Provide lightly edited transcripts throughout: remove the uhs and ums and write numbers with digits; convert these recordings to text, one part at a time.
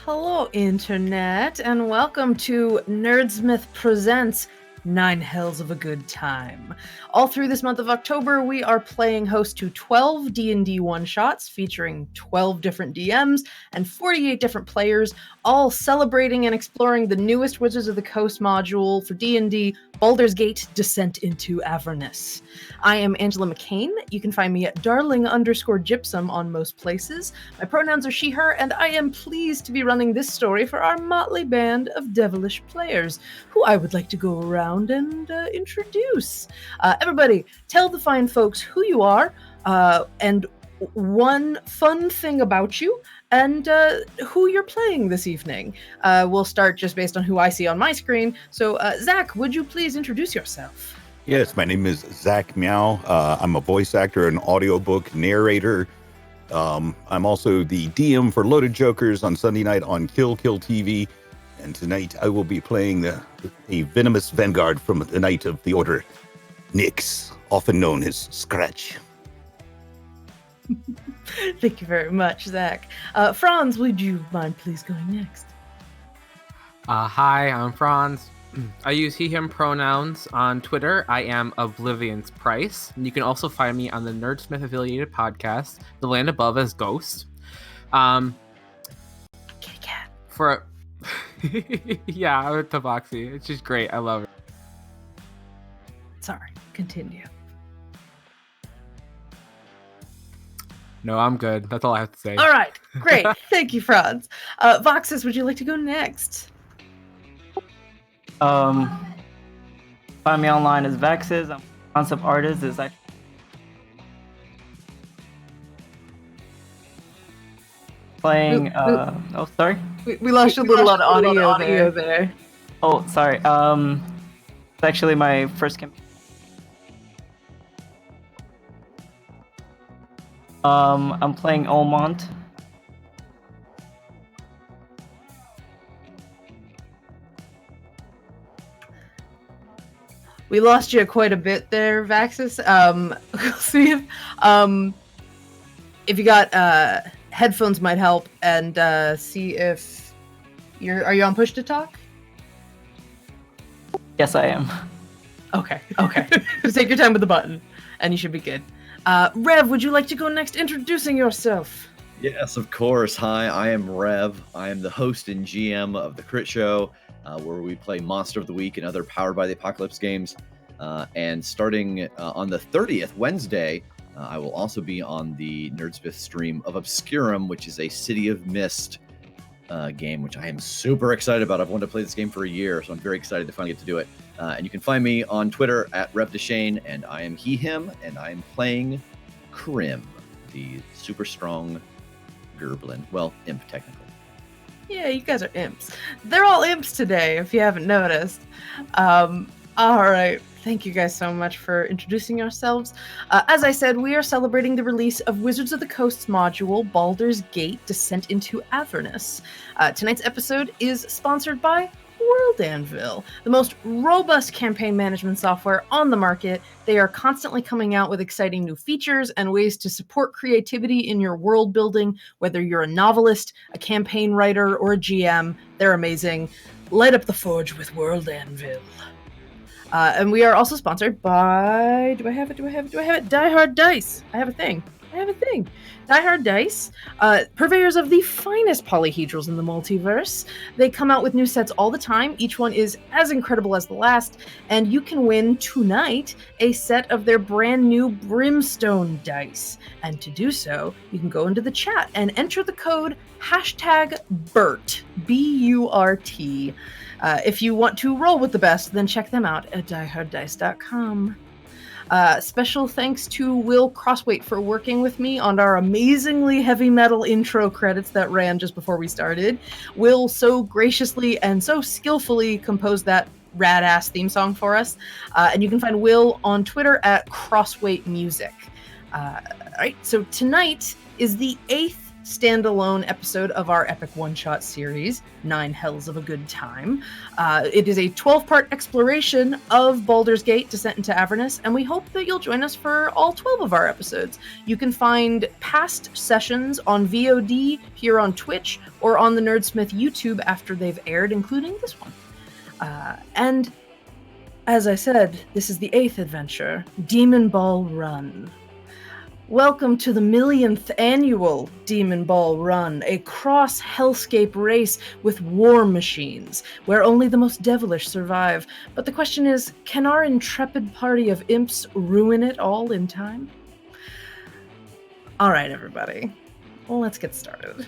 Hello, Internet, and welcome to Nerdsmith Presents 9 Hells of a Good Time. All through this month of October, we are playing host to 12 D&D one-shots featuring 12 different DMs and 48 different players, all celebrating and exploring the newest Wizards of the Coast module for D&D, Baldur's Gate Descent into Avernus. I am Angela McCain. You can find me at darling_gypsum on most places. My pronouns are she, her, and I am pleased to be running this story for our motley band of devilish players, who I would like to go around and introduce. Everybody, tell the fine folks who you are, and one fun thing about you, and who you're playing this evening. We'll start just based on who I see on my screen. So, Zach, would you please introduce yourself? Yes, my name is Zach Meow. I'm a voice actor and audiobook narrator. I'm also the DM for Loaded Jokers on Sunday night on Kill TV. And tonight I will be playing a venomous vanguard from the Knight of the Order, Nyx, often known as Scratch. Thank you very much, Zach. Franz, would you mind please going next? Hi, I'm Franz. I use he, him pronouns on Twitter. I am Oblivion's Price. And you can also find me on the Nerdsmith affiliated podcast, The Land Above, as Ghost. Kitty cat. Yeah, I'm a Tabaxi. It's just great. I love it. Sorry, continue. No, I'm good. That's all I have to say. All right, great. Thank you, Franz. Voxus, would you like to go next? Find me online as Vaxes. I'm a concept artist. Is actually playing. Oh, sorry. We lost a little on audio there. Oh, sorry. It's actually my first campaign. I'm playing Olmont. We lost you quite a bit there, Vaxus. We'll see if you got headphones might help, and see if are you on push to talk? Yes, I am. Okay. Just take your time with the button, and you should be good. Rev, would you like to go next, introducing yourself? Yes, of course. Hi, I am Rev. I am the host and GM of the Crit Show, where we play Monster of the Week and other Powered by the Apocalypse games. And starting on the 30th, Wednesday, I will also be on the Nerdsmith stream of Obscurum, which is a City of Mist game, which I am super excited about. I've wanted to play this game for a year, so I'm very excited to finally get to do it. And you can find me on Twitter at RevDeshane, and I am he, him, and I am playing Krim, the super strong Gerblin. Well, imp, technically. Yeah, you guys are imps. They're all imps today, if you haven't noticed. All right. Thank you guys so much for introducing yourselves. As I said, we are celebrating the release of Wizards of the Coast's module, Baldur's Gate Descent into Avernus. Tonight's episode is sponsored by World Anvil, the most robust campaign management software on the market. They are constantly coming out with exciting new features and ways to support creativity in your world building, whether you're a novelist, a campaign writer, or a GM. They're amazing. Light up the forge with World Anvil. And we are also sponsored by, do I have it? Die Hard Dice. I have a thing. Die Hard Dice, purveyors of the finest polyhedrals in the multiverse. They come out with new sets all the time. Each one is as incredible as the last, and you can win tonight a set of their brand new Brimstone dice. And to do so, you can go into the chat and enter the code #BURT, B-U-R-T. If you want to roll with the best, then check them out at dieharddice.com. Special thanks to Will Crossweight for working with me on our amazingly heavy metal intro credits that ran just before we started. Will so graciously and so skillfully composed that rad-ass theme song for us. And you can find Will on Twitter at Crossweight Music. All right, so tonight is the 8th standalone episode of our epic one-shot series, 9 Hells of a Good Time. It is a 12-part exploration of Baldur's Gate, Descent into Avernus, and we hope that you'll join us for all 12 of our episodes. You can find past sessions on VOD here on Twitch or on the Nerdsmith YouTube after they've aired, including this one. And as I said, this is the 8th adventure, Demonball Run. Welcome to the millionth annual Demonball Run, a cross-hellscape race with war machines, where only the most devilish survive. But the question is, can our intrepid party of imps ruin it all in time? All right, everybody, let's get started.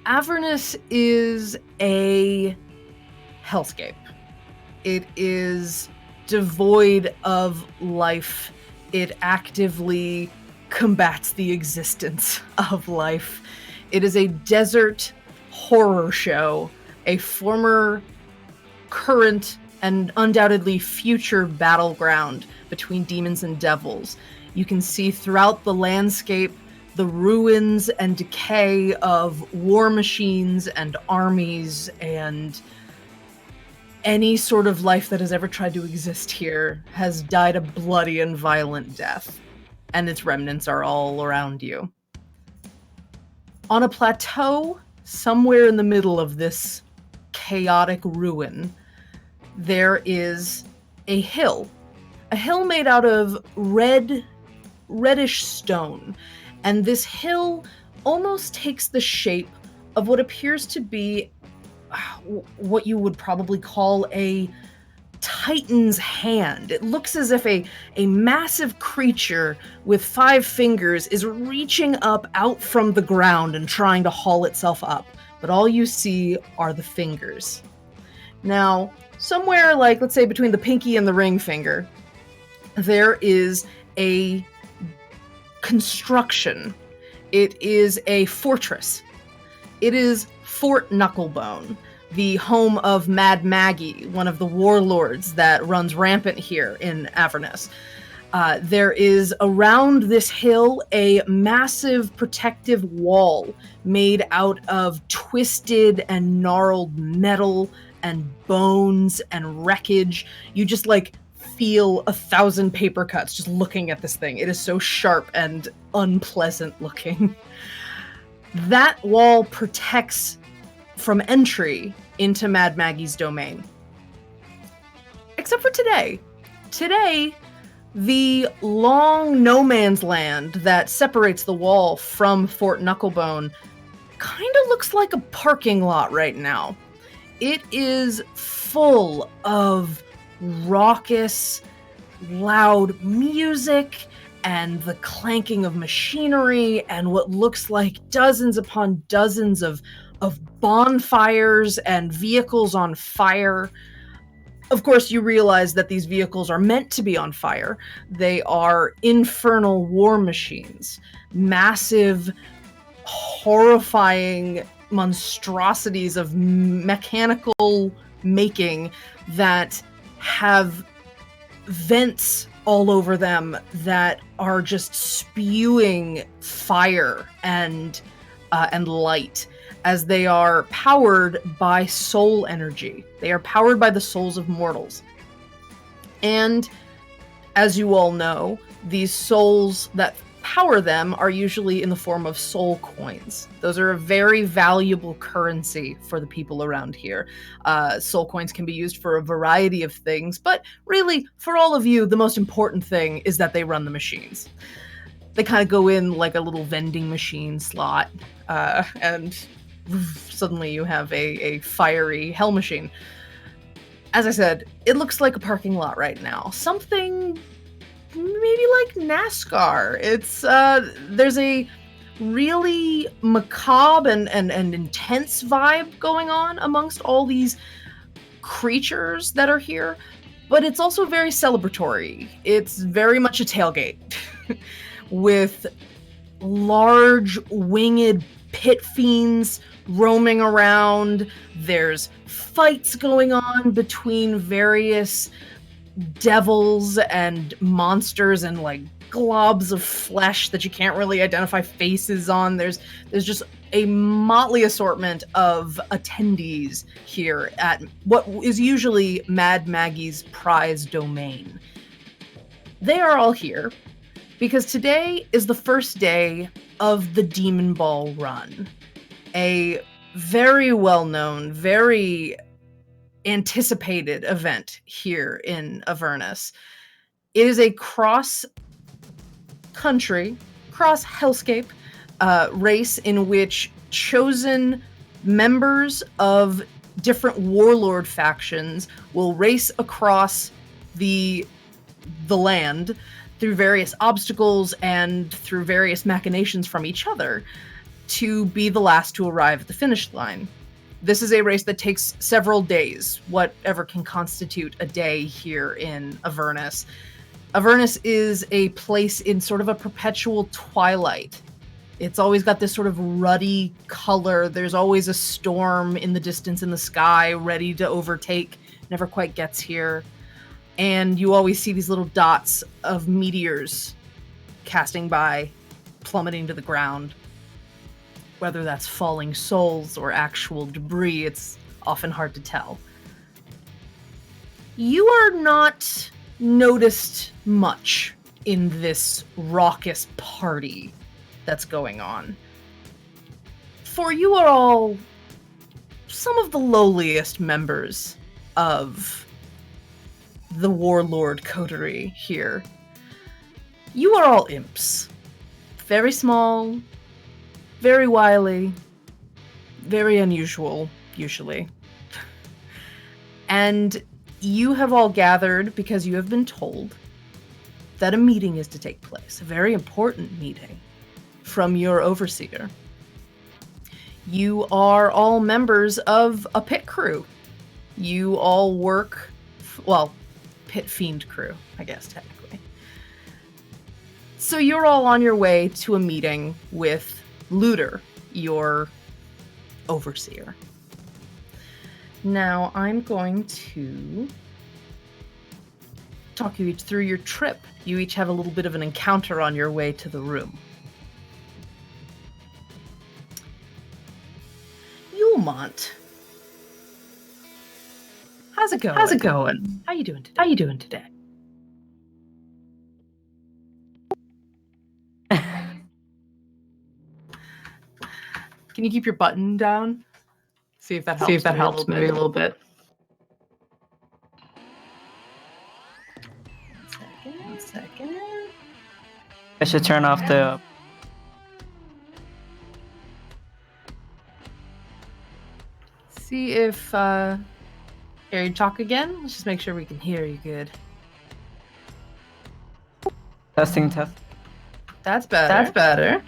Avernus is a hellscape. It is devoid of life. It actively combats the existence of life. It is a desert horror show, a former, current, and undoubtedly future battleground between demons and devils. You can see throughout the landscape the ruins and decay of war machines and armies and any sort of life that has ever tried to exist here has died a bloody and violent death, and its remnants are all around you. On a plateau, somewhere in the middle of this chaotic ruin, there is a hill made out of reddish stone, and this hill almost takes the shape of what appears to be what you would probably call a titan's hand. It looks as if a massive creature with 5 fingers is reaching up out from the ground and trying to haul itself up, but all you see are the fingers. Now, somewhere like, let's say between the pinky and the ring finger, there is a construction. It is a fortress. It is Fort Knucklebone, the home of Mad Maggie, one of the warlords that runs rampant here in Avernus. There is around this hill a massive protective wall made out of twisted and gnarled metal and bones and wreckage. You just feel 1,000 paper cuts just looking at this thing. It is so sharp and unpleasant looking. That wall protects from entry into Mad Maggie's domain. Except for today. Today, the long no man's land that separates the wall from Fort Knucklebone kind of looks like a parking lot right now. It is full of raucous, loud music and the clanking of machinery and what looks like dozens upon dozens of bonfires and vehicles on fire. Of course, you realize that these vehicles are meant to be on fire. They are infernal war machines, massive, horrifying monstrosities of mechanical making that have vents all over them that are just spewing fire and light, as they are powered by soul energy. They are powered by the souls of mortals. And as you all know, these souls that power them are usually in the form of soul coins. Those are a very valuable currency for the people around here. Soul coins can be used for a variety of things, but really, for all of you, the most important thing is that they run the machines. They kind of go in like a little vending machine slot, and suddenly you have a fiery hell machine. As I said, it looks like a parking lot right now. Something maybe like NASCAR. It's there's a really macabre and intense vibe going on amongst all these creatures that are here, but it's also very celebratory. It's very much a tailgate with large winged pit fiends roaming around. There's fights going on between various devils and monsters and globs of flesh that you can't really identify faces on. There's just a motley assortment of attendees here at what is usually Mad Maggie's prize domain. They are all here because today is the first day of the Demonball run, a very well-known, very anticipated event here in Avernus. It is a cross-country, cross-hellscape race in which chosen members of different warlord factions will race across the land through various obstacles and through various machinations from each other to be the last to arrive at the finish line. This is a race that takes several days, whatever can constitute a day here in Avernus. Avernus is a place in sort of a perpetual twilight. It's always got this sort of ruddy color. There's always a storm in the distance in the sky ready to overtake. Never quite gets here. And you always see these little dots of meteors casting by, plummeting to the ground. Whether that's falling souls or actual debris, it's often hard to tell. You are not noticed much in this raucous party that's going on. For you are all some of the lowliest members of the warlord coterie here. You are all imps. Very small, very wily, very unusual, usually. And you have all gathered because you have been told that a meeting is to take place, a very important meeting from your overseer. You are all members of a pit crew. You all work, pit fiend crew, I guess, technically. So you're all on your way to a meeting with Looter, your overseer. Now, I'm going to talk you each through your trip. You each have a little bit of an encounter on your way to the room. Yulmont. How's it going? How you doing today? Can you keep your button down? See if that helps. Maybe a little bit. One second. I should turn off the... See if, here, you talk again? Let's just make sure we can hear you good. Testing. That's better.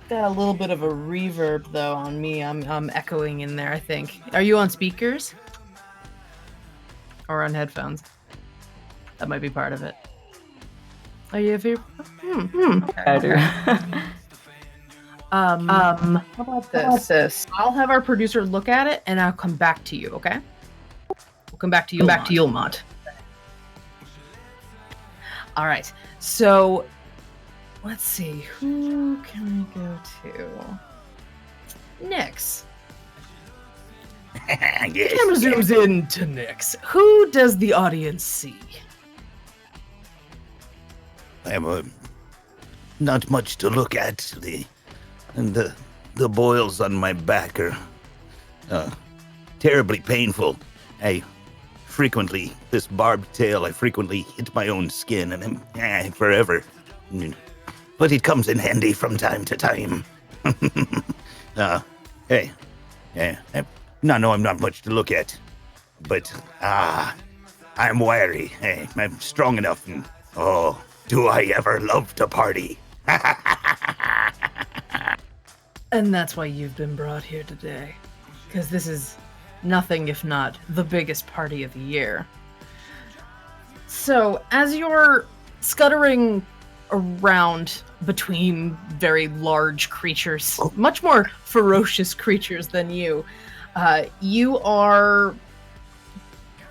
Got a little bit of a reverb, though, on me. I'm echoing in there, I think. Are you on speakers? Or on headphones? That might be part of it. Are you I do. How about this? I'll have our producer look at it, and I'll come back to you, okay? We'll come back to you. Yulmont. All right. So, let's see. Who can we go to? Nix. Yes. Camera zooms in to Nix. Who does the audience see? I have not much to look at. The boils on my back are terribly painful. This barbed tail, I frequently hit my own skin, and I'm forever. But it comes in handy from time to time. No, I'm not much to look at. But, I'm wiry. I'm strong enough, and, do I ever love to party. And that's why you've been brought here today. Because this is nothing if not the biggest party of the year. So, as you're scuttering around between very large creatures, much more ferocious creatures than you, you are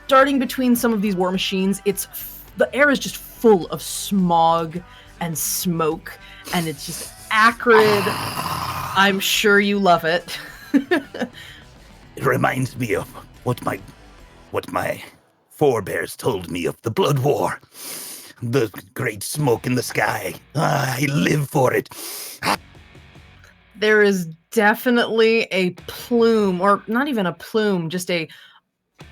darting between some of these war machines. The air is just full full of smog and smoke, and it's just acrid. I'm sure you love it. It reminds me of what my forebears told me of the Blood War. The great smoke in the sky. I live for it. There is definitely a plume, or not even a plume, just a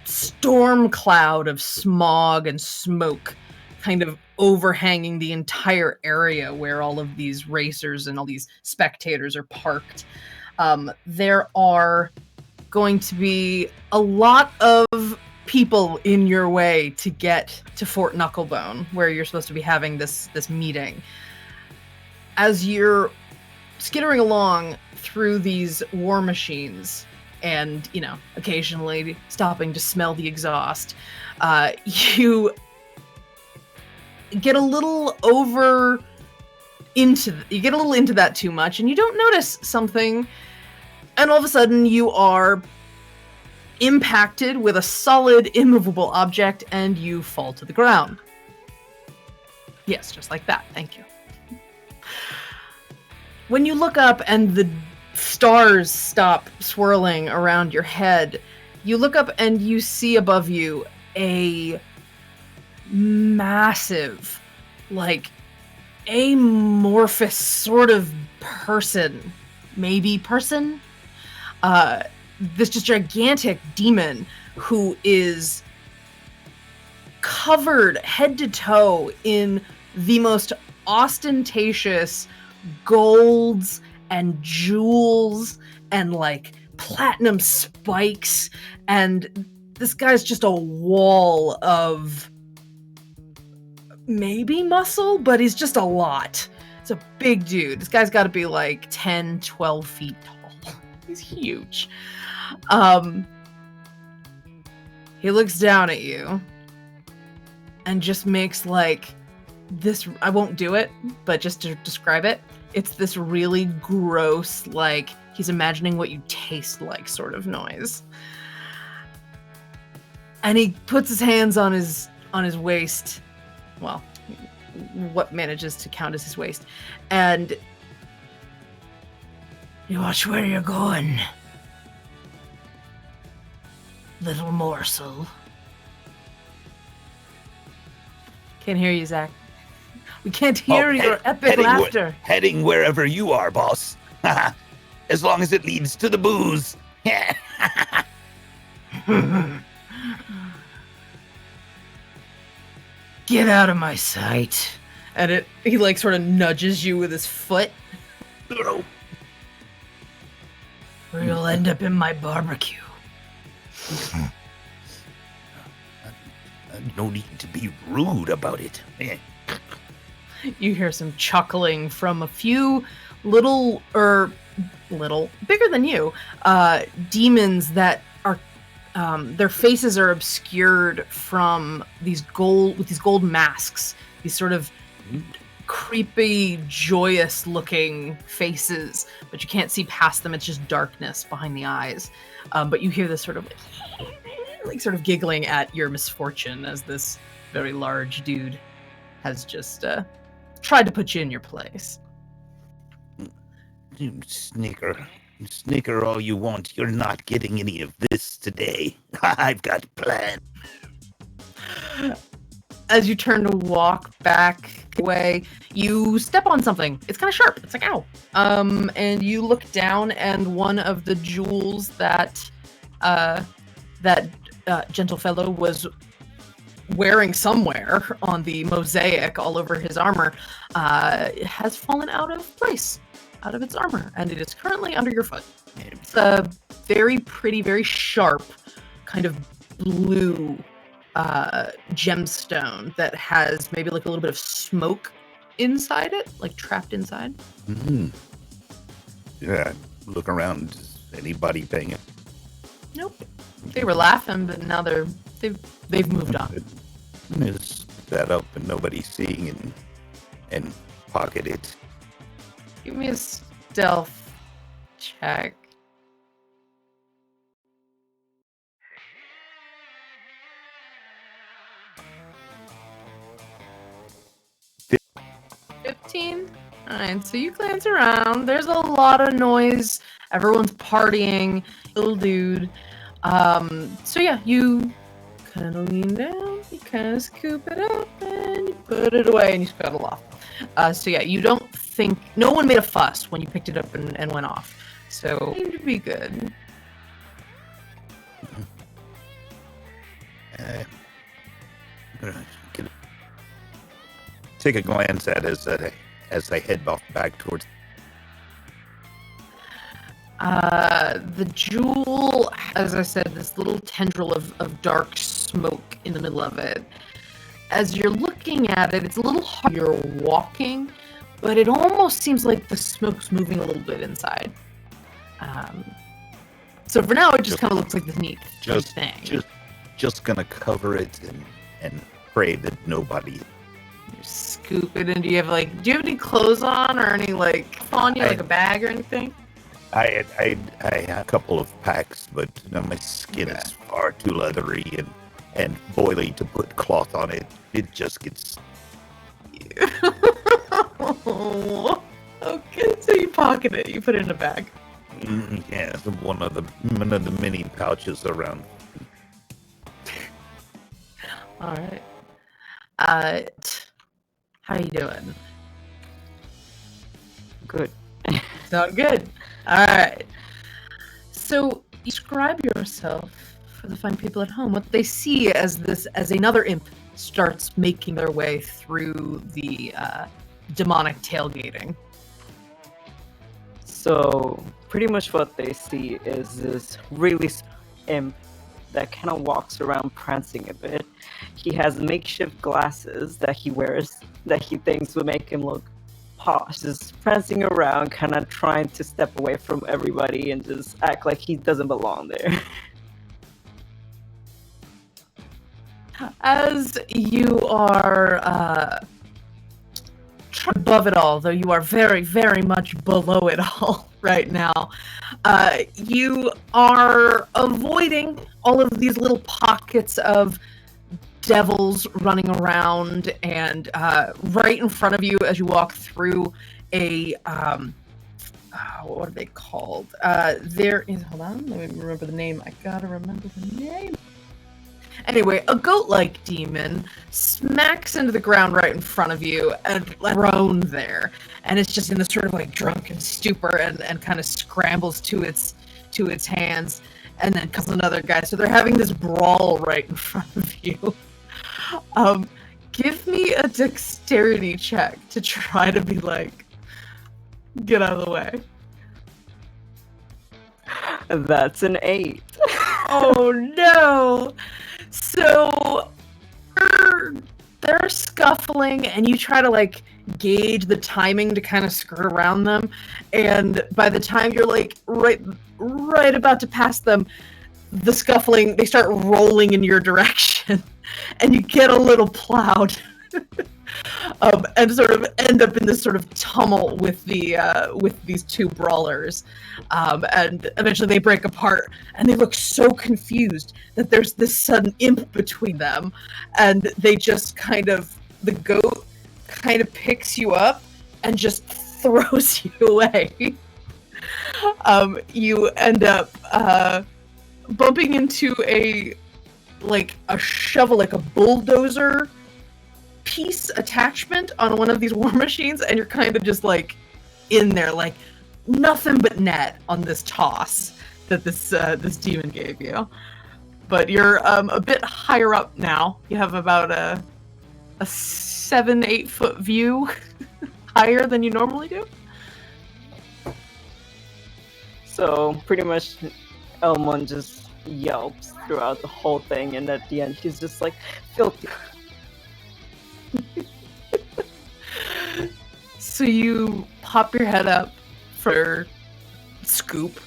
storm cloud of smog and smoke kind of overhanging the entire area where all of these racers and all these spectators are parked. There are going to be a lot of people in your way to get to Fort Knucklebone, where you're supposed to be having this meeting. As you're skittering along through these war machines and, occasionally stopping to smell the exhaust, you get a little into that too much, and you don't notice something, and all of a sudden you are impacted with a solid, immovable object, and you fall to the ground. Yes, just like that. Thank you. When you look up and the stars stop swirling around your head, you look up and you see above you a massive, amorphous sort of person. This just gigantic demon who is covered head to toe in the most ostentatious golds and jewels and platinum spikes, and this guy's just a wall of maybe muscle, but he's just a lot. It's a big dude. This guy's got to be 10, 12 feet tall. He's huge. He looks down at you and just makes this, I won't do it, but just to describe it, it's this really gross, he's imagining what you taste like sort of noise. And he puts his hands on his waist. Well, what manages to count as his waist. And you watch where you're going, little morsel. Can't hear you, Zach. We can't hear your epic laughter. Heading wherever you are, boss. As long as it leads to the booze. Get out of my sight. And he sort of nudges you with his foot. Or you'll end up in my barbecue. No need to be rude about it. You hear some chuckling from a few little, bigger than you, demons that are, their faces are obscured from these gold masks, these sort of creepy, joyous looking faces, but you can't see past them. It's just darkness behind the eyes. But you hear this sort of sort of giggling at your misfortune as this very large dude has just tried to put you in your place. You snicker all you want. You're not getting any of this today. I've got a plan. As you turn to walk back away, you step on something. It's kind of sharp. It's ow. And you look down, and one of the jewels that gentle fellow was wearing somewhere on the mosaic all over his armor has fallen out of place, out of its armor, and it is currently under your foot. It's a very pretty, very sharp kind of blue gemstone that has maybe a little bit of smoke inside it, trapped inside. Mm-hmm. Yeah, look around. Is anybody paying it? Nope. They were laughing, but now they've moved on. Just that up and nobody's seeing and pocket it. Give me a stealth check. 15? Alright, so you glance around. There's a lot of noise. Everyone's partying. Little dude. So yeah, you kind of lean down, you kind of scoop it up, and you put it away, and you scuttle off. So yeah, you don't think... No one made a fuss when you picked it up and went off. So, seemed to be good. I'm gonna take a glance at it as I head back towards. The jewel, as I said, this little tendril of dark smoke in the middle of it. As you're looking at it, it's a little hard. You're walking, but it almost seems like the smoke's moving a little bit inside. So for now, it just kind of looks like this neat thing. Just gonna cover it and pray that nobody. You scoop it in. Do you have any clothes on or any on you, like a bag or anything? I had a couple of packs, but my skin is far too leathery and boily to put cloth on it. It just gets. Okay, so you pocket it. You put it in a bag. Yeah, one of the many pouches around. All right. How you doing? Good. Sound good. All right. So describe yourself for the fine people at home. What they see as another imp starts making their way through the demonic tailgating. So pretty much what they see is this really imp that kind of walks around prancing a bit. He has makeshift glasses that he wears that he thinks would make him look posh, just prancing around, kind of trying to step away from everybody and just act like he doesn't belong there. As you are above it all, though you are very, very much below it all right now, you are avoiding all of these little pockets of devils running around, and right in front of you as you walk through a what are they called? There is, hold on, let me remember the name. I gotta remember the name. Anyway, a goat-like demon smacks into the ground right in front of you and thrown there, and it's just in this sort of drunken stupor and kind of scrambles to its hands, and then comes another guy. So they're having this brawl right in front of you. Give me a dexterity check to try to be get out of the way. That's an 8. Oh no! So they're scuffling, and you try to gauge the timing to kind of skirt around them, and by the time you're right about to pass them, the scuffling, they start rolling in your direction, and you get a little plowed. And sort of end up in this sort of tumult with these two brawlers, and eventually they break apart, and they look so confused that there's this sudden imp between them, and they just the goat kind of picks you up and just throws you away. You end up bumping into a shovel, a bulldozer piece attachment on one of these war machines, and you're kind of just in there, nothing but net on this toss that this demon gave you. But you're a bit higher up now. You have about a 7-8 foot view higher than you normally do. So pretty much Elmon just yelps throughout the whole thing, and at the end he's just filthy. So you pop your head up for scoop,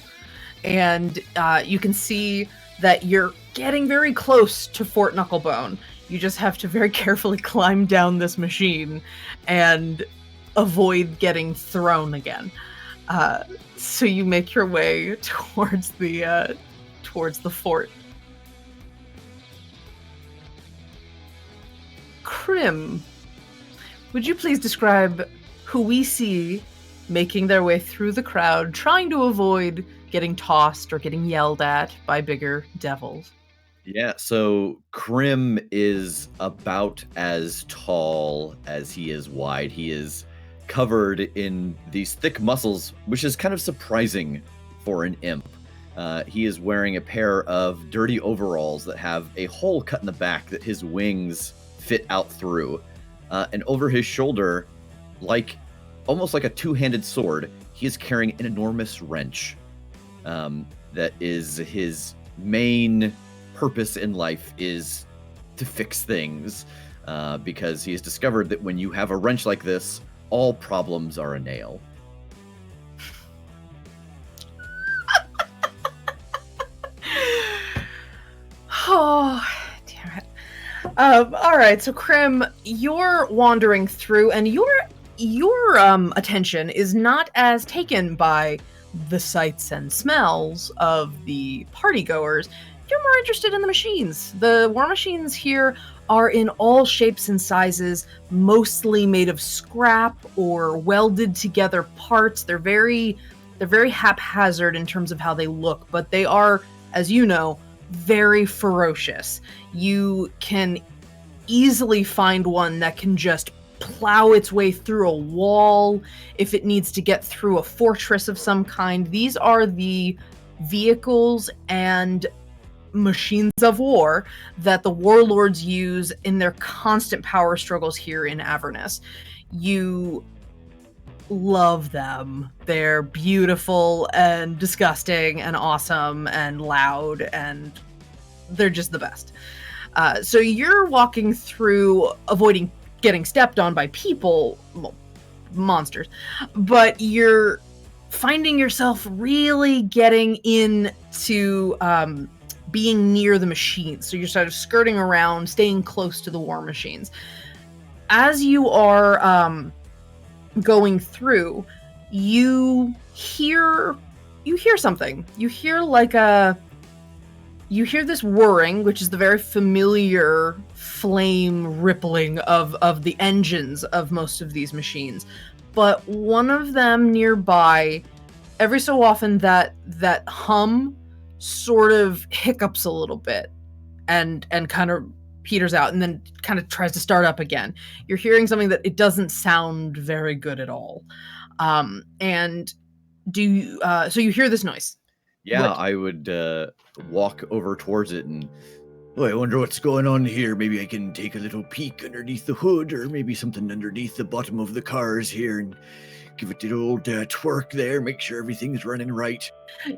and you can see that you're getting very close to Fort Knucklebone. You just have to very carefully climb down this machine and avoid getting thrown again. So you make your way towards the fort. Krim, would you please describe who we see making their way through the crowd, trying to avoid getting tossed or getting yelled at by bigger devils. Yeah, so Krim is about as tall as he is wide. He is covered in these thick muscles, which is kind of surprising for an imp. He is wearing a pair of dirty overalls that have a hole cut in the back that his wings fit out through. And over his shoulder, almost like a two-handed sword, he is carrying an enormous wrench. That is his main purpose in life, is to fix things, because he has discovered that when you have a wrench like this, all problems are a nail. Oh, damn it. All right, so Krim, you're wandering through, and your attention is not as taken by the sights and smells of the partygoers. You're more interested in the machines. The war machines here are in all shapes and sizes, mostly made of scrap or welded together parts. They're very haphazard in terms of how they look, but they are, as you know, very ferocious. You can easily find one that can just plow its way through a wall if it needs to get through a fortress of some kind. These are the vehicles and machines of war that the warlords use in their constant power struggles here in Avernus. You love them. They're beautiful and disgusting and awesome and loud, and they're just the best. So you're walking through, avoiding getting stepped on by people, well, monsters, but you're finding yourself really getting into being near the machines. So you're sort of skirting around, staying close to the war machines. As you are going through, you hear something. You hear this whirring, which is the very familiar flame rippling of the engines of most of these machines. But one of them nearby, every so often that hum sort of hiccups a little bit and kind of peters out and then kind of tries to start up again. You're hearing something that it doesn't sound very good at all. So you hear this noise. Yeah, I would walk over towards it and, I wonder what's going on here. Maybe I can take a little peek underneath the hood, or maybe something underneath the bottom of the cars here, and give it the old twerk there, make sure everything's running right.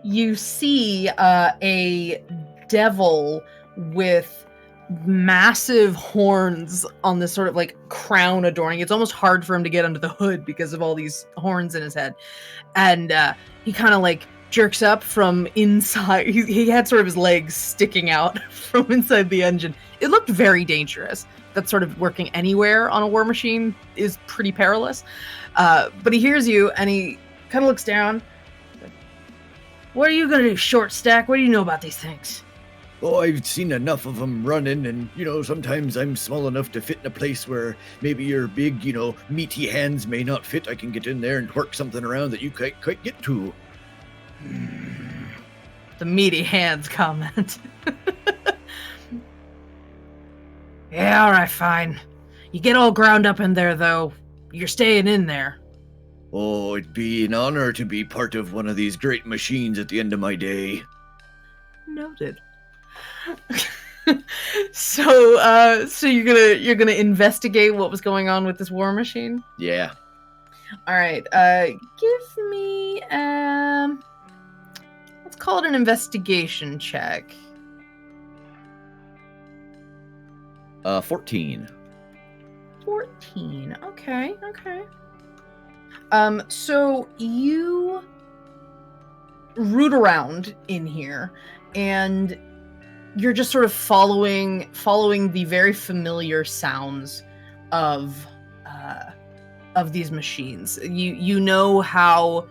You see a devil with massive horns on this sort of like crown adorning. It's almost hard for him to get under the hood because of all these horns in his head. And he kind of like jerks up from inside. He had sort of his legs sticking out from inside the engine. It looked very dangerous. That sort of working anywhere on a war machine is pretty perilous. But he hears you and he kind of looks down. What are you going to do, short stack? What do you know about these things? Oh, I've seen enough of them running, and, sometimes I'm small enough to fit in a place where maybe your big, meaty hands may not fit. I can get in there and twerk something around that you can't quite get to. The meaty hands comment. Yeah, all right, fine. You get all ground up in there, though. You're staying in there. Oh, it'd be an honor to be part of one of these great machines at the end of my day. Noted. So you're gonna investigate what was going on with this war machine? Yeah. All right. Give me let's call it an investigation check. 14. 14. Okay. So you root around in here, and you're just sort of following the very familiar sounds of these machines. You know how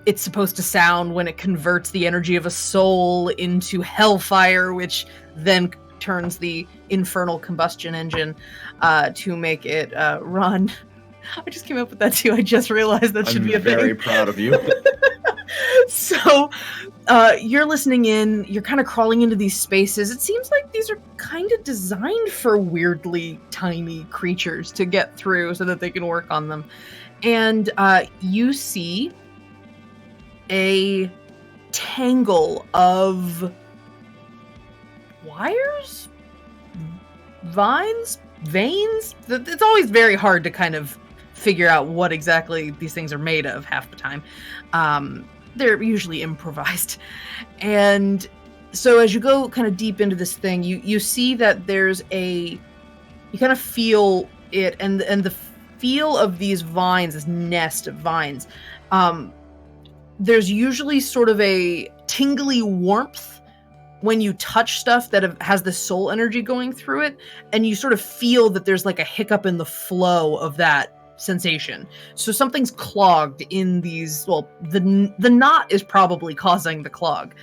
it's supposed to sound when it converts the energy of a soul into hellfire, which then turns the infernal combustion engine to make it run I just came up with that too. I just realized that should be a I'm very thing. proud of you. So, you're listening in, you're kind of crawling into these spaces. It seems like these are kind of designed for weirdly tiny creatures to get through so that they can work on them. And you see a tangle of wires? Vines? Veins? It's always very hard to kind of figure out what exactly these things are made of half the time. They're usually improvised. And so as you go kind of deep into this thing, you see that there's you kind of feel it, and the feel of these vines, this nest of vines, there's usually sort of a tingly warmth when you touch stuff that has the soul energy going through it, and you sort of feel that there's like a hiccup in the flow of that sensation. So something's clogged in these. Well, the knot is probably causing the clog.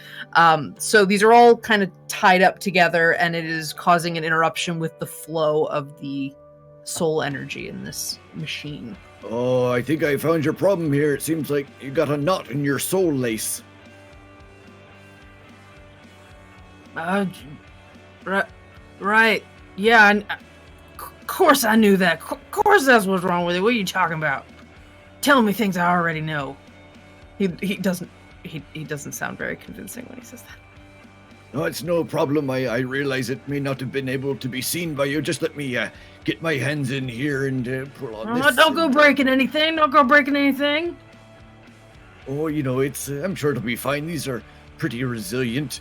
So these are all kind of tied up together, and it is causing an interruption with the flow of the soul energy in this machine. Oh, I think I found your problem here. It seems like you got a knot in your soul lace. Right. Yeah, of course I knew that. Of course that's what's wrong with it. What are you talking about? Telling me things I already know. He doesn't sound very convincing when he says that. No, it's no problem. I realize it may not have been able to be seen by you. Just let me get my hands in here and pull on this. Don't go breaking anything. Don't go breaking anything. Oh, you know, it's. I'm sure it'll be fine. These are pretty resilient.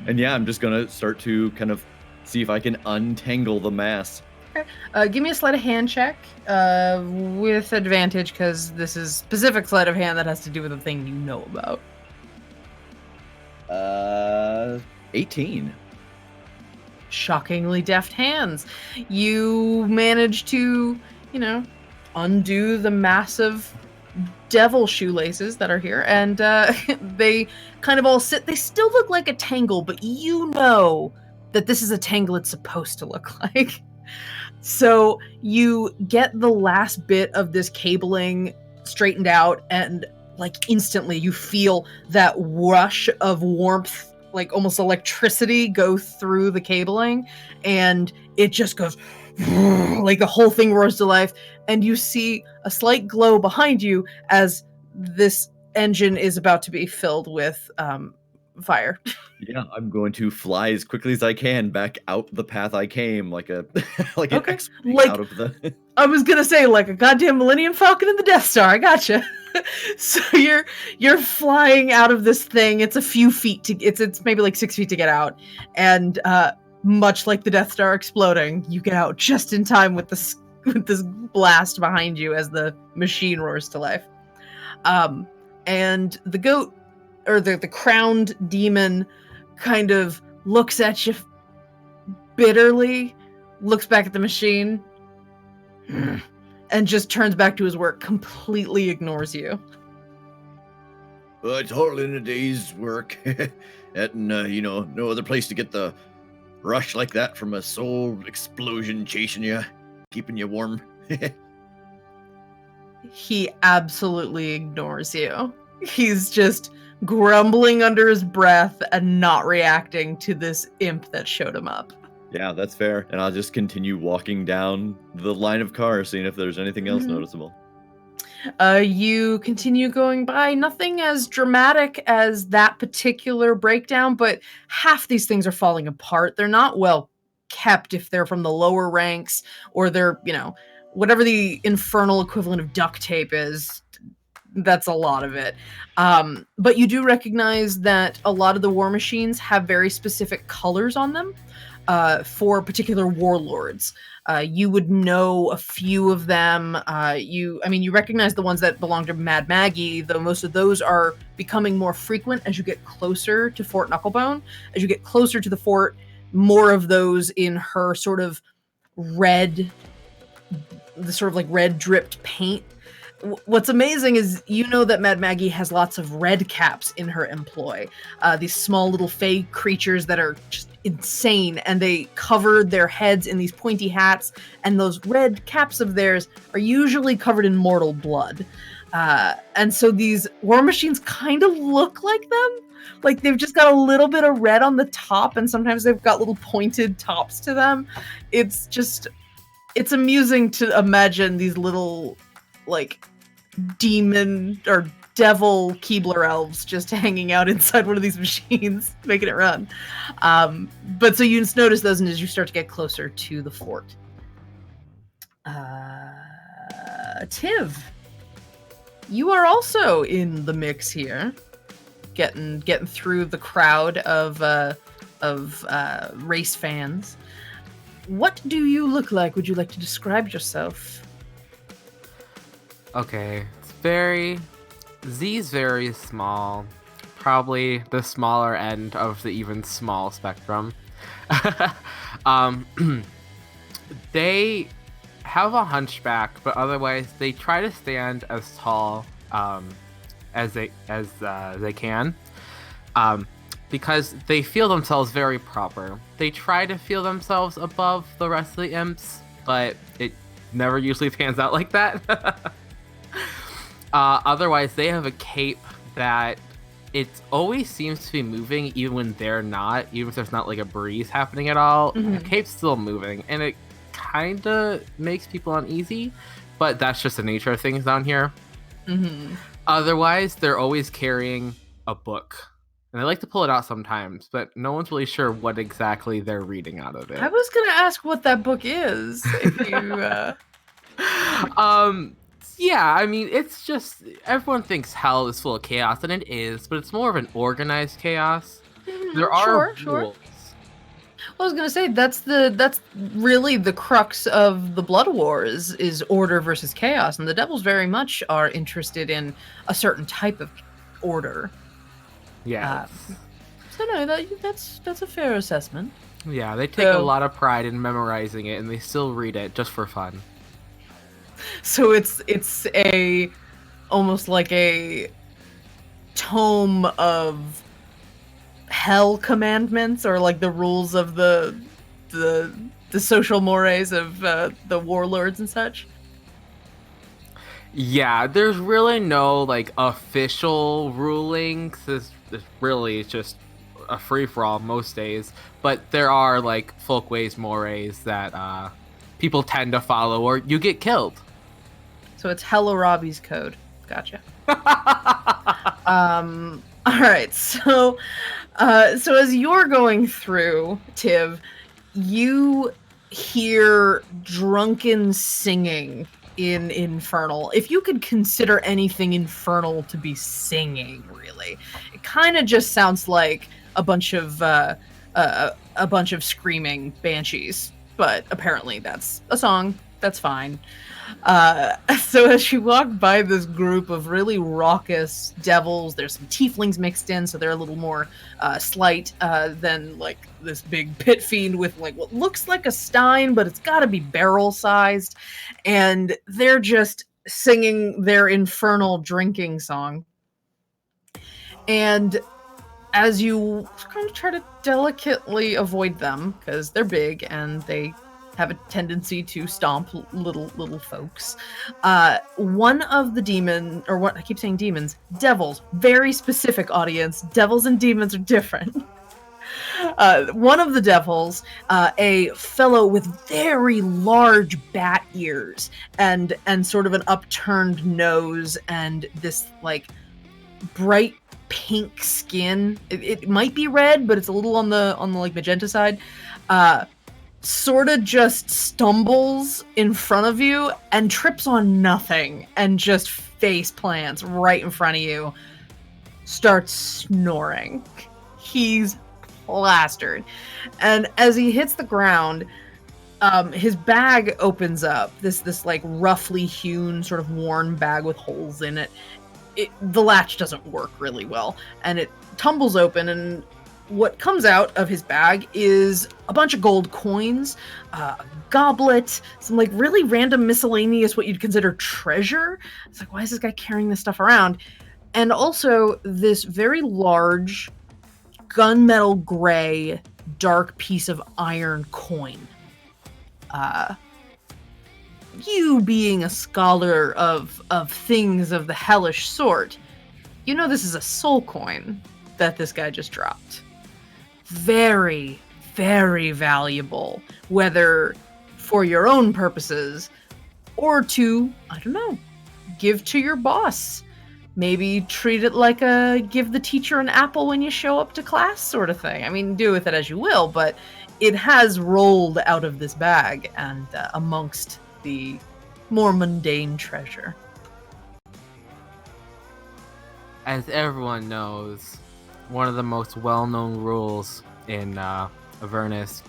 And yeah, I'm just gonna start to kind of see if I can untangle the mass. Okay. Give me a sleight of hand check with advantage, because this is specific sleight of hand that has to do with the thing you know about. 18. Shockingly deft hands. You manage to, undo the massive devil shoelaces that are here, and they kind of all sit. They still look like a tangle, but you know that this is a tangle it's supposed to look like. So you get the last bit of this cabling straightened out, and like instantly you feel that rush of warmth, like almost electricity, go through the cabling, and it just goes like the whole thing roars to life, and you see a slight glow behind you as this engine is about to be filled with fire. Yeah, I'm going to fly as quickly as I can back out the path I came, like an X-wing out of the. I was gonna say, like a goddamn Millennium Falcon in the Death Star. I gotcha. So you're flying out of this thing. It's a few feet to. It's maybe like 6 feet to get out, and much like the Death Star exploding, you get out just in time with this blast behind you as the machine roars to life. And the goat, or the crowned demon, kind of looks at you bitterly, looks back at the machine, and just turns back to his work, completely ignores you. Well, it's all in a day's work. And, no other place to get the rush like that from a soul explosion chasing you, keeping you warm. He absolutely ignores you. He's just grumbling under his breath and not reacting to this imp that showed him up. Yeah, that's fair. And I'll just continue walking down the line of cars, seeing if there's anything else noticeable. You continue going by. Nothing as dramatic as that particular breakdown, but half these things are falling apart. They're not well kept if they're from the lower ranks, or they're, whatever the infernal equivalent of duct tape is. That's a lot of it. But you do recognize that a lot of the war machines have very specific colors on them for particular warlords. You would know a few of them. You recognize the ones that belong to Mad Maggie, though most of those are becoming more frequent as you get closer to Fort Knucklebone. As you get closer to the fort, more of those in her sort of red dripped paint. What's amazing is that Mad Maggie has lots of red caps in her employ. These small little fey creatures that are just insane, and they covered their heads in these pointy hats, and those red caps of theirs are usually covered in mortal blood. And so these war machines kind of look like them. Like they've just got a little bit of red on the top, and sometimes they've got little pointed tops to them. It's amusing to imagine these little, like, demon or devil Keebler elves just hanging out inside one of these machines, making it run. But so you just notice those as you start to get closer to the fort. Tiv, you are also in the mix here, getting through the crowd of race fans. What do you look like? Would you like to describe yourself? Okay, Z's very small, probably the smaller end of the even small spectrum. They have a hunchback, but otherwise they try to stand as tall as they can, because they feel themselves very proper. They try to feel themselves above the rest of the imps, but it never usually pans out like that. Otherwise, they have a cape that it always seems to be moving, even when they're not, even if there's not like a breeze happening at all. Mm-hmm. The cape's still moving, and it kind of makes people uneasy, but that's just the nature of things down here. Mm-hmm. Otherwise, they're always carrying a book, and they like to pull it out sometimes, but no one's really sure what exactly they're reading out of it. I was gonna ask what that book is. If you, Yeah, I mean, it's just, everyone thinks hell is full of chaos, and it is, but it's more of an organized chaos. There are rules. I was gonna say that's really the crux of the Blood Wars is order versus chaos, and the devils very much are interested in a certain type of order. Yeah. So no, that's a fair assessment. Yeah, they take a lot of pride in memorizing it, and they still read it just for fun. So it's almost like a tome of hell commandments, or like the rules of the social mores of the warlords and such. Yeah, there's really no like official rulings. It's really just a free-for-all most days, but there are like folkways, mores that people tend to follow, or you get killed. So it's Hello Robbie's code. Gotcha. All right. So as you're going through, Tiv, you hear drunken singing in Infernal. If you could consider anything Infernal to be singing, really, it kind of just sounds like a bunch of screaming banshees. But apparently that's a song. That's fine. So as you walk by this group of really raucous devils, there's some tieflings mixed in, so they're a little more slight than like this big pit fiend with like what looks like a stein, but it's got to be barrel sized, and they're just singing their infernal drinking song. And as you kind of try to delicately avoid them, because they're big and they have a tendency to stomp little folks. One of the I keep saying demons, devils, very specific audience. Devils and demons are different. One of the devils, a fellow with very large bat ears and sort of an upturned nose and this like bright pink skin. It might be red, but it's a little on the like magenta side. Sort of just stumbles in front of you and trips on nothing and just face plants right in front of you. Starts snoring. He's plastered. And as he hits the ground, his bag opens up. This like roughly hewn, sort of worn bag with holes in it. The latch doesn't work really well, and it tumbles open, and what comes out of his bag is a bunch of gold coins, a goblet, some like really random miscellaneous what you'd consider treasure. It's like, why is this guy carrying this stuff around? And also this very large gunmetal gray dark piece of iron coin. You being a scholar of things of the hellish sort, you know this is a soul coin that this guy just dropped. Very, very valuable, whether for your own purposes or to, I don't know, give to your boss. Maybe treat it like a give the teacher an apple when you show up to class sort of thing. I mean, do with it as you will, but it has rolled out of this bag and amongst the more mundane treasure. As everyone knows, one of the most well-known rules in Avernus,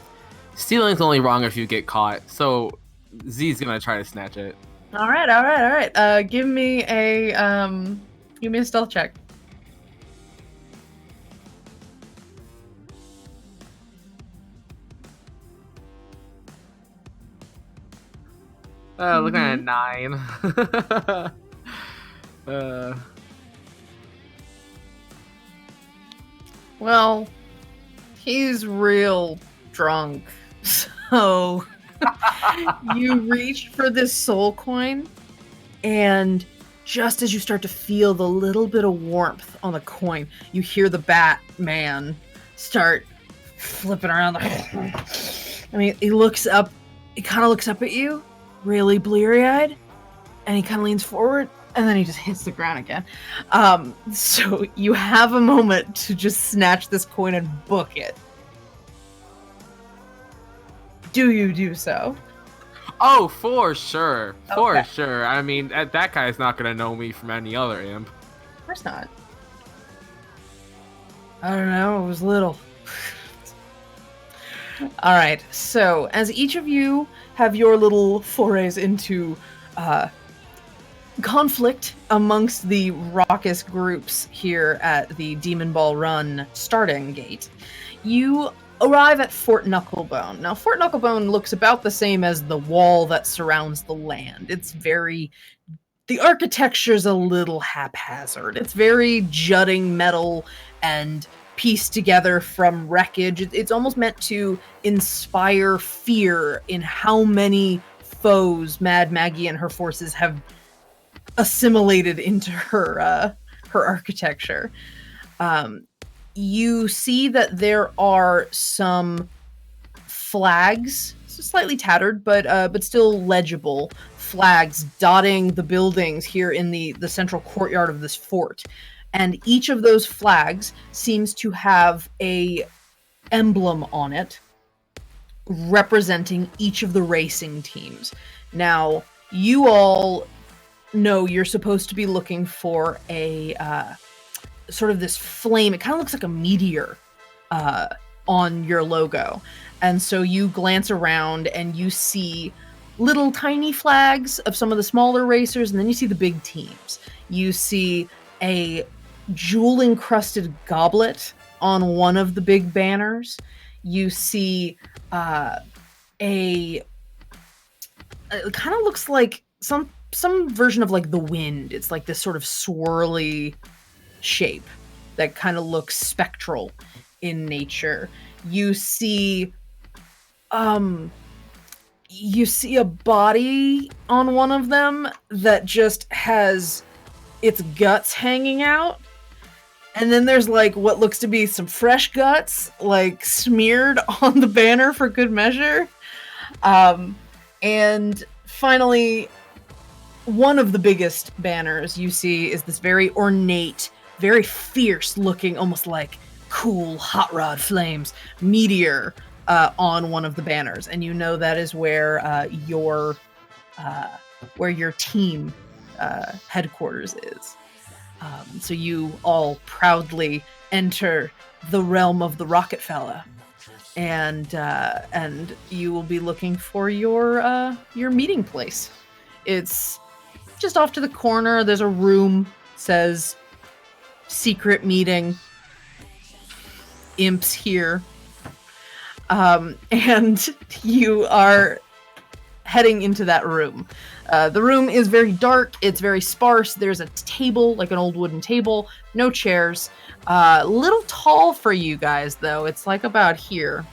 stealing's only wrong if you get caught. So Z's gonna try to snatch it. All right. Give me a stealth check. Looking at a 9. Well, he's real drunk, so you reach for this soul coin, and just as you start to feel the little bit of warmth on the coin, you hear the Batman start flipping around. I mean, he looks up, he kind of looks up at you, really bleary-eyed, and he kind of leans forward, and then he just hits the ground again. So you have a moment to just snatch this coin and book it. Do you do so? Oh, for sure. For Okay. sure. I mean, that guy's not going to know me from any other imp. Of course not. I don't know, it was little. Alright, so as each of you have your little forays into conflict amongst the raucous groups here at the Demonball Run starting gate, you arrive at Fort Knucklebone. Now, Fort Knucklebone looks about the same as the wall that surrounds the land. It's very... The architecture's a little haphazard. It's very jutting metal and pieced together from wreckage. It's almost meant to inspire fear in how many foes Mad Maggie and her forces have assimilated into her architecture. You see that there are some flags, slightly tattered, but still legible flags dotting the buildings here in the central courtyard of this fort. And each of those flags seems to have a emblem on it representing each of the racing teams. Now, you all know you're supposed to be looking for a sort of this flame. It kind of looks like a meteor on your logo. And so you glance around and you see little tiny flags of some of the smaller racers, and then you see the big teams. You see a jewel-encrusted goblet on one of the big banners. You see it kind of looks like some version of like the wind. It's like this sort of swirly shape that kind of looks spectral in nature. You see a body on one of them that just has its guts hanging out. And then there's like what looks to be some fresh guts like smeared on the banner for good measure. And finally, one of the biggest banners you see is this very ornate, very fierce looking, almost like cool hot rod flames meteor on one of the banners. And you know that is where your team headquarters is. So you all proudly enter the realm of the Rocket Fella, and you will be looking for your meeting place. It's just off to the corner. There's a room, says secret meeting, imps here, and you are heading into that room. The room is very dark. It's very sparse. There's a table, like an old wooden table. No chairs. Little tall for you guys, though. It's like about here.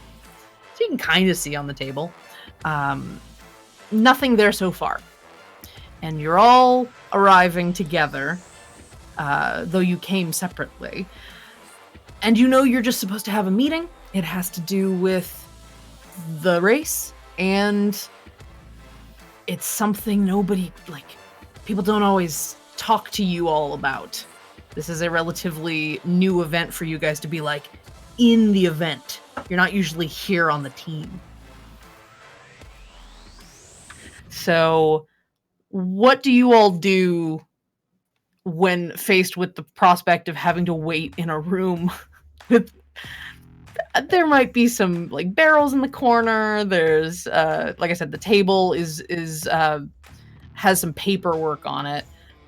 So you can kind of see on the table. Nothing there so far. And you're all arriving together, though you came separately. And you know you're just supposed to have a meeting. It has to do with the race, and it's something people don't always talk to you all about. This is a relatively new event for you guys to be in the event. You're not usually here on the team. So, what do you all do when faced with the prospect of having to wait in a room with... There might be some barrels in the corner. There's like I said, the table has some paperwork on it,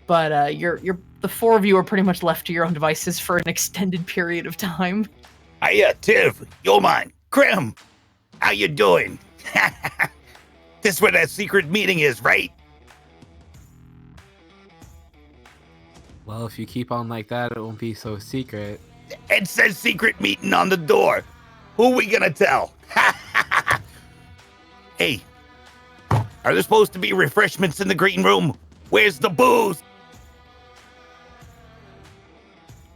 but you're the four of you are pretty much left to your own devices for an extended period of time. Hiya, Tiv, Yoman, Krim, how you doing? This where that secret meeting is, right? Well, if you keep on like that, it won't be so secret. It says secret meeting on the door. Who we gonna tell? Hey, are there supposed to be refreshments in the green room? Where's the booze?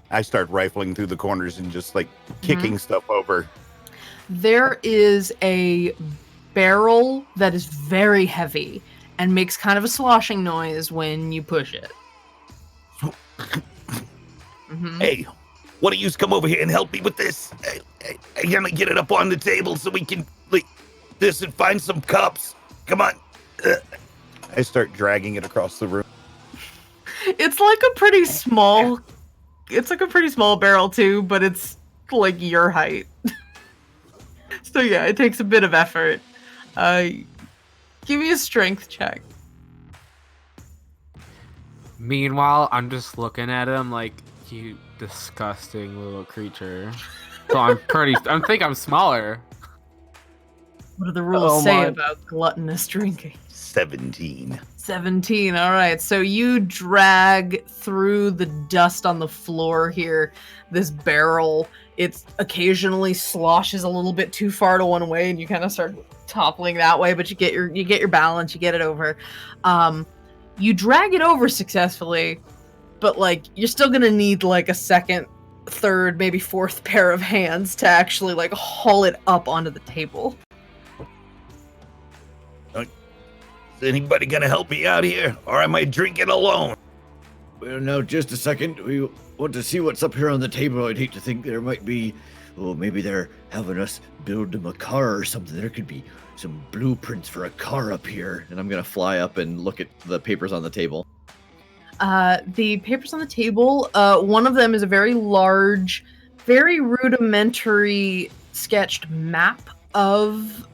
I start rifling through the corners and just kicking stuff over. There is a barrel that is very heavy and makes kind of a sloshing noise when you push it. Hey, why don't you come over here and help me with this? I'm gonna get it up on the table so we can this and find some cups. Come on. I start dragging it across the room. It's a pretty small. It's a pretty small barrel too, but it's your height. So yeah, it takes a bit of effort. Give me a strength check. Meanwhile, I'm just looking at him like, you disgusting little creature. So I think I'm smaller. What do the rules say about gluttonous drinking? 17. 17, all right. So you drag through the dust on the floor here, this barrel. It occasionally sloshes a little bit too far to one way, and you kind of start toppling that way, but you get your balance, you get it over. You drag it over successfully, but you're still gonna need a second, third, maybe fourth pair of hands to actually haul it up onto the table. Is anybody gonna help me out here, or am I drinking alone? Well, now, just a second. We want to see what's up here on the table. I'd hate to think there might be... Oh, maybe they're having us build them a car or something. There could be some blueprints for a car up here. And I'm going to fly up and look at the papers on the table. The papers on the table, one of them is a very large, very rudimentary sketched map of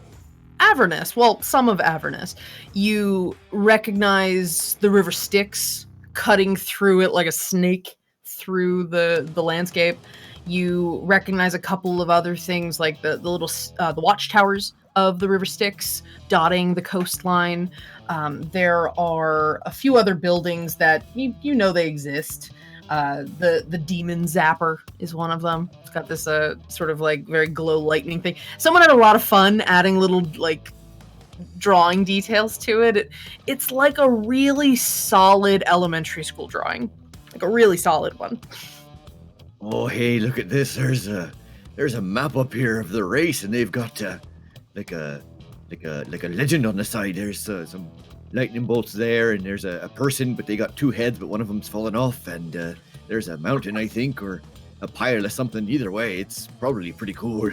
Avernus. Well, some of Avernus. You recognize the river Styx cutting through it like a snake through the landscape. You recognize a couple of other things like the little the watchtowers of the river Styx dotting the coastline. There are a few other buildings that you know they exist. The demon zapper is one of them. It's got this sort of very glow lightning thing. Someone had a lot of fun adding little drawing details to it. It's like a really solid elementary school drawing, a really solid one. Oh, hey, look at this. There's a map up here of the race, and they've got like a legend on the side. There's some lightning bolts there, and there's a person, but they got two heads, but one of them's fallen off, and there's a mountain, I think, or a pile of something. Either way, it's probably pretty cool.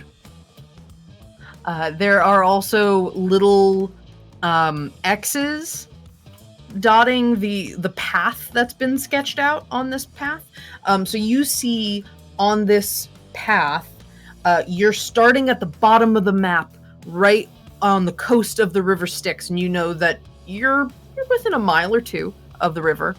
There are also little X's dotting the path that's been sketched out on this path. So you see on this path, you're starting at the bottom of the map, right on the coast of the river Styx, and you know that you're within a mile or two of the river.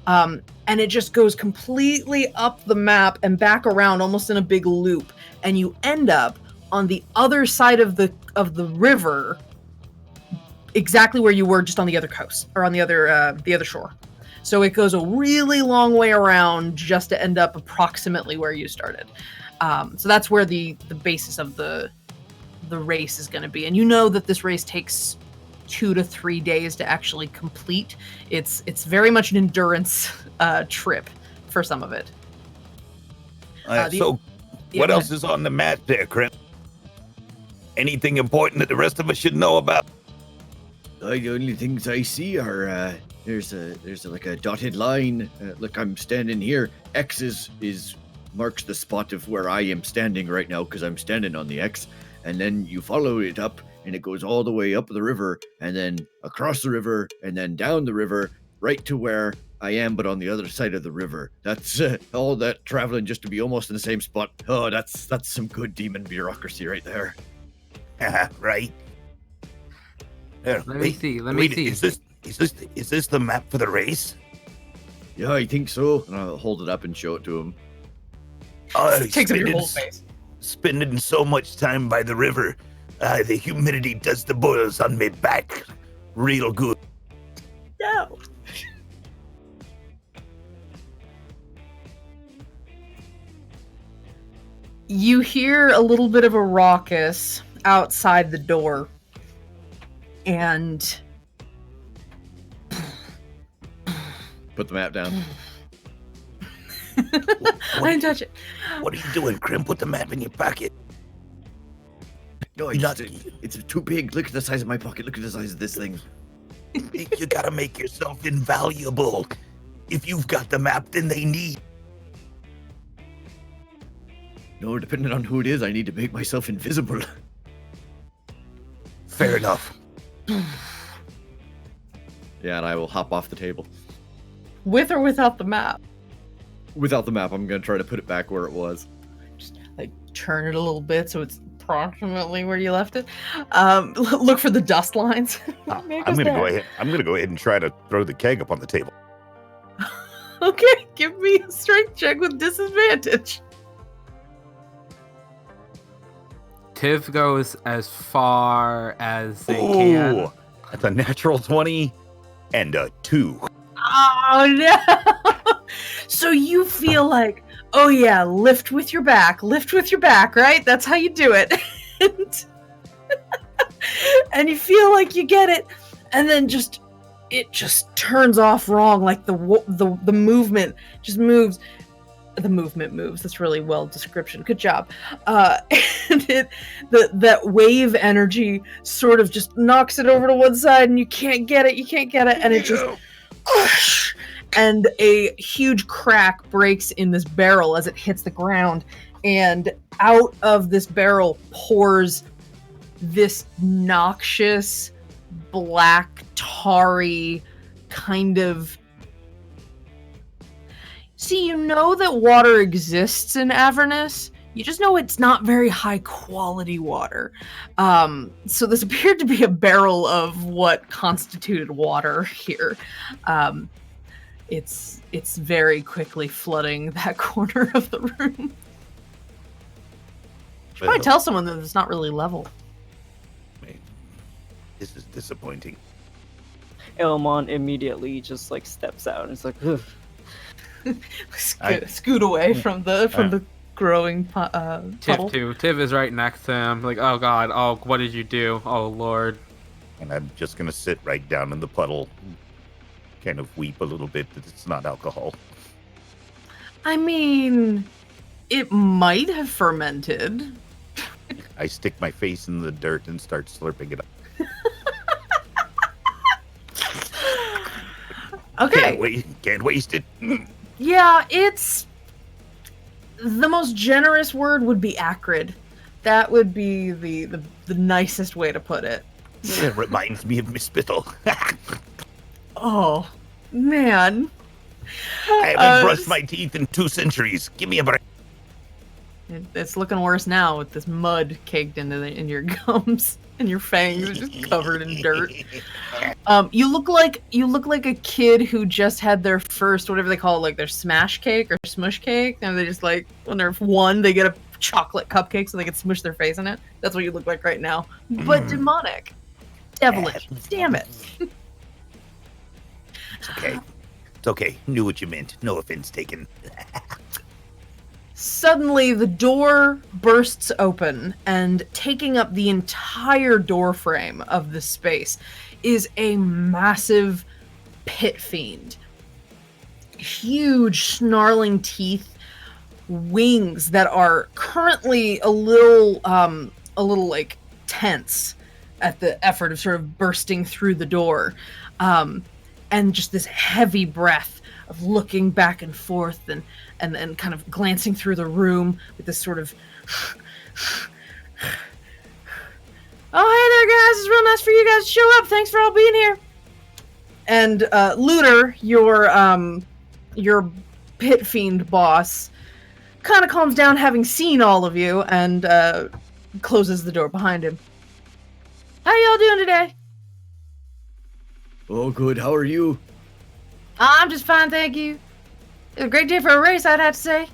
And it just goes completely up the map and back around almost in a big loop, and you end up on the other side of the river, exactly where you were, just on the other coast, or on the other shore. So it goes a really long way around just to end up approximately where you started. So that's where the basis of the the race is going to be. And you know that this race takes 2 to 3 days to actually complete. It's very much an endurance trip for some of it. What else is on the map there, Crim? Anything important that the rest of us should know about? The only things I see are there's like a dotted line. Look, I'm standing here. X is marks the spot of where I am standing right now because I'm standing on the X, and then you follow it up, and it goes all the way up the river, and then across the river, and then down the river, right to where I am, but on the other side of the river. That's all that traveling just to be almost in the same spot. Oh, that's some good demon bureaucracy right there. Right. Let me see. Is this the map for the race? Yeah, I think so. And I'll hold it up and show it to him. Oh, Takes up your whole face. Spending so much time by the river. The humidity does the boils on my back real good. No. You hear a little bit of a raucous outside the door, and Put the map down. I didn't touch it. What are you doing, Crim? Put the map in your pocket. No, it's too big. Look at the size of my pocket. Look at the size of this thing. You gotta make yourself invaluable. If you've got the map, then they need. No, depending on who it is, I need to make myself invisible. Fair enough. Yeah, and I will hop off the table. With or without the map? Without the map, I'm going to try to put it back where it was. Just like turn it a little bit so it's approximately where you left it. Look for the dust lines. I'm gonna go ahead. I'm gonna go ahead and try to throw the keg up on the table. Okay, give me a strength check with disadvantage. Tiv goes as far as they can. That's a natural 20 and a 2. Oh no! So you feel like, oh yeah, lift with your back, right? That's how you do it. And you feel like you get it, and then it just turns off wrong. Like the movement just moves. The movement moves. That's really well description. Good job. And that wave energy sort of just knocks it over to one side, and you can't get it, and it just and a huge crack breaks in this barrel as it hits the ground, and out of this barrel pours this noxious, black, tarry kind of. See, you know that water exists in Avernus. You just know it's not very high quality water. So this appeared to be a barrel of what constituted water here. It's very quickly flooding that corner of the room. Should probably tell someone that it's not really level. This is disappointing. Elmon immediately just like steps out and it's like, ugh. Scoot away from the growing puddle. Tiv is right next to him. Like, oh god, oh, what did you do? Oh lord. And I'm just gonna sit right down in the puddle, kind of weep a little bit that it's not alcohol. I mean, it might have fermented. I stick my face in the dirt and start slurping it up. Okay. Can't waste it. Yeah, it's the most generous word would be acrid. That would be the nicest way to put it. It reminds me of Miss Spittle. Oh, man. I haven't brushed my teeth in 2 centuries. Give me a break. It's looking worse now with this mud caked in your gums and your fangs are just covered in dirt. You look like a kid who just had their first, whatever they call it, like their smash cake or smush cake, and they just like when they're 1, they get a chocolate cupcake so they can smush their face in it. That's what you look like right now, but demonic, devilish. Damn it. It's okay. It's okay. Knew what you meant. No offense taken. Suddenly, the door bursts open, and taking up the entire door frame of this space is a massive pit fiend. Huge, snarling teeth, wings that are currently a little like tense at the effort of sort of bursting through the door, and just this heavy breath of looking back and forth and kind of glancing through the room with this sort of oh, hey there, guys, it's real nice for you guys to show up, thanks for all being here. And Looter, your pit fiend boss, kind of calms down having seen all of you and closes the door behind him. How y'all doing today? Oh, good. How are you? I'm just fine, thank you. It's a great day for a race, I'd have to say.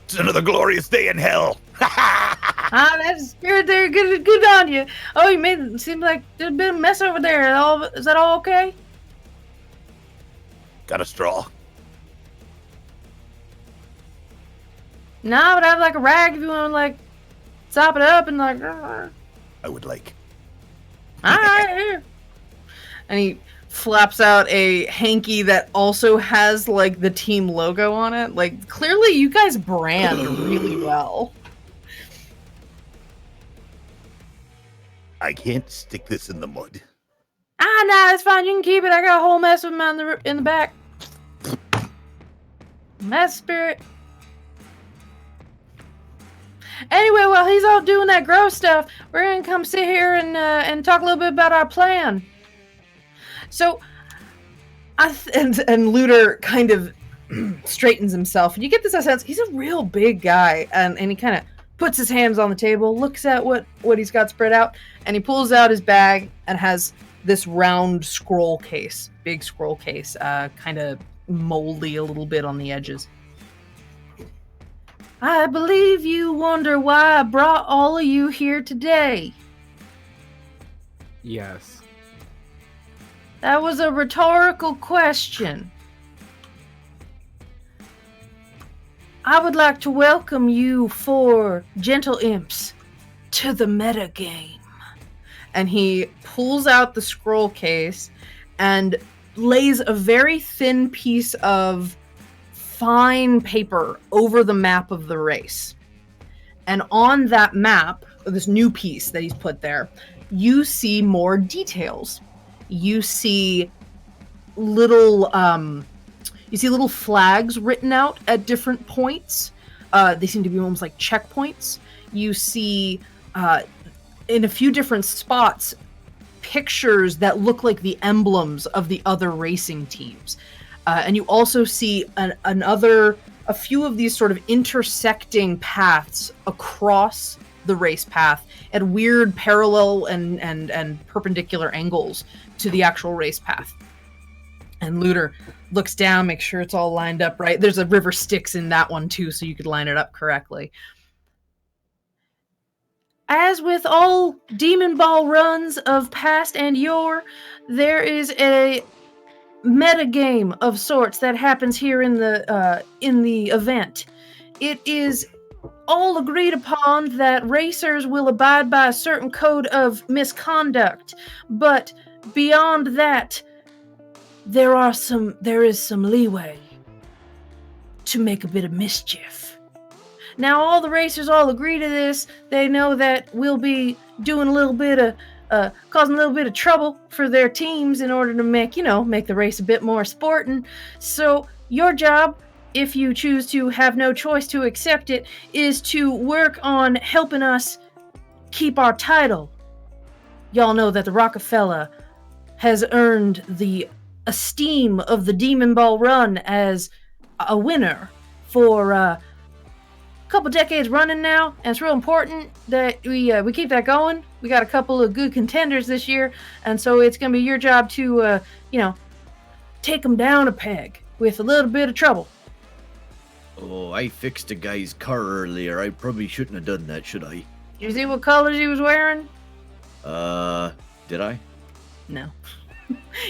It's another glorious day in hell. That's the spirit there. Good on you. Oh, you made it seem like there's a bit of mess over there. Is that all okay? Got a straw? Nah, but I have like a rag if you want to like sop it up and like. I would like. All right, here. And he flaps out a hanky that also has like the team logo on it. Like clearly, you guys brand really well. I can't stick this in the mud. Nah, it's fine. You can keep it. I got a whole mess of them in the back. That's spirit. Anyway, while he's all doing that gross stuff, we're gonna come sit here and talk a little bit about our plan. So, and Looter kind of straightens himself, and you get this sense he's a real big guy, and he kind of puts his hands on the table, looks at what he's got spread out, and he pulls out his bag and has this round scroll case, big scroll case, kind of moldy a little bit on the edges. I believe you wonder why I brought all of you here today. Yes. That was a rhetorical question. I would like to welcome you four gentle imps to the metagame. And he pulls out the scroll case and lays a very thin piece of fine paper over the map of the race. And on that map, this new piece that he's put there, you see more details. You see little flags written out at different points. They seem to be almost like checkpoints. You see in a few different spots pictures that look like the emblems of the other racing teams. And you also see a few of these sort of intersecting paths across the race path at weird parallel and perpendicular angles to the actual race path. And Looter looks down, makes sure it's all lined up right. There's a river Styx in that one too, so you could line it up correctly. As with all Demonball runs of past and yore, there is a metagame of sorts that happens here in the event. It is all agreed upon that racers will abide by a certain code of misconduct, but beyond that, there is some leeway to make a bit of mischief. Now, all the racers all agree to this. They know that we'll be doing a little bit of causing a little bit of trouble for their teams in order to make the race a bit more sporting. So your job, if you choose to have no choice to accept it, is to work on helping us keep our title. Y'all know that the Rockefeller has earned the esteem of the Demonball run as a winner for a couple decades running now, and it's real important that we keep that going. We got a couple of good contenders this year, and so it's going to be your job to take them down a peg with a little bit of trouble. Oh, I fixed a guy's car earlier. I probably shouldn't have done that, should I? Did you see what colors he was wearing? Did I? No.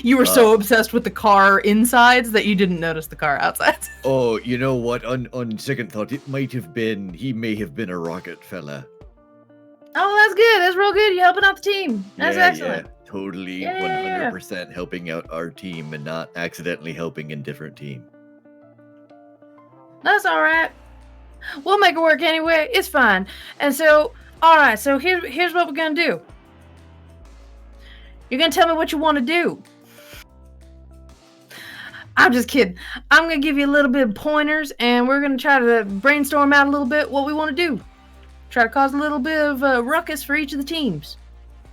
You were so obsessed with the car insides that you didn't notice the car outsides. Oh, you know what? On second thought, he may have been a rocket fella. Oh, that's good. That's real good. You're helping out the team. That's excellent. Yeah, totally, Yeah. 100% helping out our team and not accidentally helping a different team. That's all right. We'll make it work anyway. It's fine. And so, all right. So here's what we're gonna do. You're gonna tell me what you want to do. I'm just kidding. I'm gonna give you a little bit of pointers, and we're gonna try to brainstorm out a little bit what we want to do. Try to cause a little bit of a ruckus for each of the teams.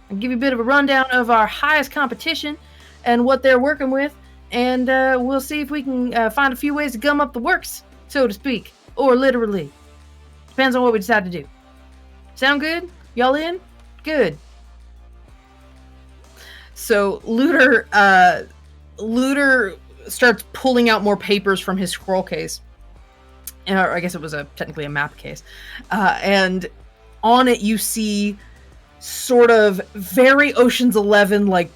And give you a bit of a rundown of our highest competition and what they're working with, and we'll see if we can find a few ways to gum up the works, so to speak, or literally. Depends on what we decide to do. Sound good? Y'all in? Good. So Looter starts pulling out more papers from his scroll case. Or I guess it was technically a map case. And on it you see sort of very Ocean's 11 like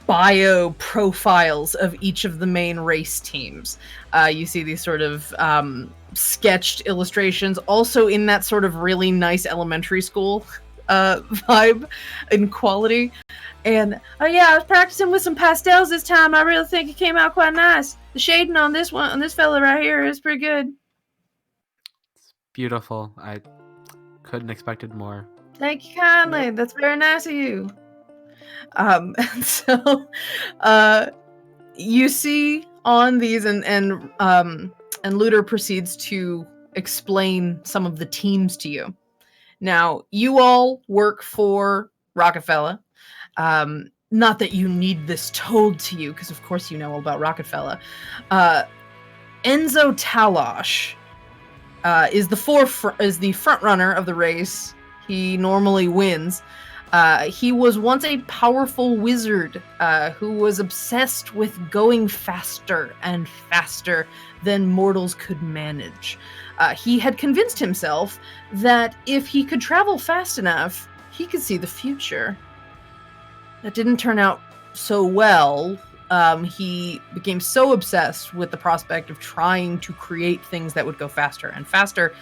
bio profiles of each of the main race teams. You see these sort of sketched illustrations, also in that sort of really nice elementary school vibe and quality. And oh yeah, I was practicing with some pastels this time. I really think it came out quite nice. The shading on this fella right here is pretty good. It's beautiful. I couldn't expected more. Thank you kindly. Yep. That's very nice of you. And so you see on these, and Looter proceeds to explain some of the teams to you. Now, you all work for Rockefeller. Not that you need this told to you, because of course you know all about Rockefeller. Enzo Talosh is the front runner of the race. He normally wins. He was once a powerful wizard who was obsessed with going faster and faster than mortals could manage. He had convinced himself that if he could travel fast enough, he could see the future. That didn't turn out so well. He became so obsessed with the prospect of trying to create things that would go faster and faster.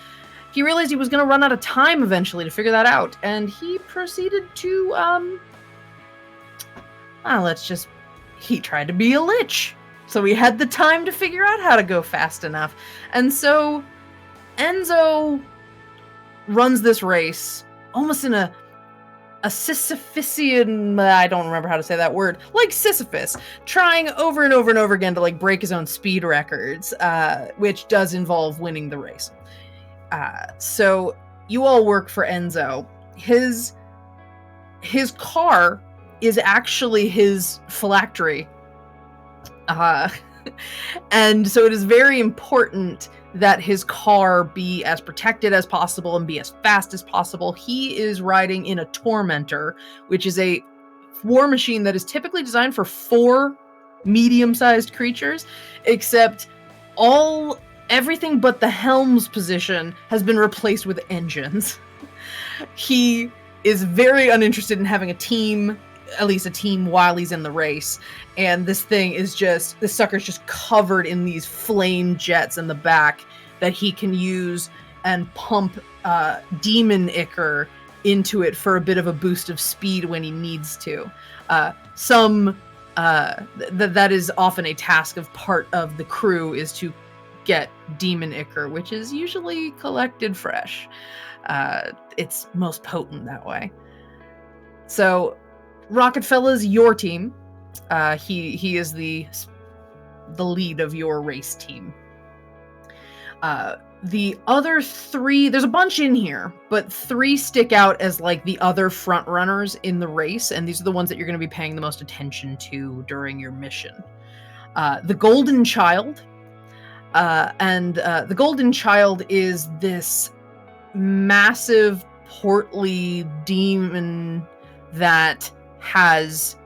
He realized he was going to run out of time eventually to figure that out, and he proceeded to, he tried to be a lich. So he had the time to figure out how to go fast enough. And so Enzo runs this race almost in a Sisyphusian, I don't remember how to say that word, like Sisyphus, trying over and over and over again to like break his own speed records, which does involve winning the race. So you all work for Enzo. His car is actually his phylactery. And so it is very important that his car be as protected as possible and be as fast as possible. He is riding in a Tormentor, which is a war machine that is typically designed for 4 medium-sized creatures, except everything but the helm's position has been replaced with engines. He is very uninterested in having a team, at least a team while he's in the race. And this sucker's just covered in these flame jets in the back that he can use and pump demon ichor into it for a bit of a boost of speed when he needs to. That is often a task of part of the crew, is to get demon ichor, which is usually collected fresh. It's most potent that way. So Rockefeller's your team. He is the lead of your race team. The other 3, there's a bunch in here, but 3 stick out as like the other front runners in the race, and these are the ones that you're going to be paying the most attention to during your mission. The Golden Child. The Golden Child is this massive, portly demon that has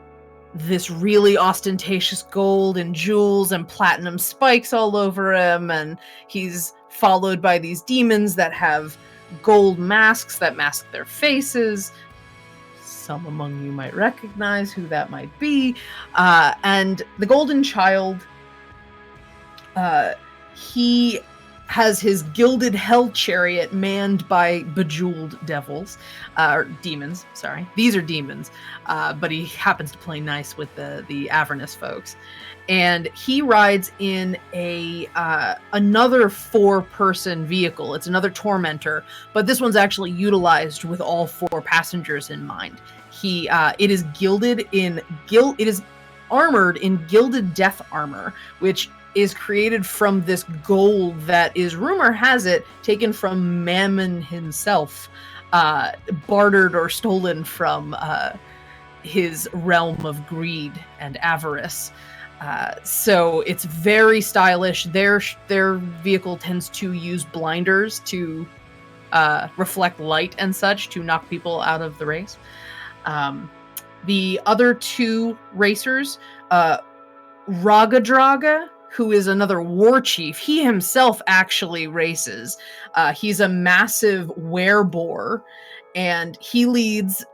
this really ostentatious gold and jewels and platinum spikes all over him, and he's followed by these demons that have gold masks that mask their faces. some among you might recognize who that might be. And the Golden Child, he has his gilded hell chariot manned by bejeweled devils, or demons, sorry. These are demons, but he happens to play nice with the Avernus folks. And he rides in another 4-person vehicle. It's another Tormentor, but this one's actually utilized with all 4 passengers in mind. It is armored in gilded death armor, which is created from this gold that is, rumor has it, taken from Mammon himself, bartered or stolen from his realm of greed and avarice. So it's very stylish. Their vehicle tends to use blinders to reflect light and such to knock people out of the race. The other 2 racers, Ragadraga, who is another war chief, he himself actually races. He's a massive wereboar, and he leads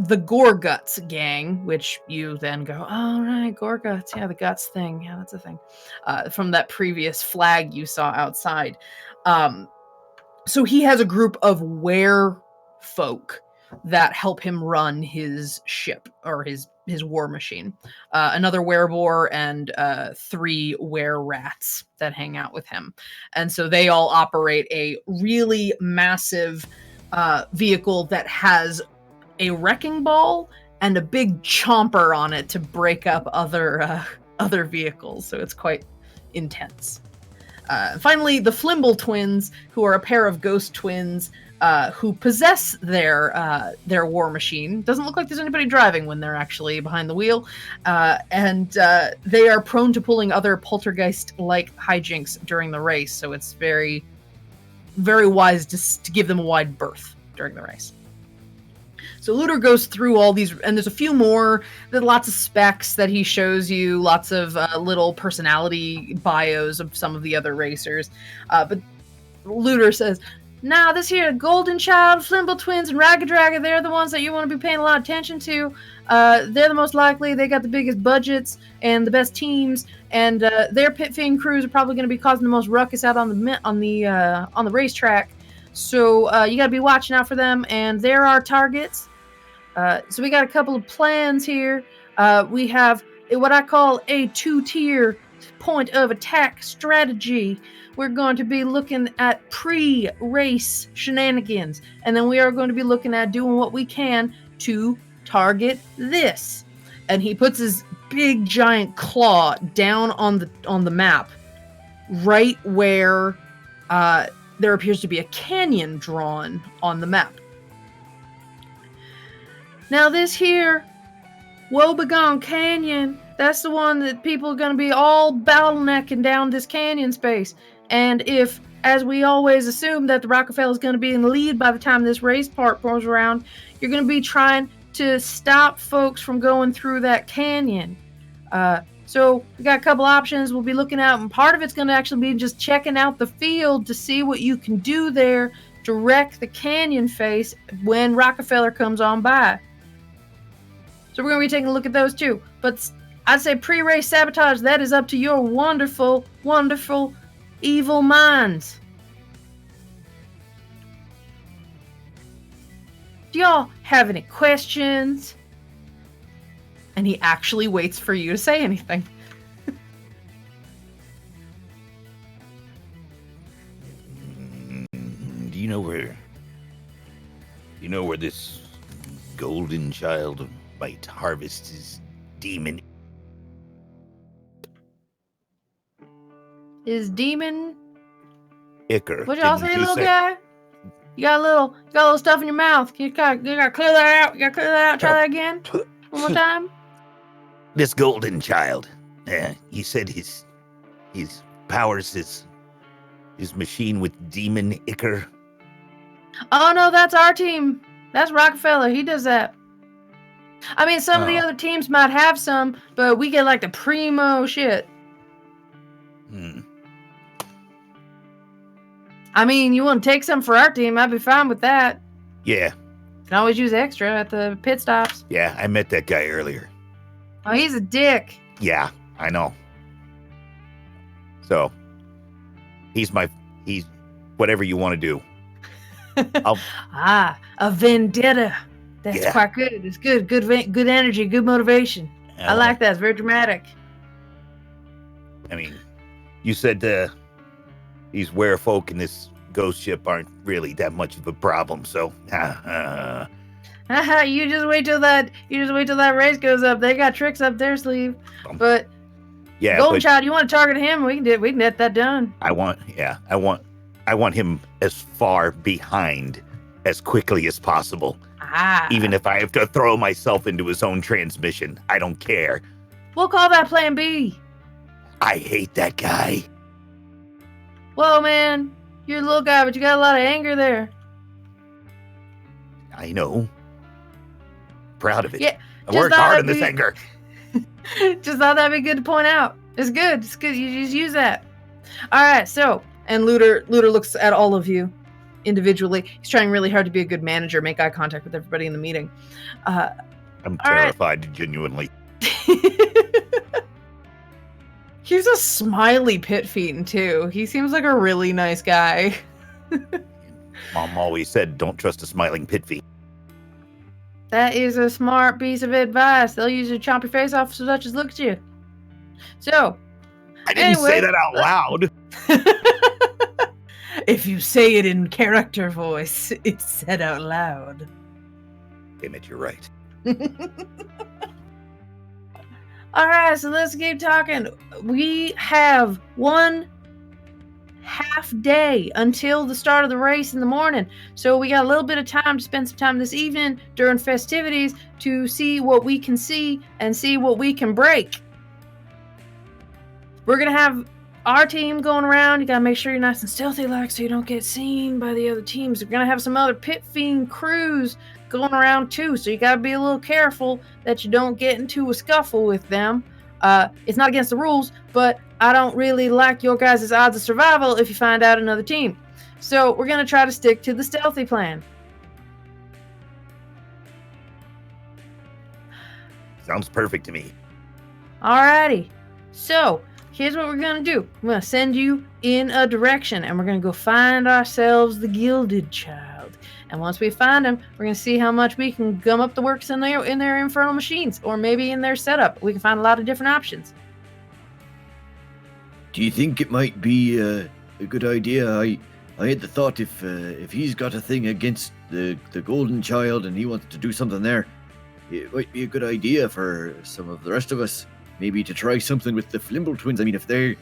the Gorguts gang, which you then go, oh, right, Gorguts, yeah, the guts thing, yeah, that's a thing, from that previous flag you saw outside. So he has a group of were-folk that help him run his ship, or his war machine. Another wereboar and 3 were-rats that hang out with him. And so they all operate a really massive vehicle that has a wrecking ball and a big chomper on it to break up other vehicles. So it's quite intense. Finally, the Flimble twins, who are a pair of ghost twins who possess their war machine. Doesn't look like there's anybody driving when they're actually behind the wheel. And they are prone to pulling other poltergeist-like hijinks during the race. So it's very, very wise to give them a wide berth during the race. So Looter goes through all these, and there's a few more. There's lots of specs that he shows you, lots of little personality bios of some of the other racers. But Looter says, now this here, Golden Child, Flimble Twins, and Ragadraga, they're the ones that you want to be paying a lot of attention to. They're the most likely. They got the biggest budgets and the best teams, and their pit fiend crews are probably going to be causing the most ruckus out on the racetrack. So you got to be watching out for them, and they're our targets. So we got a couple of plans here. We have what I call a 2-tier point of attack strategy. We're going to be looking at pre-race shenanigans, and then we are going to be looking at doing what we can to target this. And he puts his big giant claw down on the map, right where there appears to be a canyon drawn on the map. Now this here, Woebegone Canyon, that's the one that people are going to be all bottlenecking down this canyon space. And if, as we always assume, that the Rockefeller is going to be in the lead by the time this race part rolls around, you're going to be trying to stop folks from going through that canyon. So we got a couple options we'll be looking at, and part of it's going to actually be just checking out the field to see what you can do there to wreck the canyon face when Rockefeller comes on by. So we're going to be taking a look at those too. But I'd say pre-race sabotage, that is up to your wonderful, wonderful, evil minds. Do y'all have any questions? And he actually waits for you to say anything. Do you know where this golden child might harvest his demon? His demon? Ichor. What y'all say, little guy? You got a little stuff in your mouth. You gotta clear that out. You gotta clear that out. Try that again. One more time. This golden child. He said his powers his machine with demon ichor. Oh no, that's our team. That's Rockefeller. He does that. I mean, some of the other teams might have some, but we get like the primo shit. I mean, you want to take some for our team? I'd be fine with that. Yeah. Can always use extra at the pit stops. Yeah, I met that guy earlier. Oh, he's a dick. Yeah, I know. So, he's whatever you want to do. A vendetta. That's Yeah. quite good. It's good. Good energy. Good motivation. I like that. It's very dramatic. I mean, you said these werefolk in this ghost ship aren't really that much of a problem. So, You just wait till that race goes up. They got tricks up their sleeve. But yeah, Golden Child, you want to target him? We can get that done. I want him as far behind as quickly as possible. Even if I have to throw myself into his own transmission, I don't care. We'll call that Plan B. I hate that guy. Whoa, man, you're a little guy, but you got a lot of anger there. I know. Proud of it. Yeah, I worked hard on this anger. Just thought that'd be good to point out. It's good. It's good. You just use that. All right. So, and Looter looks at all of you individually. He's trying really hard to be a good manager, make eye contact with everybody in the meeting. I'm terrified, genuinely. He's a smiley pit fiend too. He seems like a really nice guy. Mom always said, "Don't trust a smiling pit fiend." That is a smart piece of advice. They'll use you to chomp your face off so Duchess look at you. So, I didn't say that out loud. If you say it in character voice, it's said out loud. Damn it, you're right. All right, so let's keep talking. We have 1 half day until the start of the race in the morning. So we got a little bit of time to spend some time this evening during festivities to see what we can see and see what we can break. We're going to have our team going around. You got to make sure you're nice and stealthy like so you don't get seen by the other teams. We're going to have some other pit fiend crews going around too. So you got to be a little careful that you don't get into a scuffle with them. It's not against the rules, but I don't really like your guys' odds of survival if you find out another team. So we're going to try to stick to the stealthy plan. Sounds perfect to me. Alrighty. So here's what we're going to do. I'm going to send you in a direction, and we're going to go find ourselves the Gilded Child. And once we find him, we're going to see how much we can gum up the works in their infernal machines, or maybe in their setup. We can find a lot of different options. Do you think it might be a good idea? I had the thought if he's got a thing against the Golden Child and he wants to do something there, it might be a good idea for some of the rest of us maybe to try something with the Flimble twins. I mean, if they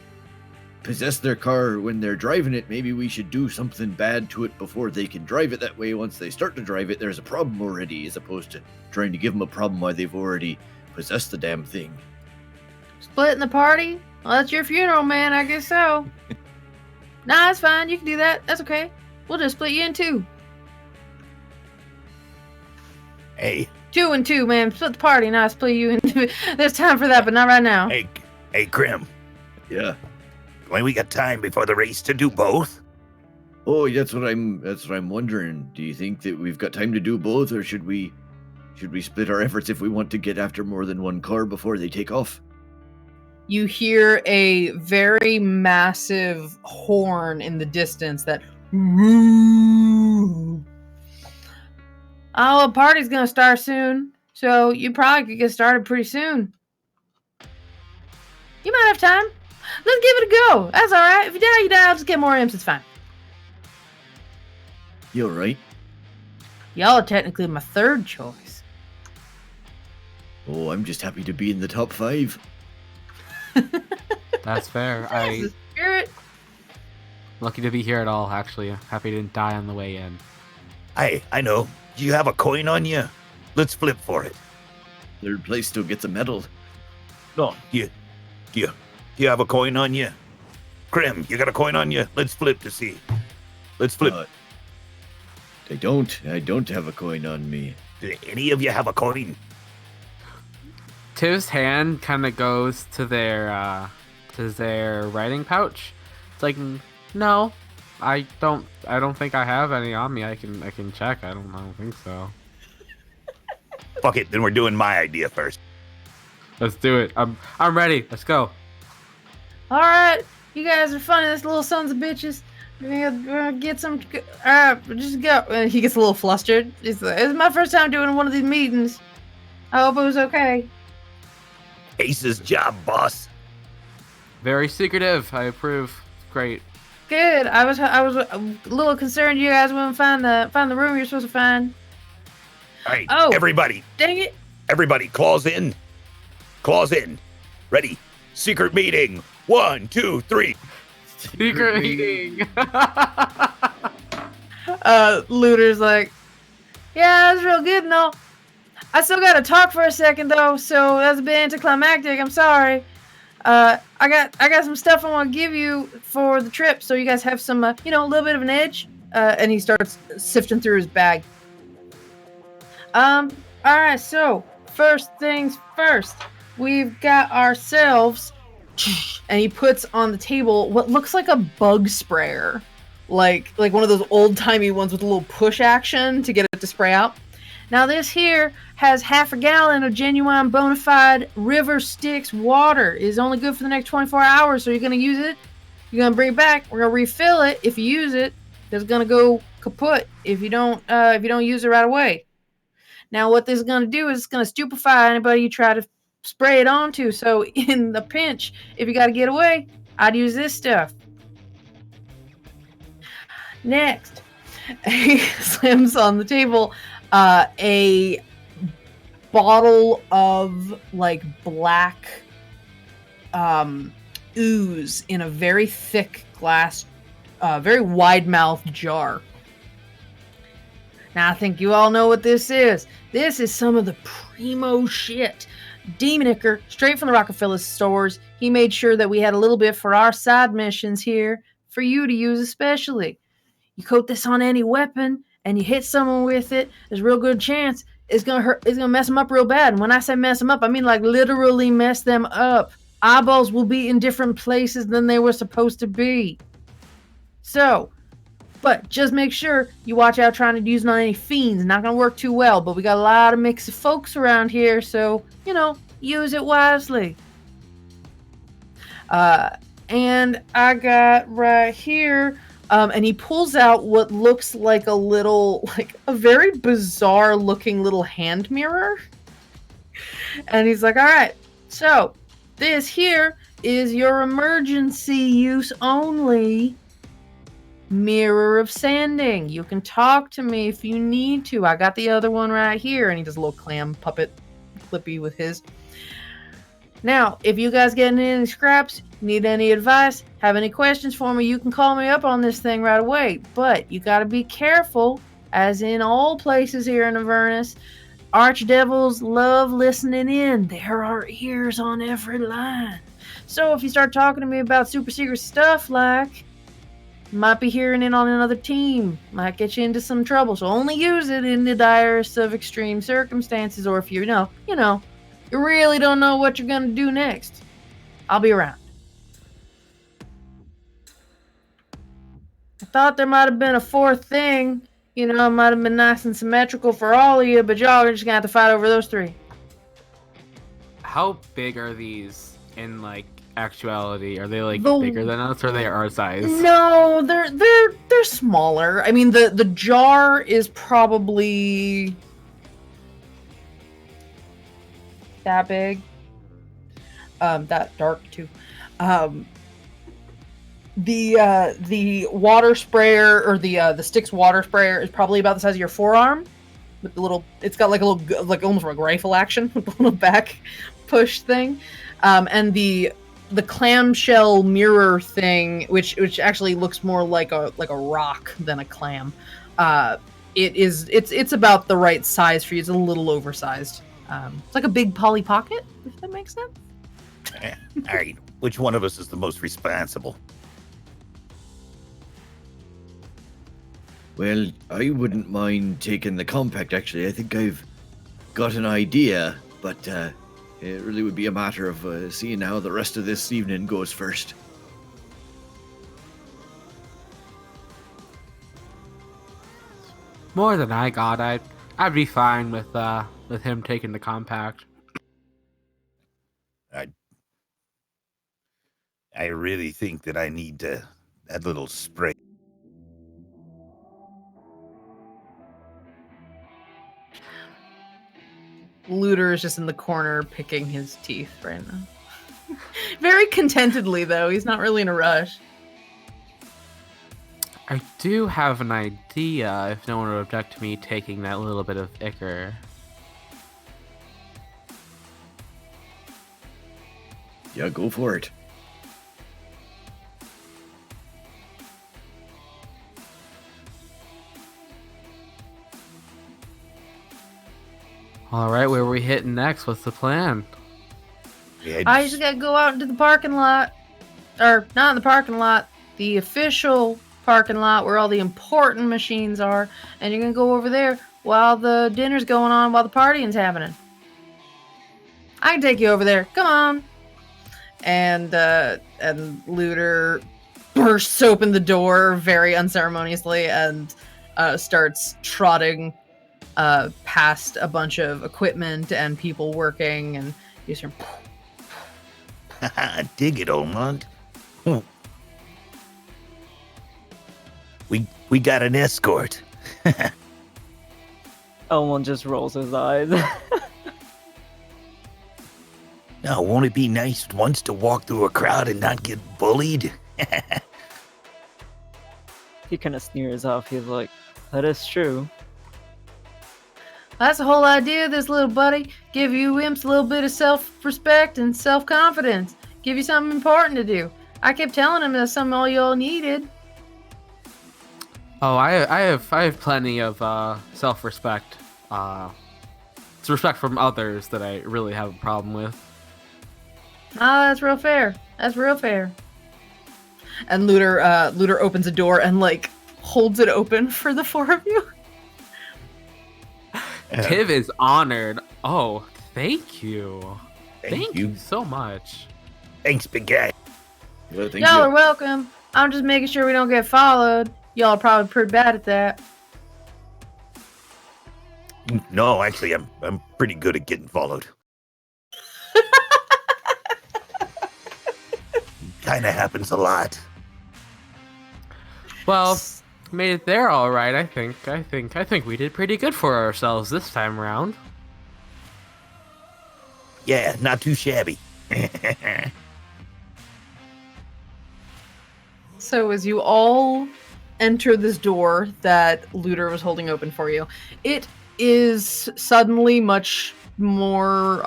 possess their car when they're driving it, maybe we should do something bad to it before they can drive it. That way, once they start to drive it, there's a problem already, as opposed to trying to give them a problem while they've already possessed the damn thing. Splitting the party? Well, that's your funeral, man. I guess so. Nah, that's fine. You can do that. That's okay. We'll just split you in two. Hey. 2 and 2, man. Split the party. Nah, split you in two. There's time for that, but not right now. Hey, Grim. Yeah. When we got time before the race to do both? Oh, that's what I'm wondering. Do you think that we've got time to do both, or should we split our efforts if we want to get after more than one car before they take off? You hear a very massive horn in the distance that... Oh, the party's gonna start soon, so you probably could get started pretty soon. You might have time. Let's give it a go. That's all right. If you die, you die. I'll just get more imps. It's fine. You all right? Y'all are technically my third choice. Oh, I'm just happy to be in the top 5. That's fair. That's the spirit. Lucky to be here at all, actually. Happy to didn't die on the way in. I know. Do you have a coin on you? Let's flip for it. Third place still gets a medal. No, do you have a coin on you? Grim, you got a coin on you? Let's flip to see. Let's flip. I don't have a coin on me. Do any of you have a coin? Tiv's hand kind of goes to their writing pouch. It's like, no, I don't think I have any on me. I can check. I don't think so. Fuck it, then we're doing my idea first. Let's do it. I'm ready. Let's go. All right, you guys are funny, this little sons of bitches. We're gonna get some. Just go. And he gets a little flustered. It's my first time doing one of these meetings. I hope it was okay. Ace's job, boss. Very secretive. I approve. Great. Good. I was a little concerned you guys wouldn't find the room you're supposed to find. All right, Oh, everybody. Dang it! Everybody, claws in. Claws in. Ready. Secret meeting. 1, 2, 3. Secret meeting. Looter's like, yeah, that's real good and all. I still gotta talk for a second though, so that's a bit anticlimactic. I'm sorry. I got some stuff I want to give you for the trip, so you guys have some, a little bit of an edge. And he starts sifting through his bag. All right. So first things first, we've got ourselves, and he puts on the table what looks like a bug sprayer, like one of those old timey ones with a little push action to get it to spray out. Now this here has half a gallon of genuine bona fide river Styx water. It is only good for the next 24 hours, so you're going to use it. You're going to bring it back. We're going to refill it. If you use it, it's going to go kaput if you don't use it right away. Now what this is going to do is it's going to stupefy anybody you try to spray it onto. So in the pinch, if you got to get away, I'd use this stuff. Next, he slams on the table a bottle of like black ooze in a very thick glass, very wide-mouthed jar. Now I think you all know what this is. This is some of the primo shit. Demonicker, straight from the Rockefeller stores. He made sure that we had a little bit for our side missions here for you to use especially. You coat this on any weapon and you hit someone with it, there's a real good chance it's gonna hurt. It's gonna mess them up real bad. And when I say mess them up, I mean like literally mess them up. Eyeballs will be in different places than they were supposed to be. So, but just make sure you watch out trying to use it on any fiends. Not gonna work too well, but we got a lot of mix of folks around here, so use it wisely. And I got right here. And he pulls out what looks like a very bizarre looking little hand mirror. And he's like, all right, so this here is your emergency use only mirror of sanding. You can talk to me if you need to. I got the other one right here. And he does a little clam puppet clippy with his. Now, if you guys get any scraps, need any advice, have any questions for me, you can call me up on this thing right away. But you got to be careful, as in all places here in Avernus. Archdevils love listening in. There are ears on every line. So if you start talking to me about super secret stuff, like, might be hearing it on another team, might get you into some trouble. So only use it in the direst of extreme circumstances, or if you really don't know what you're going to do next. I'll be around. I thought there might have been a fourth thing. It might have been nice and symmetrical for all of you, but y'all are just going to have to fight over those three. How big are these in actuality? Are they bigger than us, or are they our size? No, they're smaller. I mean, the jar is probably that big. That dark too. The water sprayer, or the Styx water sprayer, is probably about the size of your forearm. With the little, it's got like a little, like almost like rifle action with the little back push thing. And the clamshell mirror thing, which actually looks more like a rock than a clam. It's about the right size for you. It's a little oversized. It's like a big Polly Pocket, if that makes sense. All right, which one of us is the most responsible? Well, I wouldn't mind taking the compact, actually. I think I've got an idea, but it really would be a matter of seeing how the rest of this evening goes first. More than I got. I'd be fine with with him taking the compact. I really think that I need that little spray. Looter is just in the corner picking his teeth right now. Very contentedly, though. He's not really in a rush. I do have an idea, if no one would object to me taking that little bit of ichor. Yeah, go for it. All right, where are we hitting next? What's the plan? I just gotta go out into the parking lot. Or, not in the parking lot. The official parking lot where all the important machines are. And you're gonna go over there while the dinner's going on, while the partying's happening. I can take you over there. Come on. And Looter bursts open the door very unceremoniously and starts trotting past a bunch of equipment and people working, and you hear, dig it, Omond. We got an escort. Elmon just rolls his eyes. Now, won't it be nice once to walk through a crowd and not get bullied? He kind of sneers off. He's like, that is true. that's the whole idea of this, little buddy. Give you imps a little bit of self-respect and self-confidence. Give you something important to do. I kept telling him that's something all y'all needed. Oh, I have plenty of self-respect. It's respect from others that I really have a problem with. Ah, that's real fair. That's real fair. And Looter opens a door and like holds it open for the four of you. Tiv is honored. Oh, thank you. Thank you so much. Thanks, big guy. Well, thank Y'all you. are welcome. I'm just making sure we don't get followed. Y'all are probably pretty bad at that. No, actually, I'm pretty good at getting followed. Kind of happens a lot. Well, made it there all right. I think we did pretty good for ourselves this time around. Yeah, not too shabby. So as you all enter this door that Looter was holding open for you, it is suddenly much more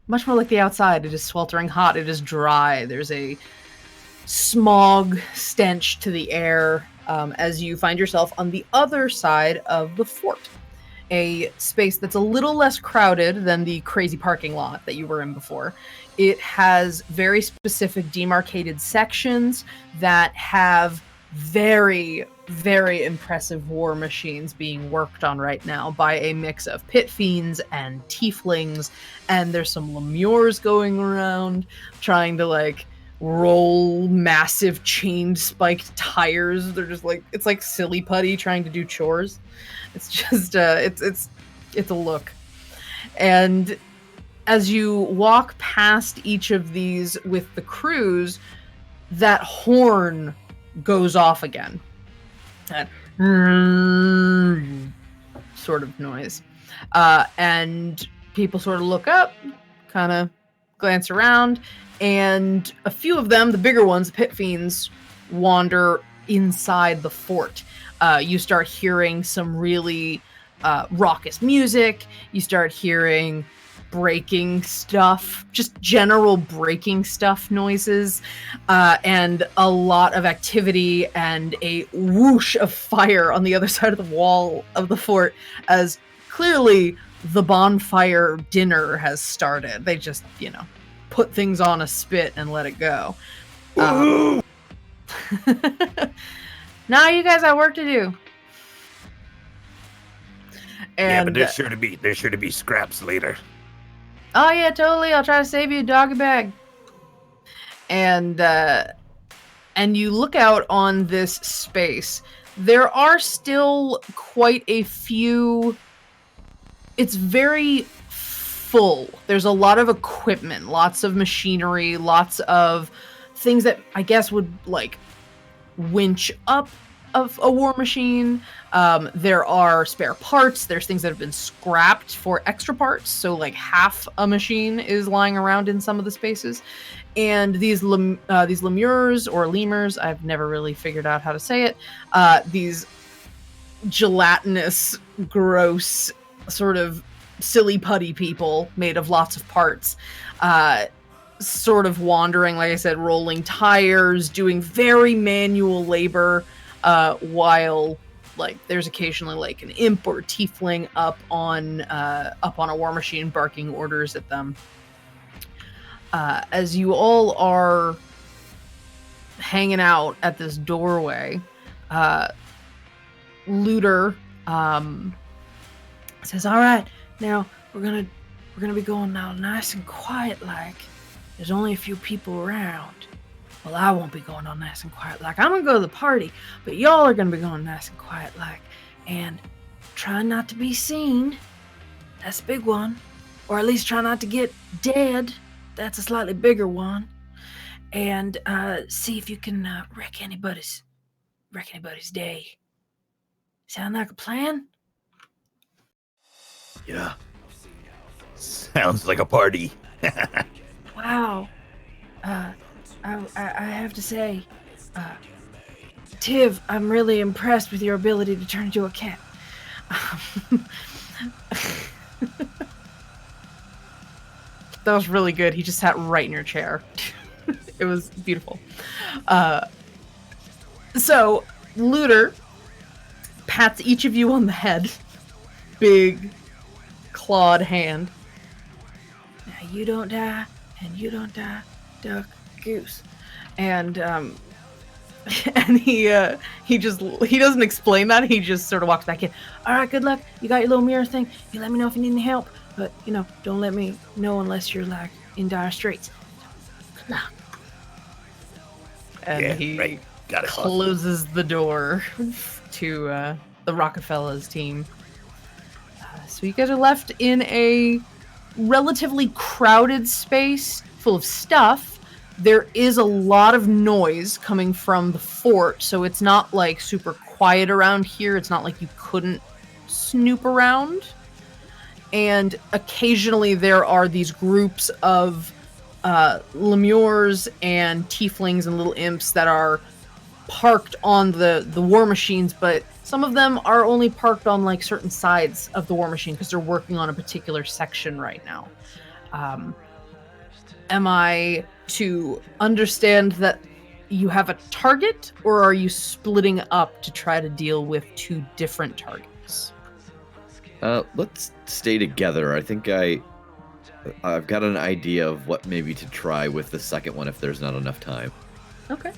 like the outside. It is sweltering hot. It is dry. There's a smog stench to the air as you find yourself on the other side of the fort. A space that's a little less crowded than the crazy parking lot that you were in before. It has very specific demarcated sections that have very, very impressive war machines being worked on right now by a mix of pit fiends and tieflings, and there's some lemures going around trying to like roll massive chain spiked tires. They're just like, it's like silly putty trying to do chores. It's just it's a look. And as you walk past each of these with the crews, that horn goes off again. That sort of noise. And people sort of look up, kind of glance around, and a few of them, the bigger ones, the pit fiends, wander inside the fort. You start hearing some really raucous music. You start hearing breaking stuff, just general breaking stuff noises, and a lot of activity and a whoosh of fire on the other side of the wall of the fort, as clearly the bonfire dinner has started. They just, put things on a spit and let it go. Now you guys have work to do. And, yeah, but there's sure to be scraps later. Oh yeah, totally. I'll try to save you a doggy bag. And you look out on this space. There are still quite a few it's very full. There's a lot of equipment, lots of machinery, lots of things that I guess would like winch up of a war machine. There are spare parts. There's things that have been scrapped for extra parts. So like half a machine is lying around in some of the spaces. And these lemurs or lemurs, I've never really figured out how to say it. These gelatinous, gross, sort of silly putty people made of lots of parts. Sort of wandering, like I said, rolling tires, doing very manual labor, while like there's occasionally like an imp or a tiefling up on a war machine barking orders at them. As you all are hanging out at this doorway, Looter says, "All right, now we're gonna be going now nice and quiet like. There's only a few people around. Well, I won't be going on nice and quiet like. I'm gonna go to the party, but y'all are gonna be going nice and quiet like, and try not to be seen. That's a big one, or at least try not to get dead. That's a slightly bigger one. And see if you can wreck anybody's day. Sound like a plan?" Yeah. Sounds like a party. Wow. I have to say, Tiv, I'm really impressed with your ability to turn into a cat. That was really good. He just sat right in your chair. It was beautiful. So, Looter pats each of you on the head. Big, clawed hand. Now you don't die, and you don't die, duck, goose. And and he doesn't explain that. He just sort of walks back in. All right, good luck. You got your little mirror thing. You let me know if you need any help. But don't let me know unless you're like in dire straits. Good luck. And he closes the door to the Rockefellers team. So you guys are left in a relatively crowded space full of stuff. There is a lot of noise coming from the fort, so it's not like super quiet around here. It's not like you couldn't snoop around. And occasionally there are these groups of lemures and tieflings and little imps that are parked on the war machines, but some of them are only parked on like certain sides of the war machine because they're working on a particular section right now. Am I to understand that you have a target, or are you splitting up to try to deal with two different targets? Let's stay together. I think I've got an idea of what maybe to try with the second one if there's not enough time. Okay.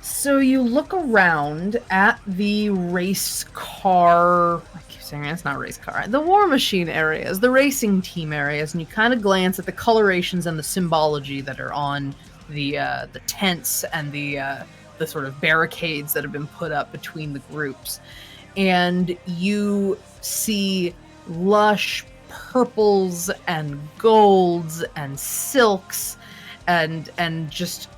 So you look around at the race car, I keep saying it's not race car, the war machine areas, the racing team areas, and you kind of glance at the colorations and the symbology that are on the tents and the sort of barricades that have been put up between the groups. And you see lush purples and golds and silks and just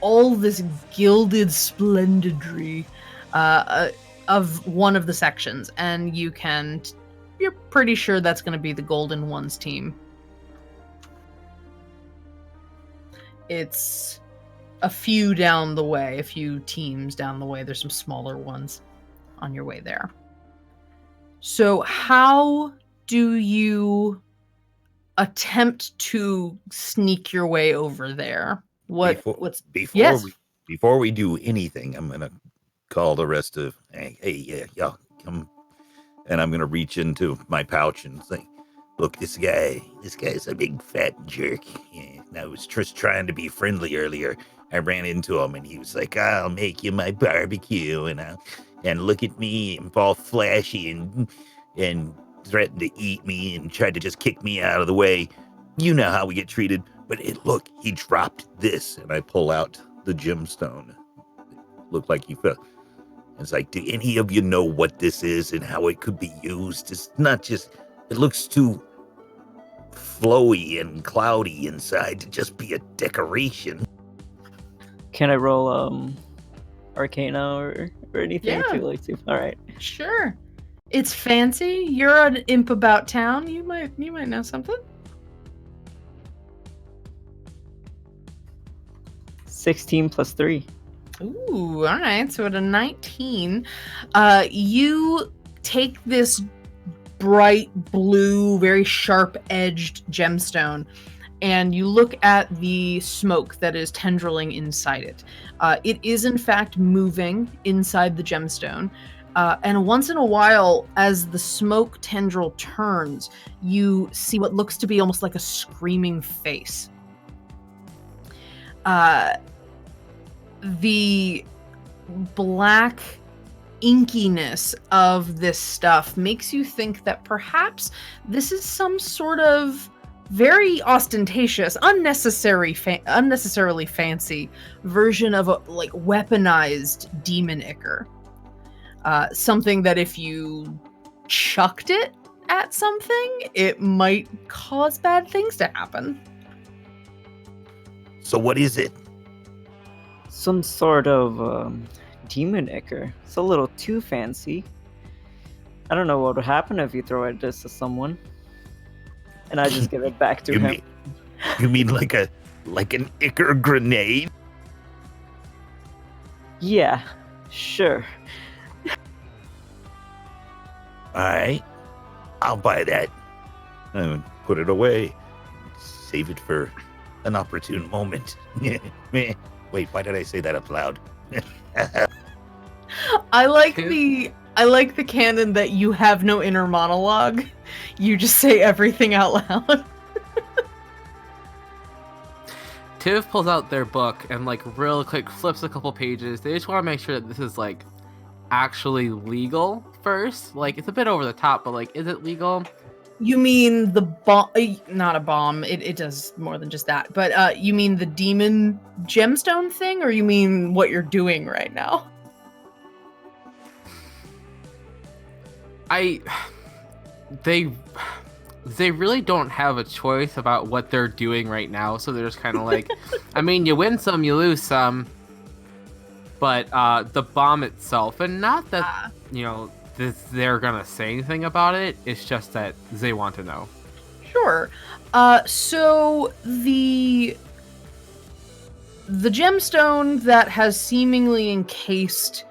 all this gilded splendidry of one of the sections, and you're pretty sure that's going to be the Golden Ones team. It's a few down the way, a few teams down the way. There's some smaller ones on your way there. So how do you attempt to sneak your way over there? Before we do anything, I'm gonna call the rest of hey, y'all come, and I'm gonna reach into my pouch and say, "Look, this guy's a big fat jerk. Yeah, and I was just trying to be friendly earlier. I ran into him, and he was like, 'I'll make you my barbecue,' and look at me, I'm all flashy and threatened to eat me and tried to just kick me out of the way. You know how we get treated. But look, he dropped this," and I pull out the gemstone. It looked like he fell. It's like, do any of you know what this is and how it could be used? It's not just, it looks too flowy and cloudy inside to just be a decoration. Can I roll Arcana or anything if Yeah. you like to? All right. Sure. It's fancy. You're an imp about town. You might know something. 16 plus 3. Ooh, all right. So at a 19, you take this bright blue, very sharp-edged gemstone, and you look at the smoke that is tendriling inside it. It is, in fact, moving inside the gemstone. And once in a while, as the smoke tendril turns, you see what looks to be almost like a screaming face. The black inkiness of this stuff makes you think that perhaps this is some sort of very ostentatious, unnecessarily fancy version of a weaponized demon ichor. Something that if you chucked it at something, it might cause bad things to happen. So what is it? Some sort of demon ichor. It's a little too fancy. I don't know what would happen if you throw this to someone. And I just give it back to him. You mean like an ichor grenade? Yeah, sure. All right, I'll buy that. And put it away. Save it for an opportune moment. Wait, why did I say that up loud? I like the canon that you have no inner monologue. You just say everything out loud. Tiv pulls out their book and real quick flips a couple pages. They just want to make sure that this is actually legal first. It's a bit over the top, but is it legal? You mean the bomb? Not a bomb. It does more than just that. But you mean the demon gemstone thing, or you mean what you're doing right now? They really don't have a choice about what they're doing right now, so they're just kind of I mean, you win some, you lose some. But the bomb itself, and not that they're gonna say anything about it. It's just that they want to know. Sure. So the gemstone that has seemingly encased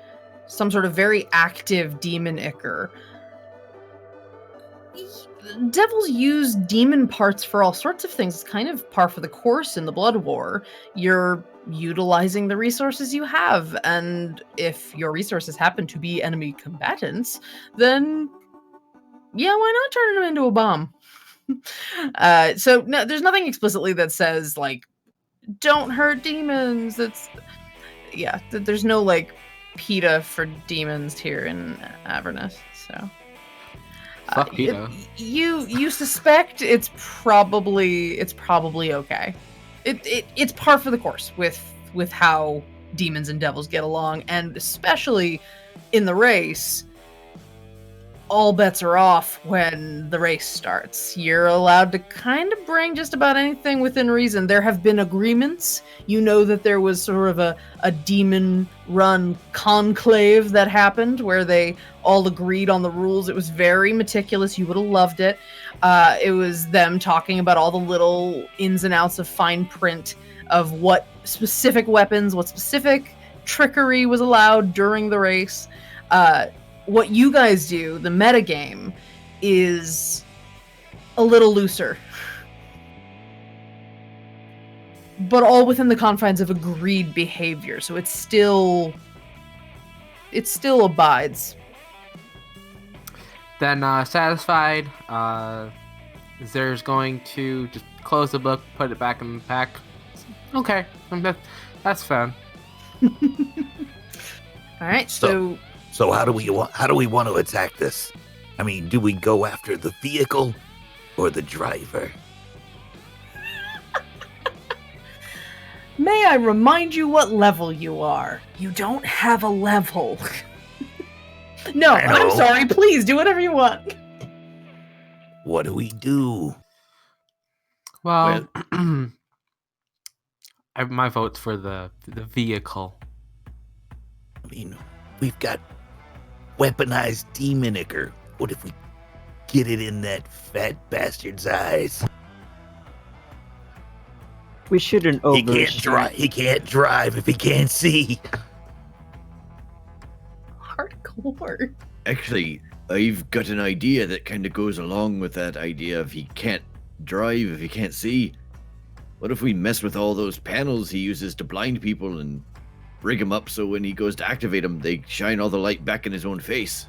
some sort of very active demon ichor. Devils use demon parts for all sorts of things. It's kind of par for the course in the Blood War. You're utilizing the resources you have, and if your resources happen to be enemy combatants, then yeah, why not turn them into a bomb? So no, there's nothing explicitly that says don't hurt demons. There's no PETA for demons here in Avernus. So fuck PETA. You suspect it's probably okay. It's par for the course with how demons and devils get along, and especially in the race, all bets are off when the race starts. You're allowed to kind of bring just about anything within reason. There have been agreements. You know that there was sort of a demon-run conclave that happened where they all agreed on the rules. It was very meticulous. You would have loved it. It was them talking about all the little ins and outs of fine print of what specific weapons, what specific trickery was allowed during the race. What you guys do, the metagame, is a little looser. But all within the confines of agreed behavior, so it still abides. Then, satisfied, Zer's going to just close the book, put it back in the pack. Okay, that's fun. Alright, So how do we want to attack this? I mean, do we go after the vehicle or the driver? May I remind you what level you are? You don't have a level. No, I know. I'm sorry. Please do whatever you want. What do we do? Well, my vote's for the vehicle. I mean, we've got weaponized demon ichor. What if we get it in that fat bastard's eyes? We shouldn't He overshoot. can't drive. He can't drive if he can't see. Hardcore. Actually, I've got an idea that kind of goes along with that idea of he can't drive if he can't see. What if we mess with all those panels he uses to blind people and rig him up so when he goes to activate them, they shine all the light back in his own face?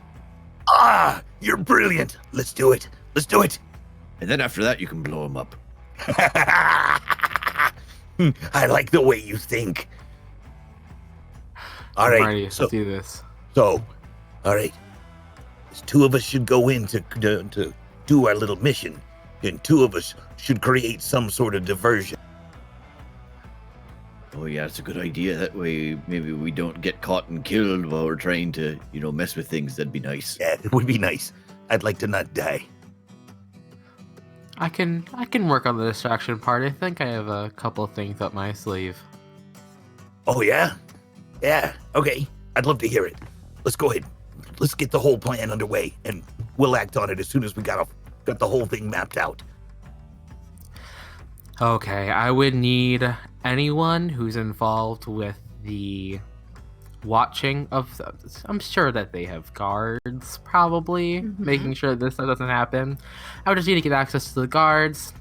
Ah, you're brilliant. Let's do it. Let's do it. And then after that, you can blow him up. I like the way you think. All I'm right, ready to so do this. all right. There's two of us should go in to do our little mission, and two of us should create some sort of diversion. Oh yeah, it's a good idea. That way, maybe we don't get caught and killed while we're trying to, mess with things. That'd be nice. Yeah, it would be nice. I'd like to not die. I can work on the distraction part. I think I have a couple things up my sleeve. Oh yeah, yeah. Okay, I'd love to hear it. Let's go ahead. Let's get the whole plan underway, and we'll act on it as soon as we got the whole thing mapped out. Okay, I would need anyone who's involved with the watching of. I'm sure that they have guards, probably making sure this doesn't happen. I would just need to get access to the guards.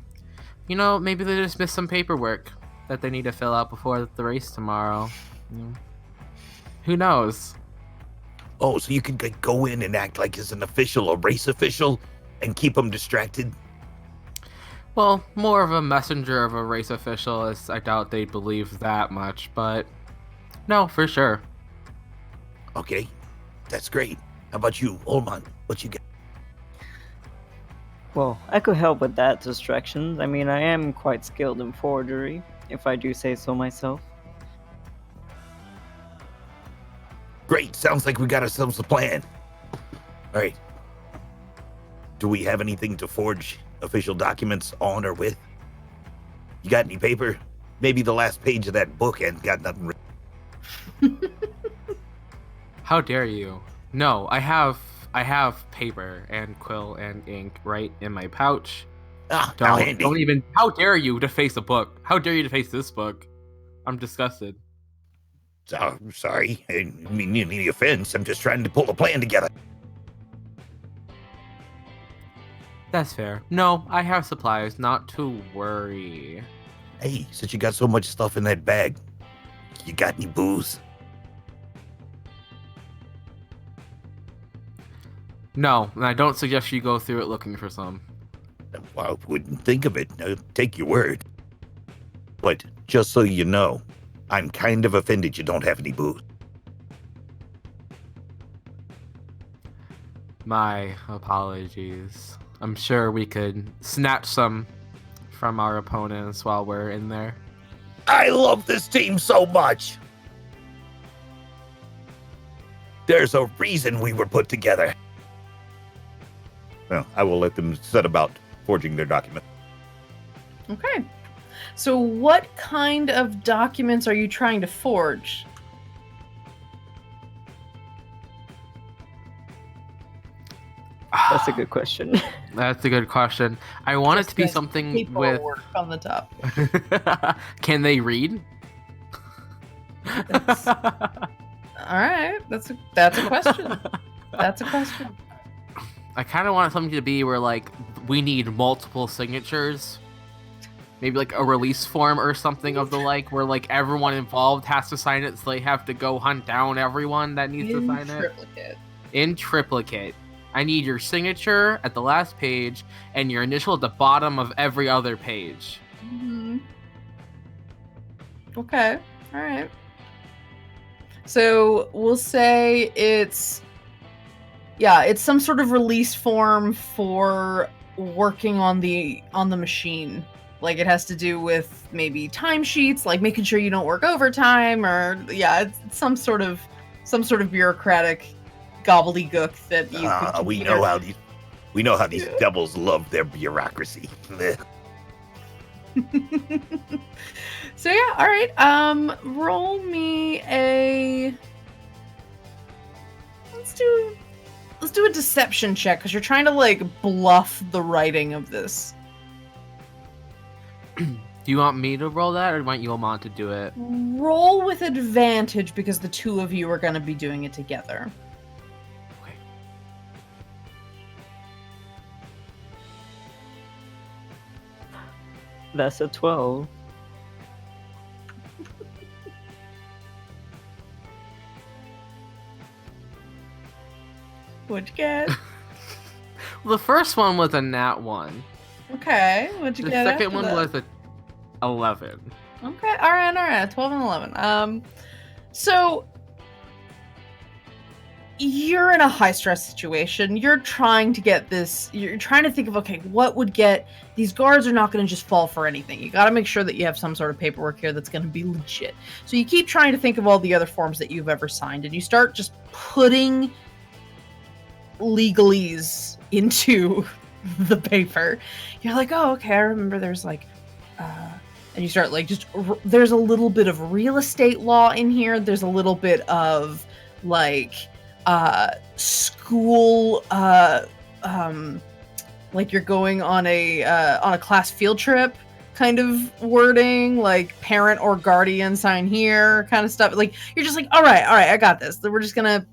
Maybe they just missed some paperwork that they need to fill out before the race tomorrow. Who knows? Oh, so you could go in and act like as an official, a race official, and keep them distracted? Well, more of a messenger of a race official, as I doubt they'd believe that much, but no, for sure. Okay, that's great. How about you, Olman? What you got? Well, I could help with that distractions. I mean, I am quite skilled in forgery, if I do say so myself. Great, sounds like we got ourselves a plan. All right. Do we have anything to forge official documents on or with? You got any paper? Maybe the last page of that book ain't got nothing written. How dare you? No, I have paper and quill and ink right in my pouch. Ah, how handy. Don't even. How dare you deface a book? How dare you deface this book? I'm disgusted. Sorry, I didn't mean any offense. I'm just trying to pull a plan together. That's fair. No, I have supplies, not to worry. Hey, since you got so much stuff in that bag, you got any booze? No, and I don't suggest you go through it looking for some. Well, I wouldn't think of it. I'll take your word. But just so you know, I'm kind of offended you don't have any booze. My apologies. I'm sure we could snatch some from our opponents while we're in there. I love this team so much. There's a reason we were put together. Well, I will let them set about forging their document. Okay. So what kind of documents are you trying to forge? That's a good question. That's a good question. I want it to be something with. Paperwork on the top. Can they read? All right, that's a question. That's a question. I kind of want something to be where we need multiple signatures. Maybe a release form or something of the where everyone involved has to sign it, so they have to go hunt down everyone that needs to sign Triplicate. In triplicate. I need your signature at the last page and your initial at the bottom of every other page. Mm-hmm. Okay. All right. So we'll say it's some sort of release form for working on the machine. It has to do with maybe timesheets, making sure you don't work overtime, or it's some sort of bureaucratic gobbledygook that you could We hear. know how these devils love their bureaucracy. So yeah, all right. Roll me a. Let's do a deception check because you're trying to like bluff the writing of this. Do you want me to roll that, or do you want Yulmont to do it? Roll with advantage because the two of you are going to be doing it together. Okay. That's a 12. What'd you get? Well, the first one was a nat 1. Okay, what'd you The get? second after one that? was a 11. Okay, all right, 12 and 11. So you're in a high stress situation. You're trying to get this. You're trying to think of, okay, what would get these guards are not going to just fall for anything. You got to make sure that you have some sort of paperwork here that's going to be legit. So you keep trying to think of all the other forms that you've ever signed, and you start just putting legalese into the paper. You're like, oh, okay, I remember there's like, and you start like there's a little bit of real estate law in here. There's a little bit of like school, like you're going on a class field trip kind of wording, like parent or guardian sign here kind of stuff. Like you're just like, all right, I got this. We're gonna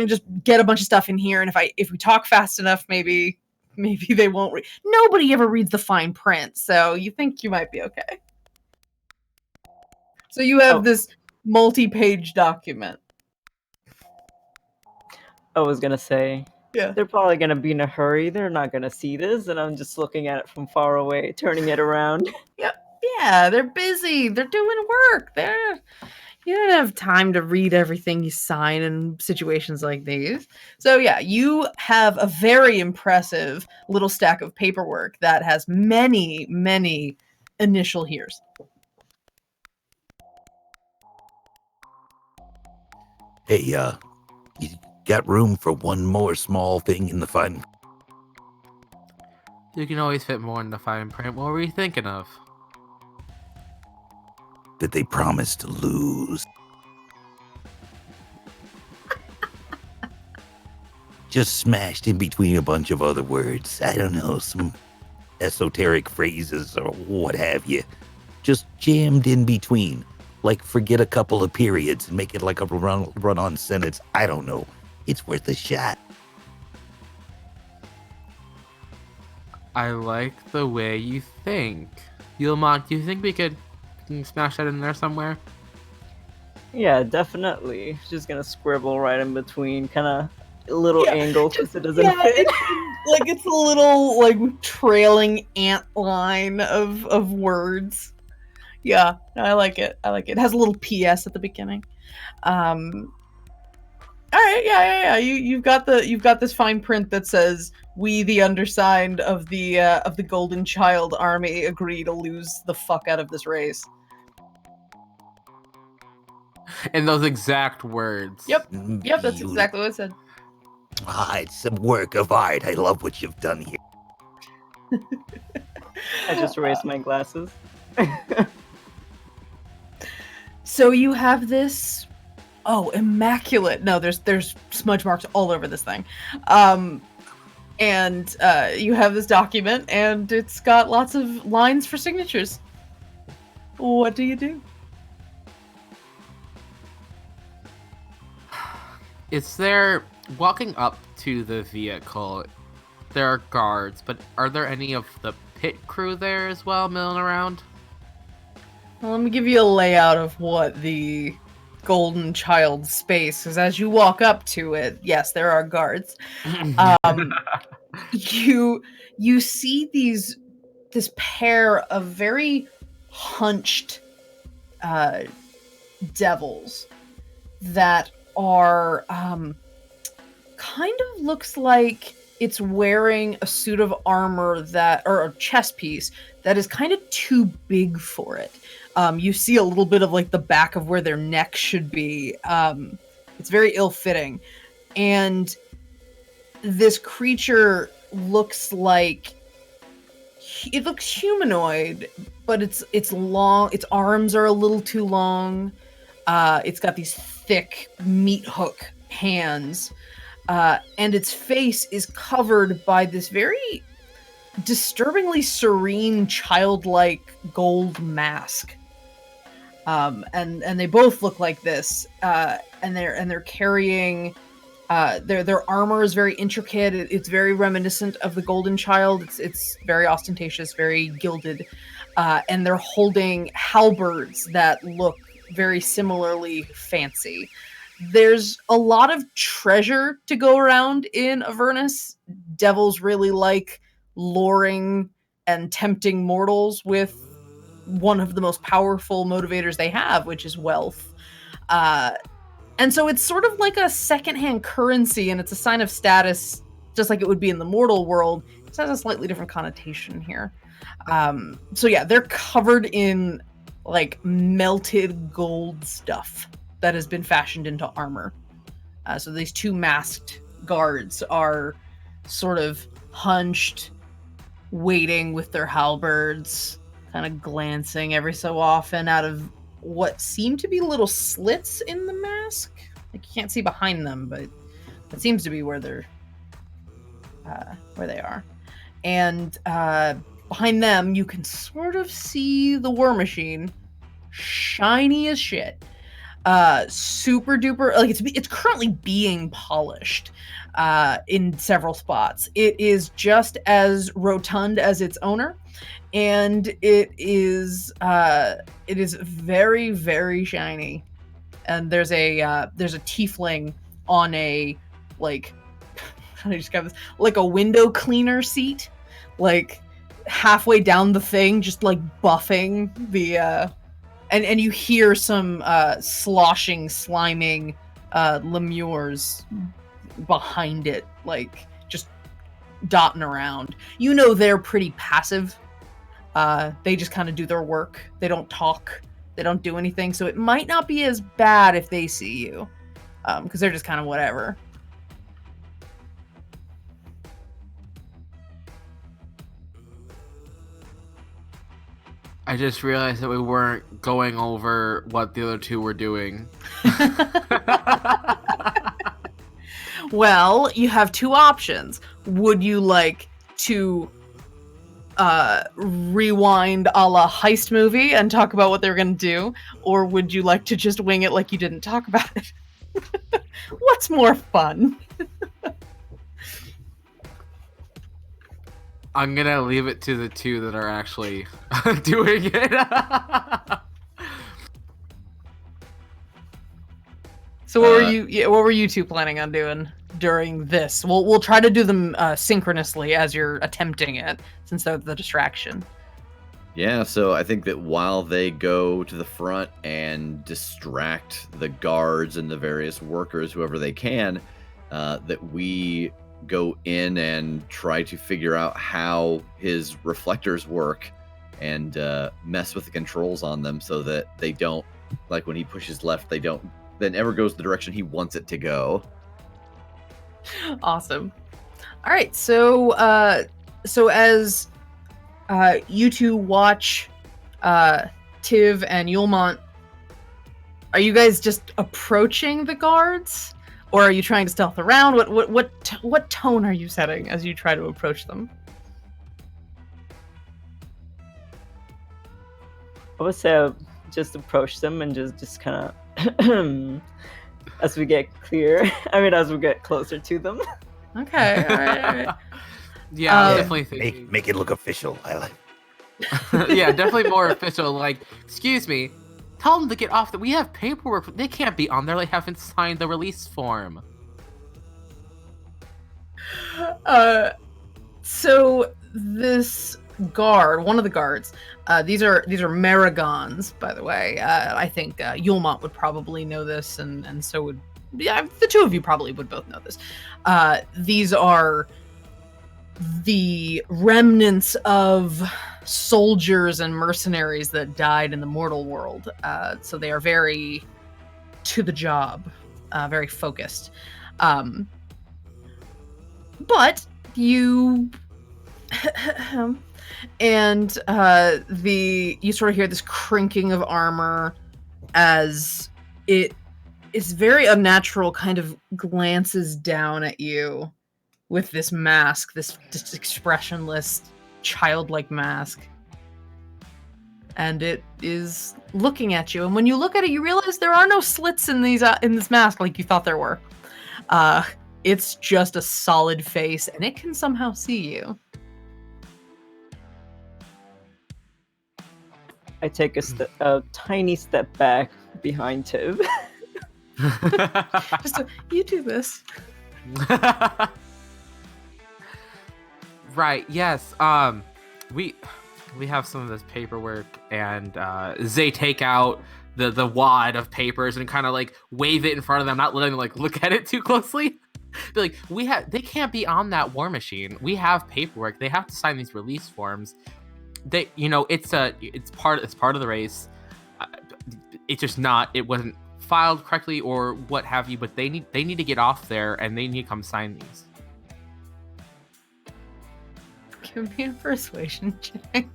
just get a bunch of stuff in here, and if we talk fast enough, maybe they won't read. Nobody ever reads the fine print, so you think you might be okay. So you have this multi-page document. I was gonna say, Yeah. they're probably gonna be in a hurry. They're not gonna see this, and I'm just looking at it from far away, turning it around. Yeah, they're busy. They're doing work. You don't have time to read everything you sign in situations like these. So yeah, you have a very impressive little stack of paperwork that has many, many initial here's. Hey, you got room for one more small thing in the fine? You can always fit more in the fine print. What were you thinking of? That they promised to lose. Just smashed in between a bunch of other words. I don't know, some esoteric phrases or what have you. Just jammed in between. Like forget a couple of periods and make it like a run-on sentence. I don't know. It's worth a shot. I like the way you think. Yulmont, do you think we can smash that in there somewhere? Yeah, definitely. Just gonna scribble right in between, kind of little angles because it doesn't fit. It's a little like trailing ant line of words. Yeah, no, I like it. It has a little PS at the beginning. All right, yeah. You've got this fine print that says, "We, the undersigned of the Golden Child Army, agree to lose the fuck out of this race." In those exact words. Yep, that's exactly what it said. It's some work of art. I love what you've done here. I just raised my glasses. So you have this, immaculate. No, there's smudge marks all over this thing. And you have this document, and it's got lots of lines for signatures. What do you do? Is there, walking up to the vehicle, there are guards, but are there any of the pit crew there as well, milling around? Well, let me give you a layout of what the Golden Child space is. As you walk up to it, yes, there are guards. You see this pair of very hunched devils that are kind of looks like it's wearing a suit of armor or a chest piece that is kind of too big for it. You see a little bit of like the back of where their neck should be. It's very ill-fitting. and this creature looks like it looks humanoid, but it's long. Its arms are a little too long. It's got these thick meat hook hands, and its face is covered by this very disturbingly serene, childlike gold mask. And they both look like this, and they're carrying. Their armor is very intricate. It's very reminiscent of the Golden Child. It's very ostentatious, very gilded, and they're holding halberds that look very similarly fancy. There's a lot of treasure to go around in Avernus. Devils really like luring and tempting mortals with one of the most powerful motivators they have, which is wealth. And so it's sort of like a secondhand currency, and it's a sign of status, just like it would be in the mortal world. It just has a slightly different connotation here. So yeah, they're covered in like melted gold stuff that has been fashioned into armor. So these two masked guards are sort of hunched, waiting with their halberds, kind of glancing every so often out of what seem to be little slits in the mask. Like you can't see behind them, but it seems to be where they are. And behind them, you can sort of see the war machine, shiny as shit, super duper. Like it's currently being polished in several spots. It is just as rotund as its owner. And it is very, very shiny. And there's a tiefling on a, like, how do I describe this? Like a window cleaner seat, like halfway down the thing, just like buffing the and you hear some sloshing, sliming lemures behind it, like just dotting around. You know they're pretty passive. They just kind of do their work. They don't talk. They don't do anything. So it might not be as bad if they see you, because they're just kind of whatever. I just realized that we weren't going over what the other two were doing. Well, you have two options. Would you like to rewind a la heist movie and talk about what they were going to do? Or would you like to just wing it like you didn't talk about it? What's more fun? I'm going to leave it to the two that are actually doing it. So what were you two planning on doing during this? We'll try to do them synchronously as you're attempting it, since they're the distraction. Yeah, so I think that while they go to the front and distract the guards and the various workers, whoever they can, that we go in and try to figure out how his reflectors work and mess with the controls on them so that they don't, like when he pushes left, they don't then ever goes the direction he wants it to go. Awesome. All right, so as you two watch Tiv and Yulmont, are you guys just approaching the guards, or are you trying to stealth around? What tone are you setting as you try to approach them? I would say just approach them and just kind of as we get closer to them. Okay, all right. Yeah, I'm definitely thinking. Make it look official. I like. Yeah, definitely more official. Like, excuse me, tell them to get off. We have paperwork. They can't be on there. They haven't signed the release form. So this guard, one of the guards, these are Maragons, by the way. I think Yulmont would probably know this, and so would the two of you probably would both know this. These are the remnants of soldiers and mercenaries that died in the mortal world. So they are very to the job, very focused. But you and you sort of hear this crinking of armor as it is very unnatural, kind of glances down at you with this mask, this just expressionless, childlike mask. And it is looking at you. And when you look at it, you realize there are no slits in this mask like you thought there were. It's just a solid face, and it can somehow see you. I take a tiny step back behind Tiv. You do this. Right, yes. We have some of this paperwork, and they take out the wad of papers and kind of like wave it in front of them, not letting them like look at it too closely. Be like, they can't be on that war machine. We have paperwork. They have to sign these release forms. It's part of the race. It's just not. It wasn't filed correctly or what have you. But they need to get off there, and they need to come sign these. Give me a persuasion check.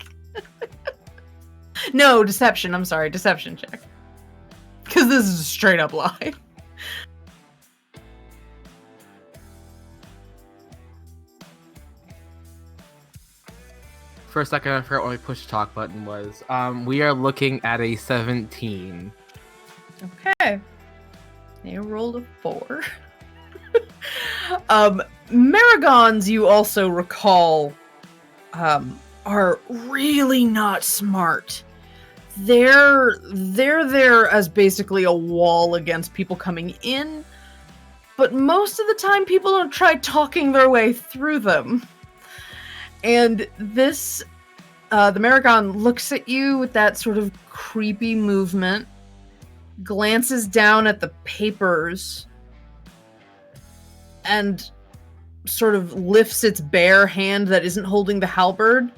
No, deception. I'm sorry, deception check. Because this is a straight up lie. For a second, I forgot what my push talk button was. We are looking at a 17. Okay. You rolled a 4. Maragons, you also recall, are really not smart. They're there as basically a wall against people coming in, but most of the time people don't try talking their way through them. And this, the Maragon looks at you with that sort of creepy movement, glances down at the papers, and sort of lifts its bare hand that isn't holding the halberd,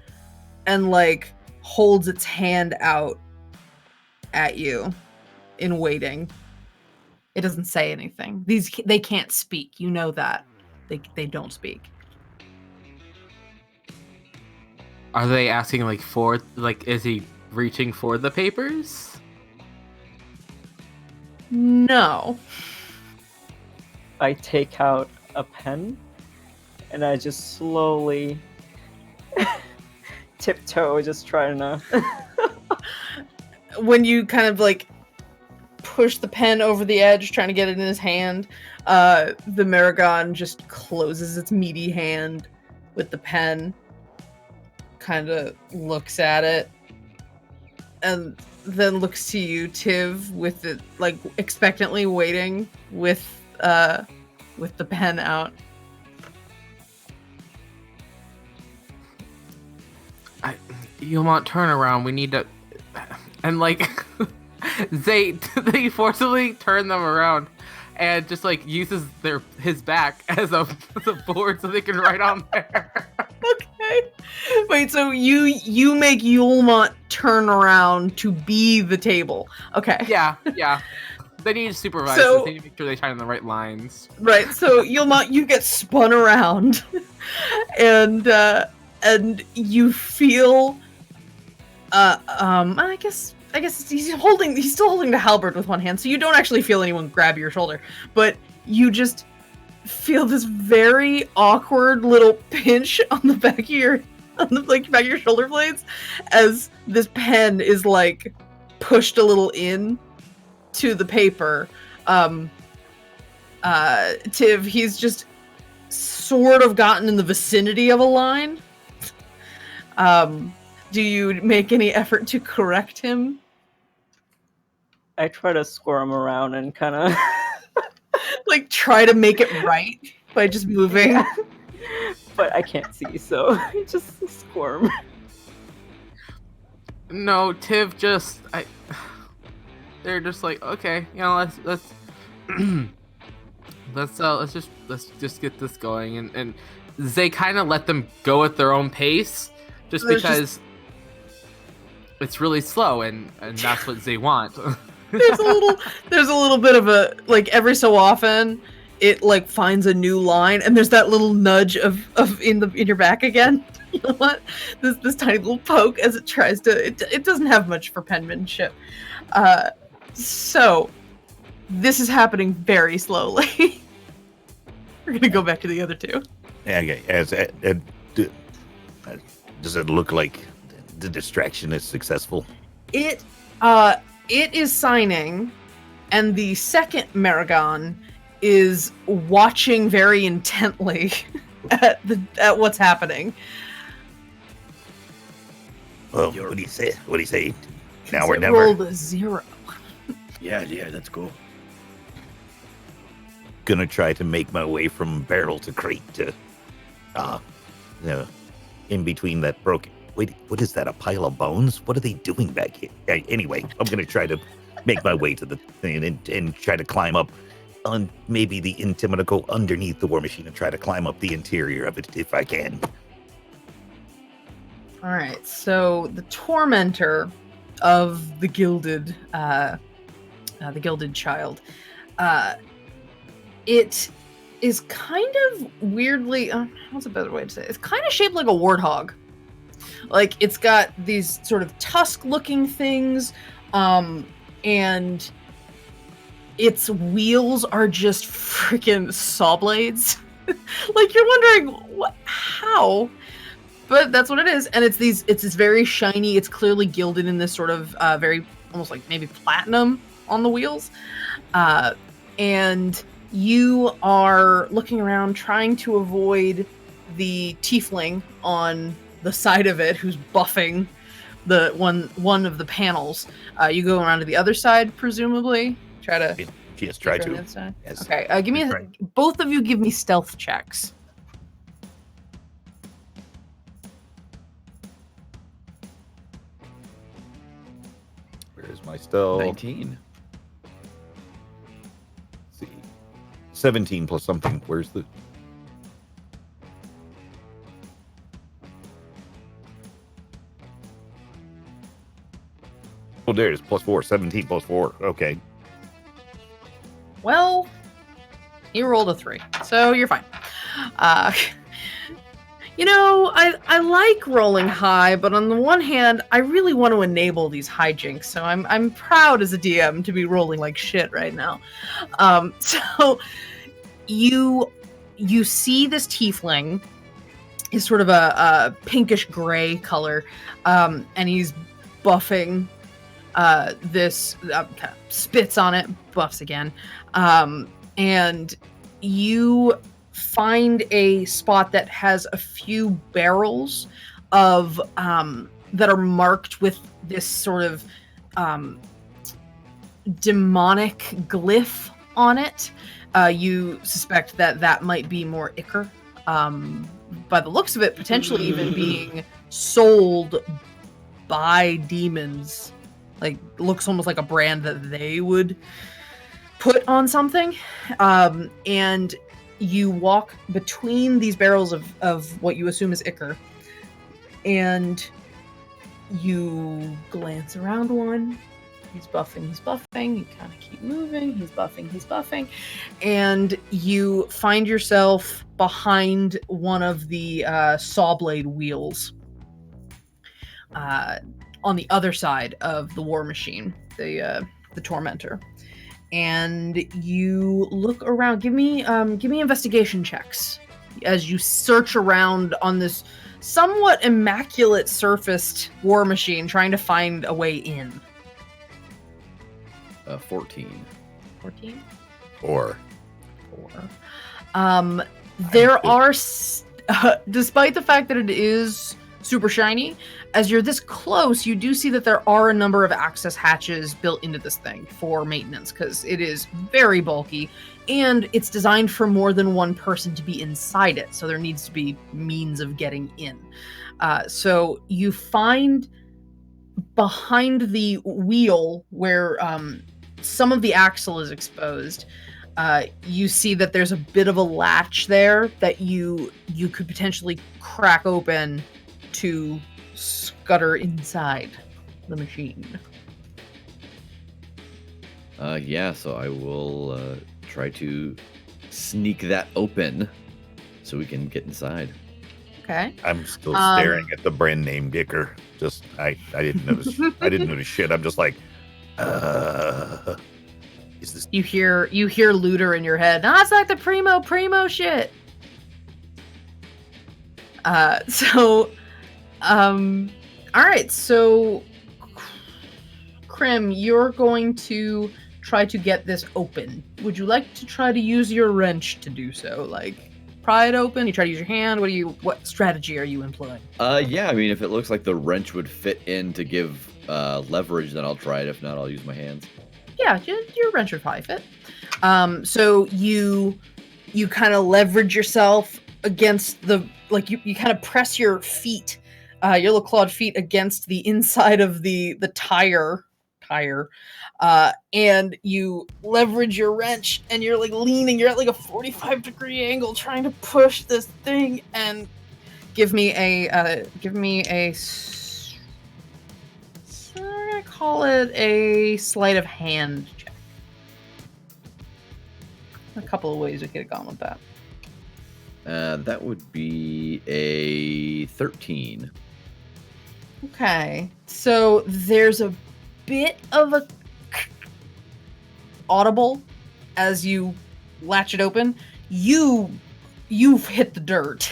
and like holds its hand out at you in waiting. It doesn't say anything. They can't speak. You know that. They don't speak. Are they asking is he reaching for the papers? No. I take out a pen and I just slowly tiptoe, just trying to. When you kind of like push the pen over the edge, trying to get it in his hand, the Maragon just closes its meaty hand with the pen, kind of looks at it, and then looks to you, Tiv, with it like expectantly waiting with the pen out. You want turn around? We need to, and like they forcibly turn them around, and just like uses his back as a board so they can write on there. Okay. Wait, so you make Yulmont turn around to be the table. Okay. Yeah. They need to supervise So- this. They need to make sure they sign in the right lines. Right, so Yulmont, you get spun around, and you feel, I guess he's still holding the halberd with one hand, so you don't actually feel anyone grab your shoulder, but you just feel this very awkward little pinch on the back of your shoulder blades as this pen is like pushed a little in to the paper. Tiv, he's just sort of gotten in the vicinity of a line. Do you make any effort to correct him? I try to squirm around and kind of Like try to make it right by just moving? Yeah. But I can't see, so I just squirm. No, Tiv they're just like, okay, let's just get this going, and they kind of let them go at their own pace, because it's really slow, and that's what they want. There's a little bit of a, like, every so often it like finds a new line, and there's that little nudge of in your back again. You know what? This tiny little poke as it tries to. It doesn't have much for penmanship. So this is happening very slowly. We're gonna go back to the other two. Okay. Does it look like the distraction is successful? It is signing, and the second Maragon is watching very intently at what's happening. Well, what do you say? What do you say? Now or It never. rolled a 0. Yeah, that's cool. Gonna try to make my way from barrel to crate to, in between that broken. Wait, what is that? A pile of bones? What are they doing back here? Anyway, I'm gonna try to make my way to the thing and try to climb up on maybe the Intima to go underneath the war machine and try to climb up the interior of it if I can. All right, so the tormentor of the gilded child, it is kind of weirdly. What's a better way to say it? It's kind of shaped like a warthog. Like it's got these sort of tusk-looking things, and its wheels are just freaking saw blades. Like you're wondering how. But that's what it is, and it's this very shiny. It's clearly gilded in this sort of very almost like maybe platinum on the wheels, and you are looking around trying to avoid the tiefling on the side of it who's buffing the one of the panels. You go around to the other side, presumably. Try to. Yes, try to. Yes. Okay, give me both of you. Give me stealth checks. Where's my stealth? 19. Let's see. 17 plus something. Where's the... Oh, there it is. Plus 4. 17 plus 4. Okay. Well, you rolled a 3, so you're fine. You know, I like rolling high, but on the one hand, I really want to enable these hijinks, so I'm proud as a DM to be rolling like shit right now. So you see this tiefling is sort of a pinkish gray color, and he's buffing this, kind of spits on it, buffs again, and you find a spot that has a few barrels of that are marked with this sort of demonic glyph on it. You suspect that might be more ichor, by the looks of it, potentially even being sold by demons. Like, looks almost like a brand that they would put on something. And you walk between these barrels of what you assume is ichor, and you glance around one. He's buffing. You kind of keep moving. He's buffing. And you find yourself behind one of the saw blade wheels on the other side of the war machine, the tormentor. And you look around. Give me investigation checks as you search around on this somewhat immaculate surfaced war machine, trying to find a way in. 14. 14? 4. 4. There are, despite the fact that it is super shiny, as you're this close, you do see that there are a number of access hatches built into this thing for maintenance, because it is very bulky, and it's designed for more than one person to be inside it, so there needs to be means of getting in. So you find behind the wheel where some of the axle is exposed, you see that there's a bit of a latch there that you could potentially crack open to scutter inside the machine. Yeah, so I will try to sneak that open so we can get inside. Okay. I'm still staring at the brand name Gicker. Just I didn't notice. I didn't notice shit. I'm just like, is this? You hear Looter in your head. It's like the primo shit. All right. So, Krim, you're going to try to get this open. Would you like to try to use your wrench to do so? Like, pry it open? You try to use your hand? What strategy are you employing? Yeah, I mean, if it looks like the wrench would fit in to give leverage, then I'll try it. If not, I'll use my hands. Yeah, your wrench would probably fit. So you kind of leverage yourself against you kind of press your feet, your little clawed feet against the inside of the tire, and you leverage your wrench, and you're like leaning. You're at like a 45-degree angle trying to push this thing. And give me a I'm gonna call it a sleight of hand check. A couple of ways we could have gone with that. That would be a 13. Okay, so there's a bit of a audible as you latch it open. You've hit the dirt,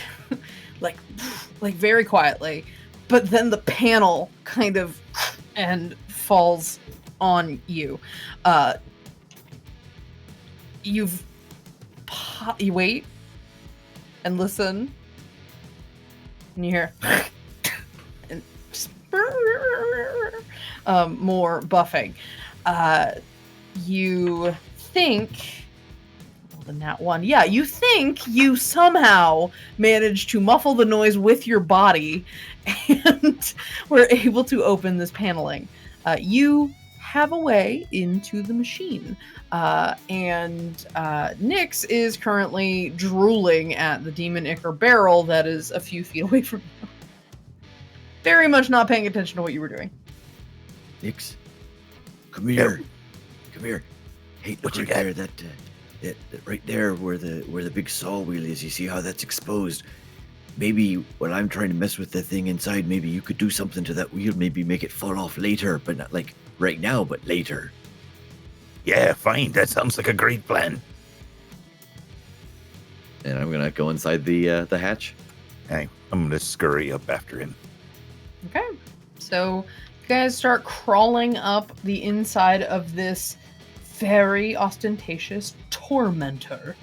like very quietly, but then the panel kind of and falls on you. You wait and listen, and you hear and just more buffing. You think that one. Yeah, you think you somehow managed to muffle the noise with your body and were able to open this paneling. You have a way into the machine. And Nyx is currently drooling at the demon ichor barrel that is a few feet away from you. Very much not paying attention to what you were doing. Nyx, come here. Come here. Hey, look right there. That right there where the big saw wheel is. You see how that's exposed? Maybe when I'm trying to mess with the thing inside, maybe you could do something to that wheel. Maybe make it fall off later, but not like right now, but later. Yeah, fine. That sounds like a great plan. And I'm gonna go inside the hatch. Hey, I'm gonna scurry up after him. Okay, so you guys start crawling up the inside of this very ostentatious tormentor.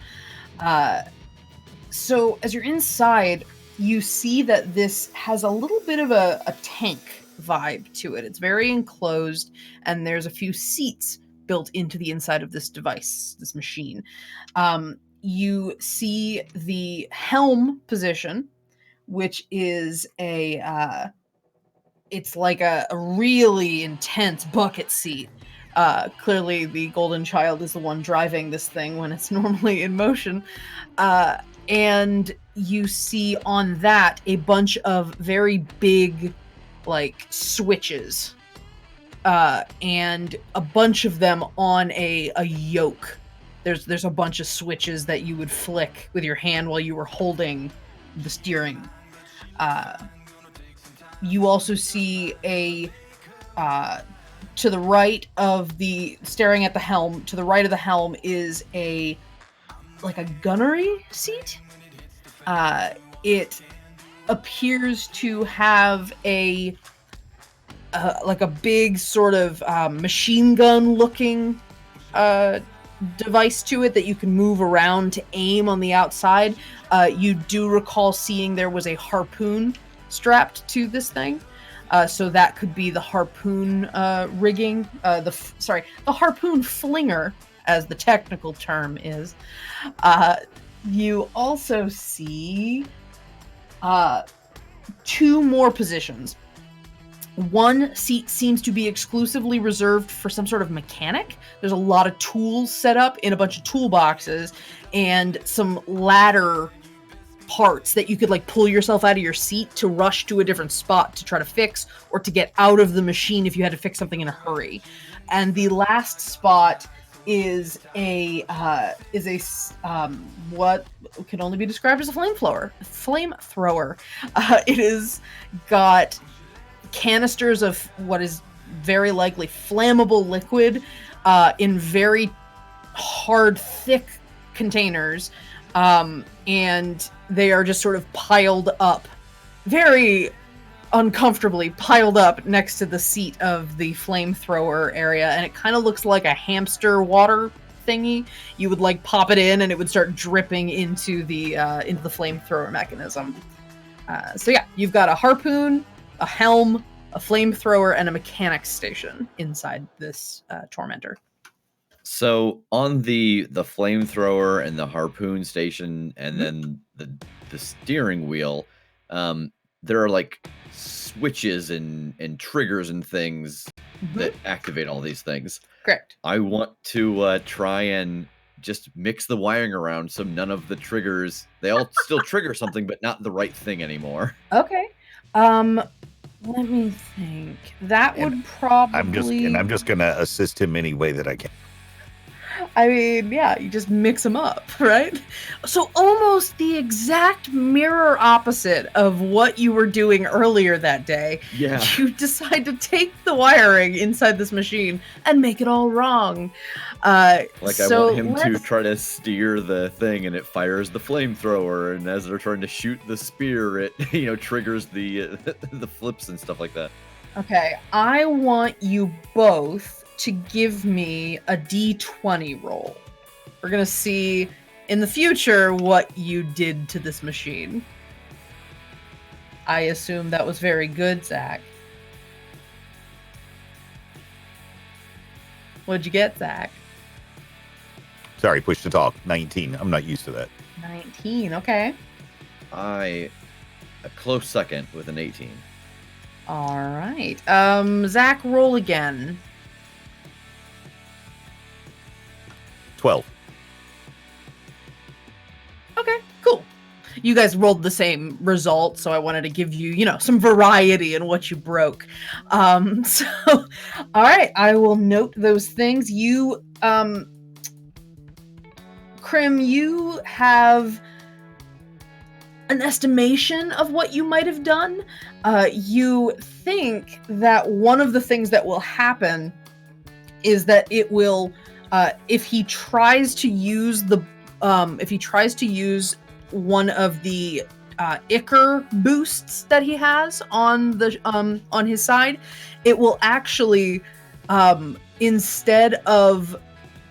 So as you're inside, you see that this has a little bit of a tank vibe to it. It's very enclosed, and there's a few seats built into the inside of this device, this machine. You see the helm position, which is it's like a really intense bucket seat. Clearly the golden child is the one driving this thing when it's normally in motion. And you see on that a bunch of very big, like, switches. And a bunch of them on a yoke. There's a bunch of switches that you would flick with your hand while you were holding the steering. You also see to the right of the, staring at the helm, to the right of the helm is a gunnery seat. It appears to have a big sort of machine gun looking device to it that you can move around to aim on the outside. You do recall seeing there was a harpoon strapped to this thing. So that could be the harpoon rigging, the harpoon flinger, as the technical term is. You also see two more positions. One seat seems to be exclusively reserved for some sort of mechanic. There's a lot of tools set up in a bunch of toolboxes and some ladder parts that you could like pull yourself out of your seat to rush to a different spot to try to fix, or to get out of the machine if you had to fix something in a hurry. And the last spot is what can only be described as a flamethrower. It is got canisters of what is very likely flammable liquid in very hard, thick containers, and they are just sort of piled up, very uncomfortably piled up next to the seat of the flamethrower area, and it kind of looks like a hamster water thingy. You would like pop it in and it would start dripping into the flamethrower mechanism. So yeah, you've got a harpoon, a helm, a flamethrower, and a mechanics station inside this tormentor. So on the flamethrower and the harpoon station, and then the steering wheel, there are like switches and triggers and things that activate all these things. Correct. I want to try and just mix the wiring around so none of the triggers, they all still trigger something, but not the right thing anymore. Okay. Let me think. That would probably... I'm just gonna assist him any way that I can. I mean, yeah, you just mix them up, right? So almost the exact mirror opposite of what you were doing earlier that day. Yeah. You decide to take the wiring inside this machine and make it all wrong. I want him to try to steer the thing, and it fires the flamethrower, and as they're trying to shoot the spear, it triggers the flips and stuff like that. Okay, I want you both to give me a D20 roll. We're gonna see in the future what you did to this machine. I assume that was very good, Zach. What'd you get, Zach? Sorry, push to talk. 19. I'm not used to that. 19, okay. A close second with an 18. All right. Zach, roll again. 12. Okay, cool. You guys rolled the same result, so I wanted to give you, some variety in what you broke. So, all right, I will note those things. You, Krim, you have an estimation of what you might have done. You think that one of the things that will happen is that it will, if he tries to use one of the Ichor boosts that he has on his side, it will actually, instead of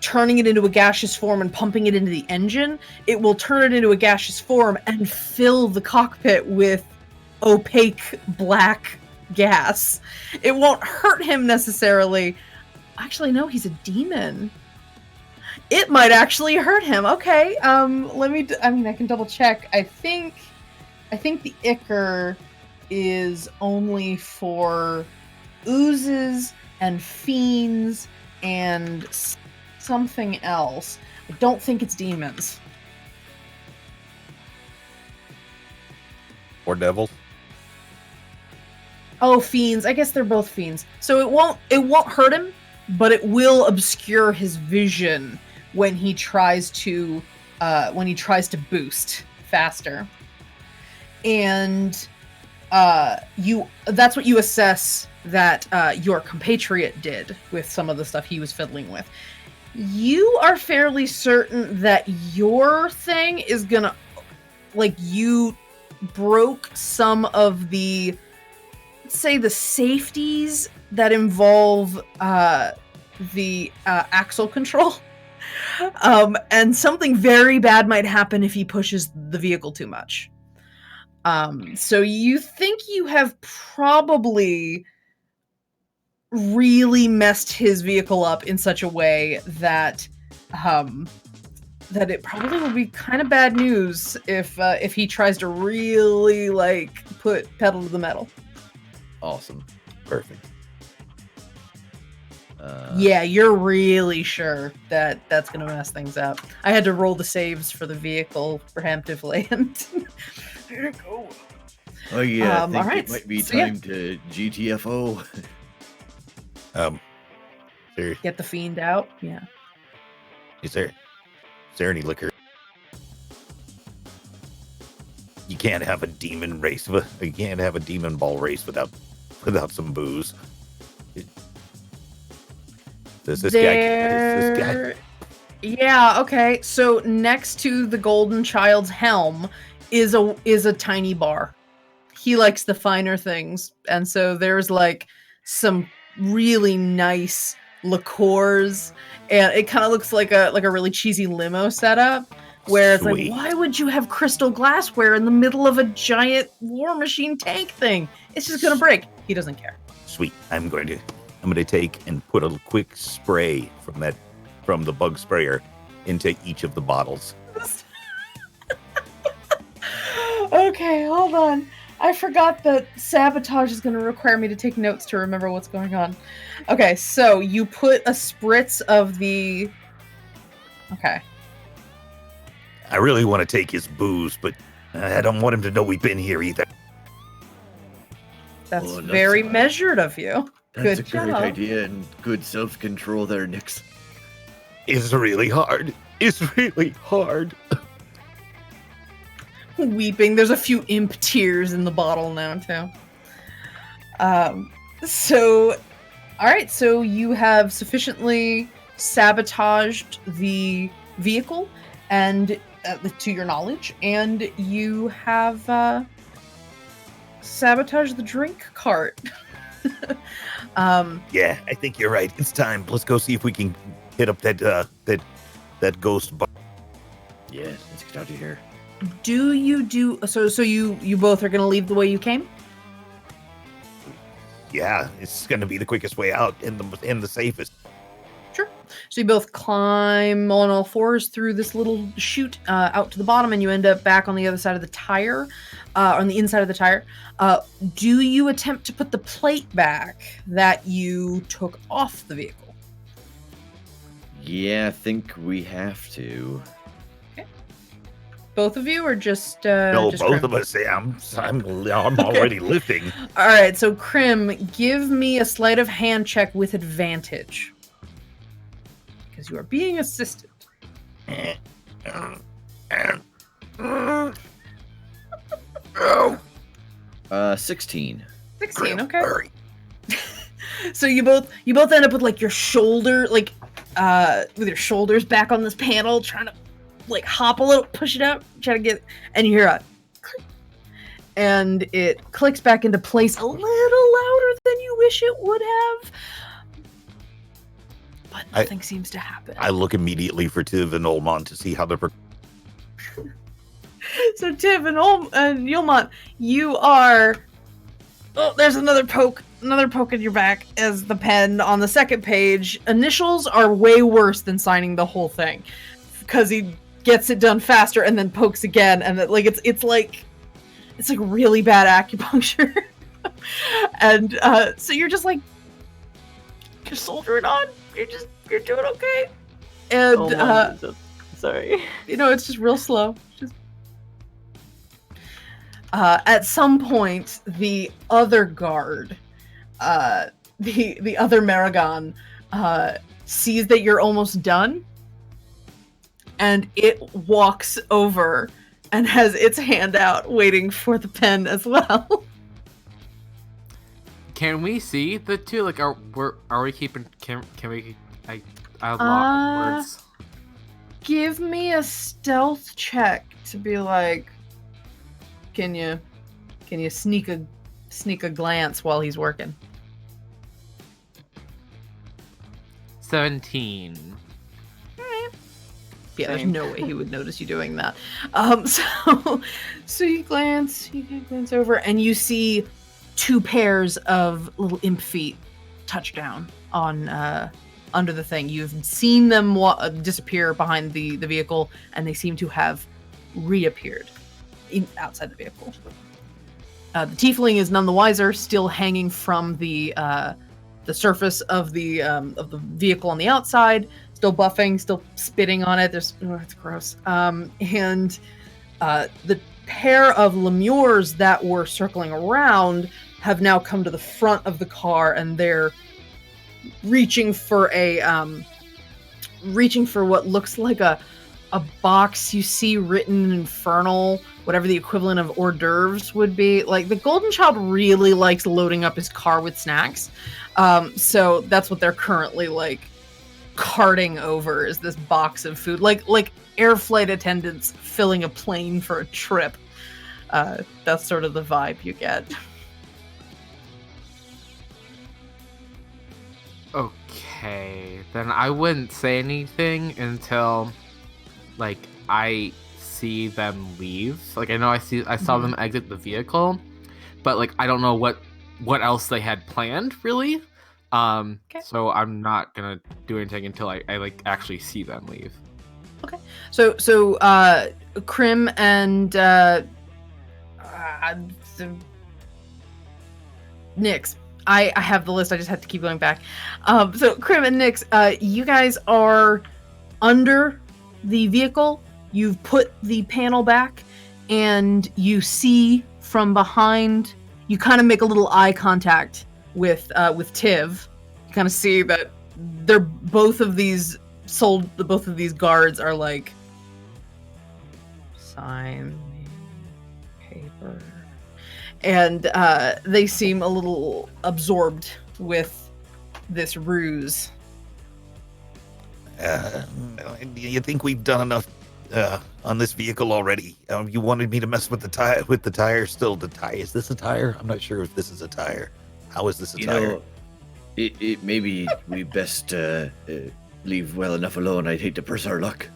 turning it into a gaseous form and pumping it into the engine, it will turn it into a gaseous form and fill the cockpit with opaque black gas. It won't hurt him necessarily. Actually, no, he's a demon. It might actually hurt him. Okay, I can double check. I think the Ichor is only for oozes and fiends and something else. I don't think it's demons. Or devils. Oh, fiends. I guess they're both fiends. So it won't hurt him, but it will obscure his vision when he tries to boost faster. And that's what you assess that your compatriot did with some of the stuff he was fiddling with. You are fairly certain that your thing is gonna, you broke some of the, let's say, the safeties that involve the axle control. And something very bad might happen if he pushes the vehicle too much. So you think you have probably really messed his vehicle up in such a way that that it probably would be kind of bad news if he tries to really put pedal to the metal. Awesome. Perfect. Yeah, you're really sure that that's going to mess things up. I had to roll the saves for the vehicle preemptively, and here it go. Oh yeah, I think all right. it might be So, yeah. time to GTFO. There, Get the fiend out. Yeah. Is there any liquor? You can't have a demon race. You can't have a demon ball race without some booze. Does this guy? Yeah, okay. So next to the golden child's helm is a tiny bar. He likes the finer things, and so there's like some really nice liqueurs, and it kind of looks like a really cheesy limo setup where it's Sweet. like, why would you have crystal glassware in the middle of a giant war machine tank thing? It's just gonna break. He doesn't care. Sweet. I'm going to take and put a quick spray from the bug sprayer into each of the bottles. Okay, hold on. I forgot that sabotage is going to require me to take notes to remember what's going on. Okay, so you put a spritz of the... Okay. I really want to take his booze, but I don't want him to know we've been here either. That's very measured of you. That's Good a great job. idea and good self-control there, Nix. It's really hard. It's really hard. Weeping. There's a few imp tears in the bottle now, too. So, alright, so you have sufficiently sabotaged the vehicle, and to your knowledge, and you have sabotaged the drink cart. Yeah, I think you're right. It's time. Let's go see if we can hit up that ghost bar. Yeah, let's get out of here. So you both are gonna leave the way you came? Yeah, it's gonna be the quickest way out and the safest. Sure. So you both climb on all fours through this little chute out to the bottom, and you end up back on the other side of the tire, on the inside of the tire. Do you attempt to put the plate back that you took off the vehicle? Yeah, I think we have to. Both of you, or just No, just both Krim? of us. I'm already lifting. All right. So Krim, give me a sleight of hand check with advantage because you are being assisted. 16. 16. Okay. Hurry. So you both end up with like your shoulder, like with your shoulders back on this panel, trying to like hop a little, push it up, try to get, and you hear a click, and it clicks back into place a little louder than you wish it would have, but nothing seems to happen. I look immediately for Tiv and Olmont to see how they're. So Tiv and Yulmont, you are. Oh, there's another poke in your back as the pen on the second page. Initials are way worse than signing the whole thing, because he gets it done faster and then pokes again, and like it's like really bad acupuncture. And so you're just like, you're soldiering on. You're doing okay. And sorry. it's just real slow. At some point, the other guard, the other Maragon, sees that you're almost done, and it walks over and has its hand out, waiting for the pen as well. Can we see the two? Like, are we keeping? Can we? I lost words. Give me a stealth check to be like, can you sneak a glance while he's working? 17. Yeah, there's Same. no way he would notice you doing that. So you glance over, and you see two pairs of little imp feet touch down on under the thing. You've seen them disappear behind the vehicle, and they seem to have reappeared outside the vehicle. The tiefling is none the wiser, still hanging from the surface of the vehicle on the outside, still buffing, still spitting on it. It's gross. And the pair of lemures that were circling around have now come to the front of the car, and they're reaching for a reaching for what looks like a box you see written in Infernal, whatever the equivalent of hors d'oeuvres would be. Like, the Golden Child really likes loading up his car with snacks. So that's what they're currently, like, carting over, is this box of food. Like air flight attendants filling a plane for a trip. That's sort of the vibe you get. Okay, then I wouldn't say anything until, like, I see them leave. Like, I know I saw them exit the vehicle, but, like, I don't know what else they had planned, really. So I'm not gonna do anything until I like actually see them leave. Okay. So Krim and Nyx. I have the list. I just have to keep going back. So Krim and Nyx, you guys are under the vehicle. You've put the panel back, and you see from behind. You kind of make a little eye contact with Tiv. You kind of see that they're both of these guards are like, sign paper, and they seem a little absorbed with this ruse. You think we've done enough on this vehicle already? You wanted me to mess with the tire. With the tire, still the tire. Is this a tire? I'm not sure if this is a tire. How is this a tire? Know, it maybe we best leave well enough alone. I'd hate to press our luck.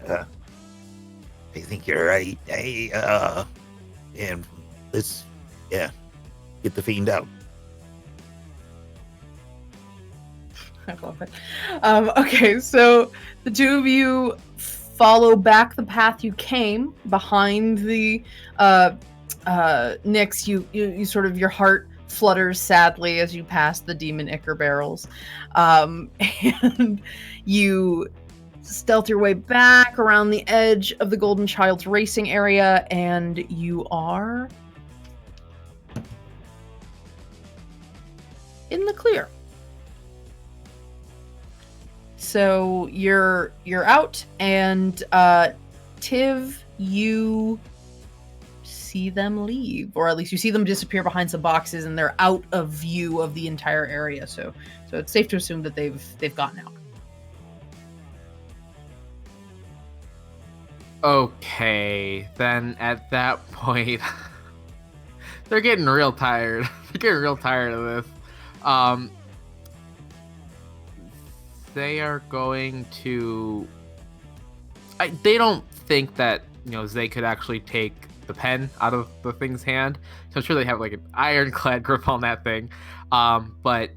I think you're right. Hey, and let's, get the fiend out. I love it. Okay, so the two of you follow back the path you came behind the Nyx. You sort of, your heart flutters sadly as you pass the demon ichor barrels, and you stealth your way back around the edge of the Golden Child's racing area, and you are in the clear. So you're out, and Tiv, you see them leave, or at least you see them disappear behind some boxes, and they're out of view of the entire area. So it's safe to assume that they've gotten out. Okay, then at that point, they're getting real tired. They're getting real tired of this. They are going to. They don't think that they could actually take the pen out of the thing's hand. So I'm sure they have like an ironclad grip on that thing. But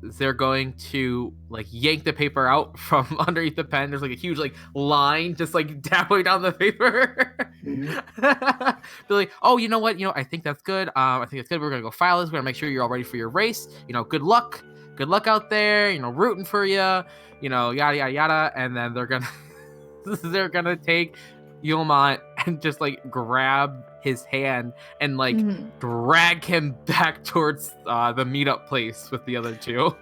they're going to like yank the paper out from underneath the pen. There's like a huge like line just like dabbling down the paper. They're like, oh, you know what? I think that's good. I think it's good. We're gonna go file this. We're gonna make sure you're all ready for your race. Good luck. Good luck out there. Rooting for you. Yada yada yada. And then they're gonna take Yulmont and just like grab his hand and like drag him back towards the meetup place with the other two.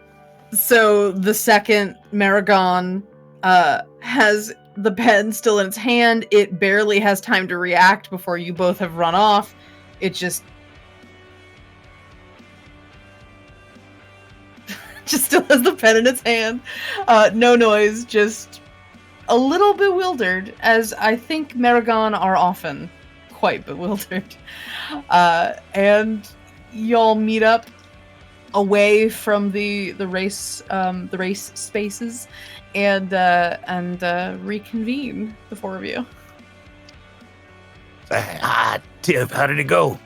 So the second Maragon has the pen still in its hand, it barely has time to react before you both have run off. It just still has the pen in its hand. No noise, just a little bewildered, as I think Maragon are often quite bewildered. And y'all meet up away from the race spaces and reconvene, the four of you. Tiff, how did it go?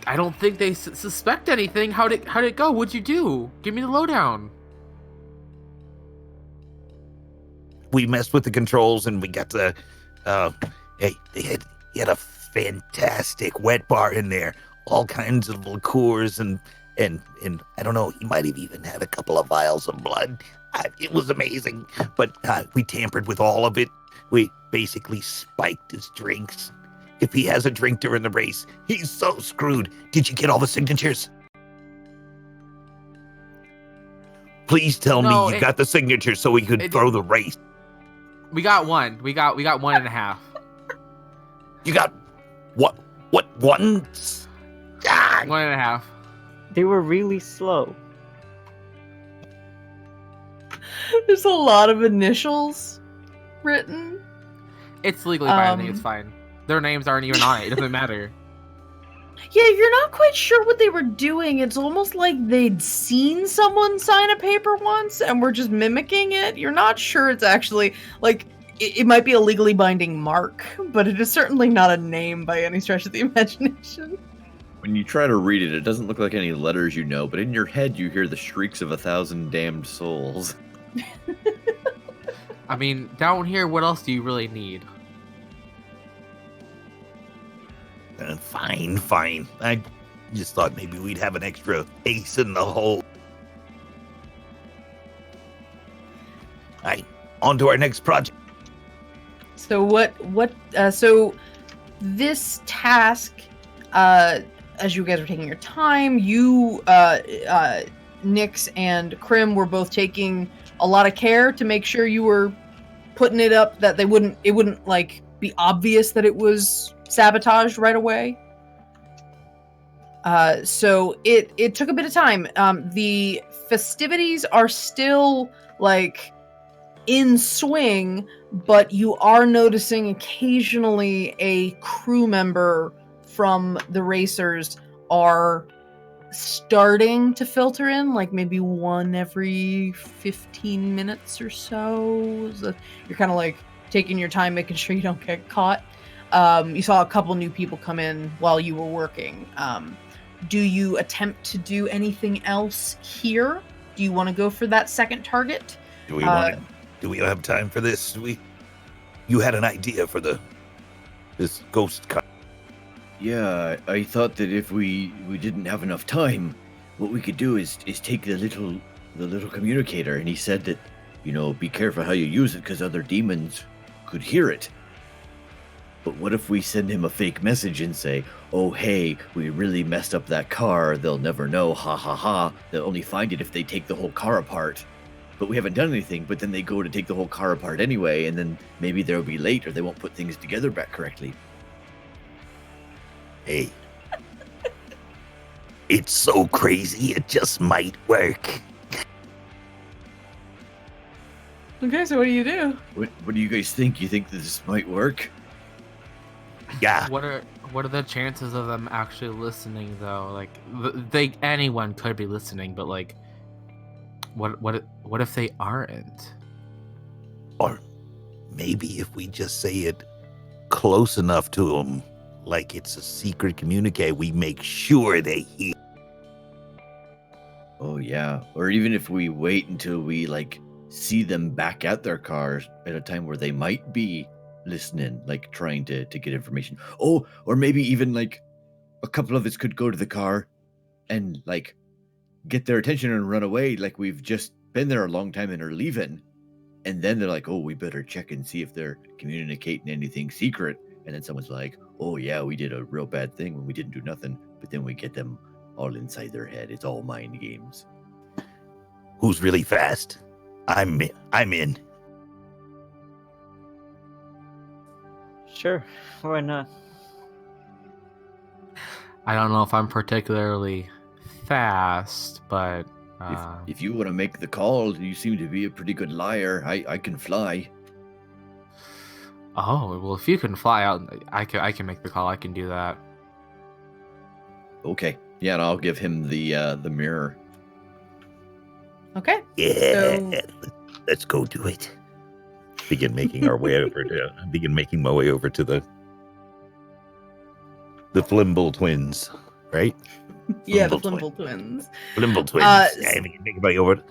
I don't think they suspect anything. How'd it go? What'd you do? Give me the lowdown. We messed with the controls and we got the he had a fantastic wet bar in there, all kinds of liqueurs and I don't know, he might have even had a couple of vials of blood. It was amazing, but we tampered with all of it. We basically spiked his drinks. If he has a drink during the race, he's so screwed. Did you get all the signatures? Please tell No, me you got the signature so we could throw the race. We got one. We got 1.5. You got what? What one? Ah, 1.5. They were really slow. There's a lot of initials written. It's legally binding. It's fine. Their names aren't even on it. It doesn't matter. Yeah, you're not quite sure what they were doing. It's almost like they'd seen someone sign a paper once and were just mimicking it. You're not sure it's actually, like, it might be a legally binding mark, but it is certainly not a name by any stretch of the imagination. When you try to read it, it doesn't look like any letters you know, but in your head you hear the shrieks of 1,000 damned souls. I mean, down here, what else do you really need? Fine. I just thought maybe we'd have an extra ace in the hole. All right, on to our next project. So so this task, as you guys were taking your time, you, Nyx and Krim were both taking a lot of care to make sure you were putting it up that it wouldn't like be obvious that it was sabotaged right away. So it took a bit of time. The festivities are still like in swing, but you are noticing occasionally a crew member from the racers are starting to filter in, like maybe one every 15 minutes or so. You're kind of like taking your time, making sure you don't get caught. You saw a couple new people come in while you were working. Do you attempt to do anything else here? Do you want to go for that second target? Do we have time for this? You had an idea for this ghost car. Yeah, I thought that if we didn't have enough time, what we could do is take the little communicator, and he said that, be careful how you use it because other demons could hear it. But what if we send him a fake message and say, oh hey, we really messed up that car, they'll never know, ha ha ha, they'll only find it if they take the whole car apart. But we haven't done anything, but then they go to take the whole car apart anyway, and then maybe they'll be late or they won't put things together back correctly. Hey. It's so crazy, it just might work. Okay, so what do you do? What do you guys think? You think this might work? Yeah. What are the chances of them actually listening though? Like anyone could be listening, but like what if they aren't? Or maybe if we just say it close enough to them, like it's a secret communique, we make sure they hear. Oh yeah, or even if we wait until we see them back at their cars at a time where they might be listening, like trying to get information. Oh, or maybe even a couple of us could go to the car and get their attention and run away, like we've just been there a long time and are leaving. And then they're like, oh, we better check and see if they're communicating anything secret. And then someone's like, oh yeah, we did a real bad thing when we didn't do nothing. But then we get them all inside their head. It's all mind games. Who's really fast? I'm in. Sure, why not? I don't know if I'm particularly fast, but If you want to make the call, you seem to be a pretty good liar. I can fly. oh well, if you can fly out, I can make the call. I can do that. Okay. Yeah, and I'll give him the mirror. Okay. Yeah. Let's go do it. Begin making my way over to the Flimble twins, right? Yeah, the Flimble twins. Flimble twins. I make my way over.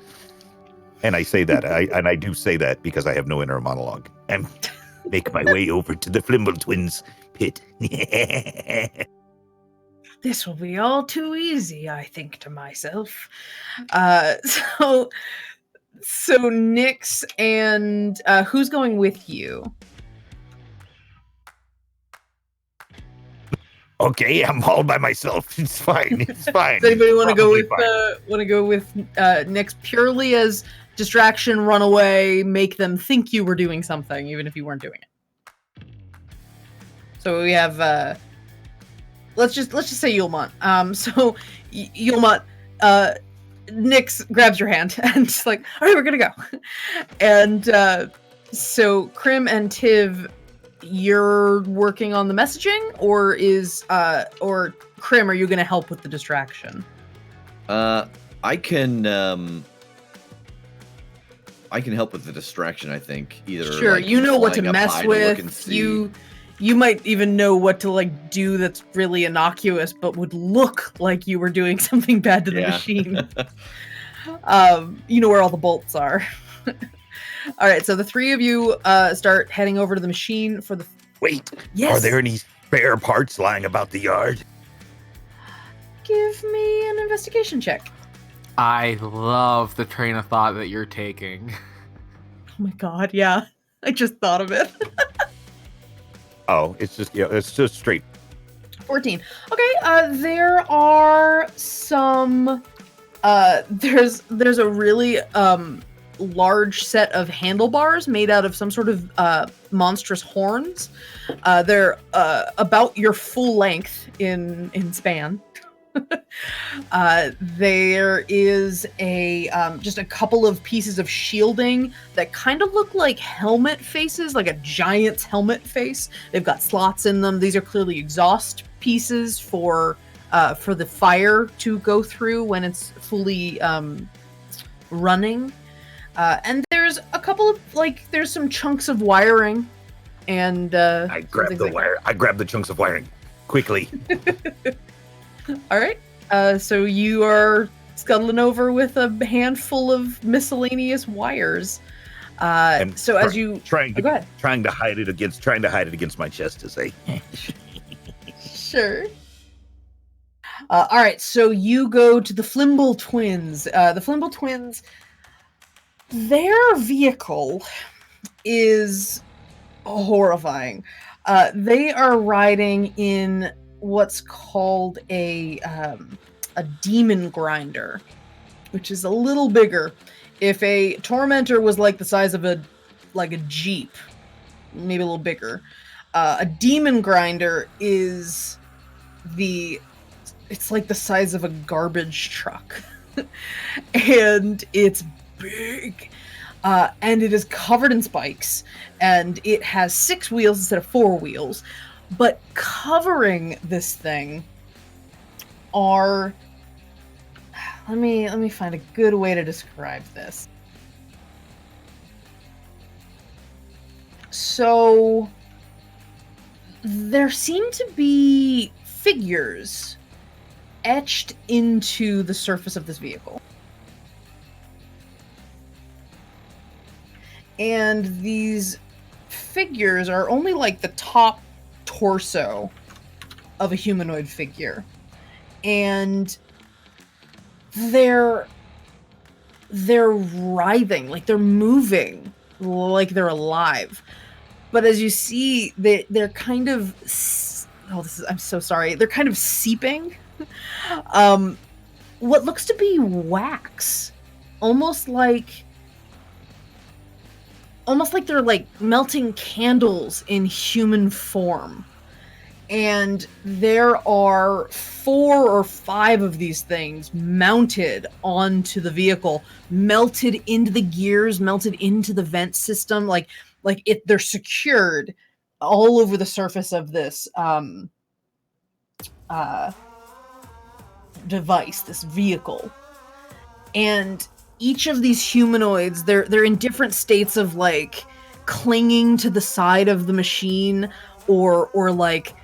And I say that, I do say that because I have no inner monologue. And make my way over to the Flimble twins pit. This will be all too easy, I think to myself. So Nyx and who's going with you? Okay, I'm all by myself. It's fine. It's fine. Does anybody want to go Probably with? fine. Want It's fine. Does anybody want to go Probably with? fine. Nyx purely as distraction, run away, make them think you were doing something, even if you weren't doing it. So we have. Let's just say Yulmont. So Yulmont, Nyx grabs your hand and just like, all right, we're gonna go. And so Krim and Tiv, you're working on the messaging, or or Krim, are you gonna help with the distraction? I can help with the distraction. I think either. Sure, like, you know what to flying up mess high to look and with. see. You might even know what to like do that's really innocuous, but would look like you were doing something bad to the machine. You know where all the bolts are. All right, so the three of you start heading over to the machine for the. Wait. Yes. Are there any spare parts lying about the yard? Give me an investigation check. I love the train of thought that you're taking. Oh my god, yeah. I just thought of it. Oh, it's just straight. 14. Okay, there are some there's a really large set of handlebars made out of some sort of monstrous horns. They're about your full length in span. There is just a couple of pieces of shielding that kind of look like helmet faces, like a giant's helmet face. They've got slots in them. These are clearly exhaust pieces for the fire to go through when it's fully running. And there's a couple of there's some chunks of wiring, and I grab the wire. I grab the chunks of wiring quickly. All right. So you are scuttling over with a handful of miscellaneous wires. And so as you trying go ahead. to hide it against my chest to say. Sure. All right. So you go to the Flimble twins. The Flimble twins. Their vehicle is horrifying. They are riding in what's called a demon grinder, which is a little bigger. If a tormentor was like the size of a Jeep, maybe a little bigger, a demon grinder is it's like the size of a garbage truck. And it's big. And it is covered in spikes, and it has 6 wheels instead of 4 wheels. But covering this thing are... Let me find a good way to describe this. So there seem to be figures etched into the surface of this vehicle. And these figures are only like the top torso of a humanoid figure. And they're writhing, like they're moving, like they're alive. But as you see, they're kind of... I'm so sorry. They're kind of seeping. What looks to be wax. Almost like they're like melting candles in human form. And there are 4 or 5 of these things mounted onto the vehicle, melted into the gears, melted into the vent system. They're secured all over the surface of this device, this vehicle. And each of these humanoids, they're in different states of like clinging to the side of the machine, or like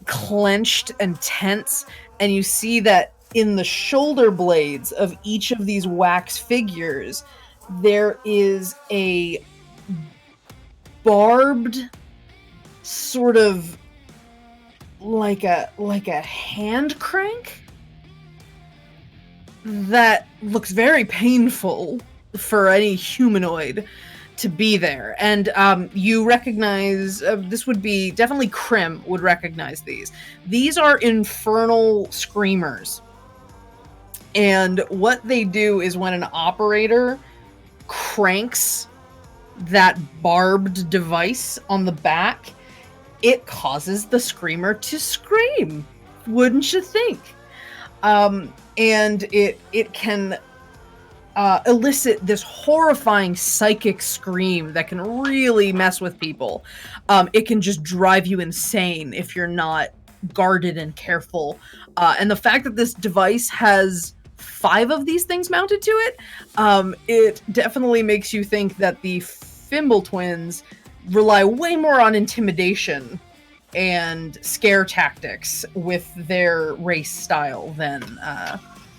clenched and tense. And you see that in the shoulder blades of each of these wax figures, there is a barbed sort of like a hand crank that looks very painful for any humanoid. to be there. And you recognize, this would be, definitely Krim would recognize these. These are infernal screamers. And what they do is when an operator cranks that barbed device on the back, it causes the screamer to scream. Wouldn't you think? And it can elicit this horrifying psychic scream that can really mess with people. It can just drive you insane if you're not guarded and careful. And the fact that this device has 5 of these things mounted to it, it definitely makes you think that the Fimble twins rely way more on intimidation and scare tactics with their race style than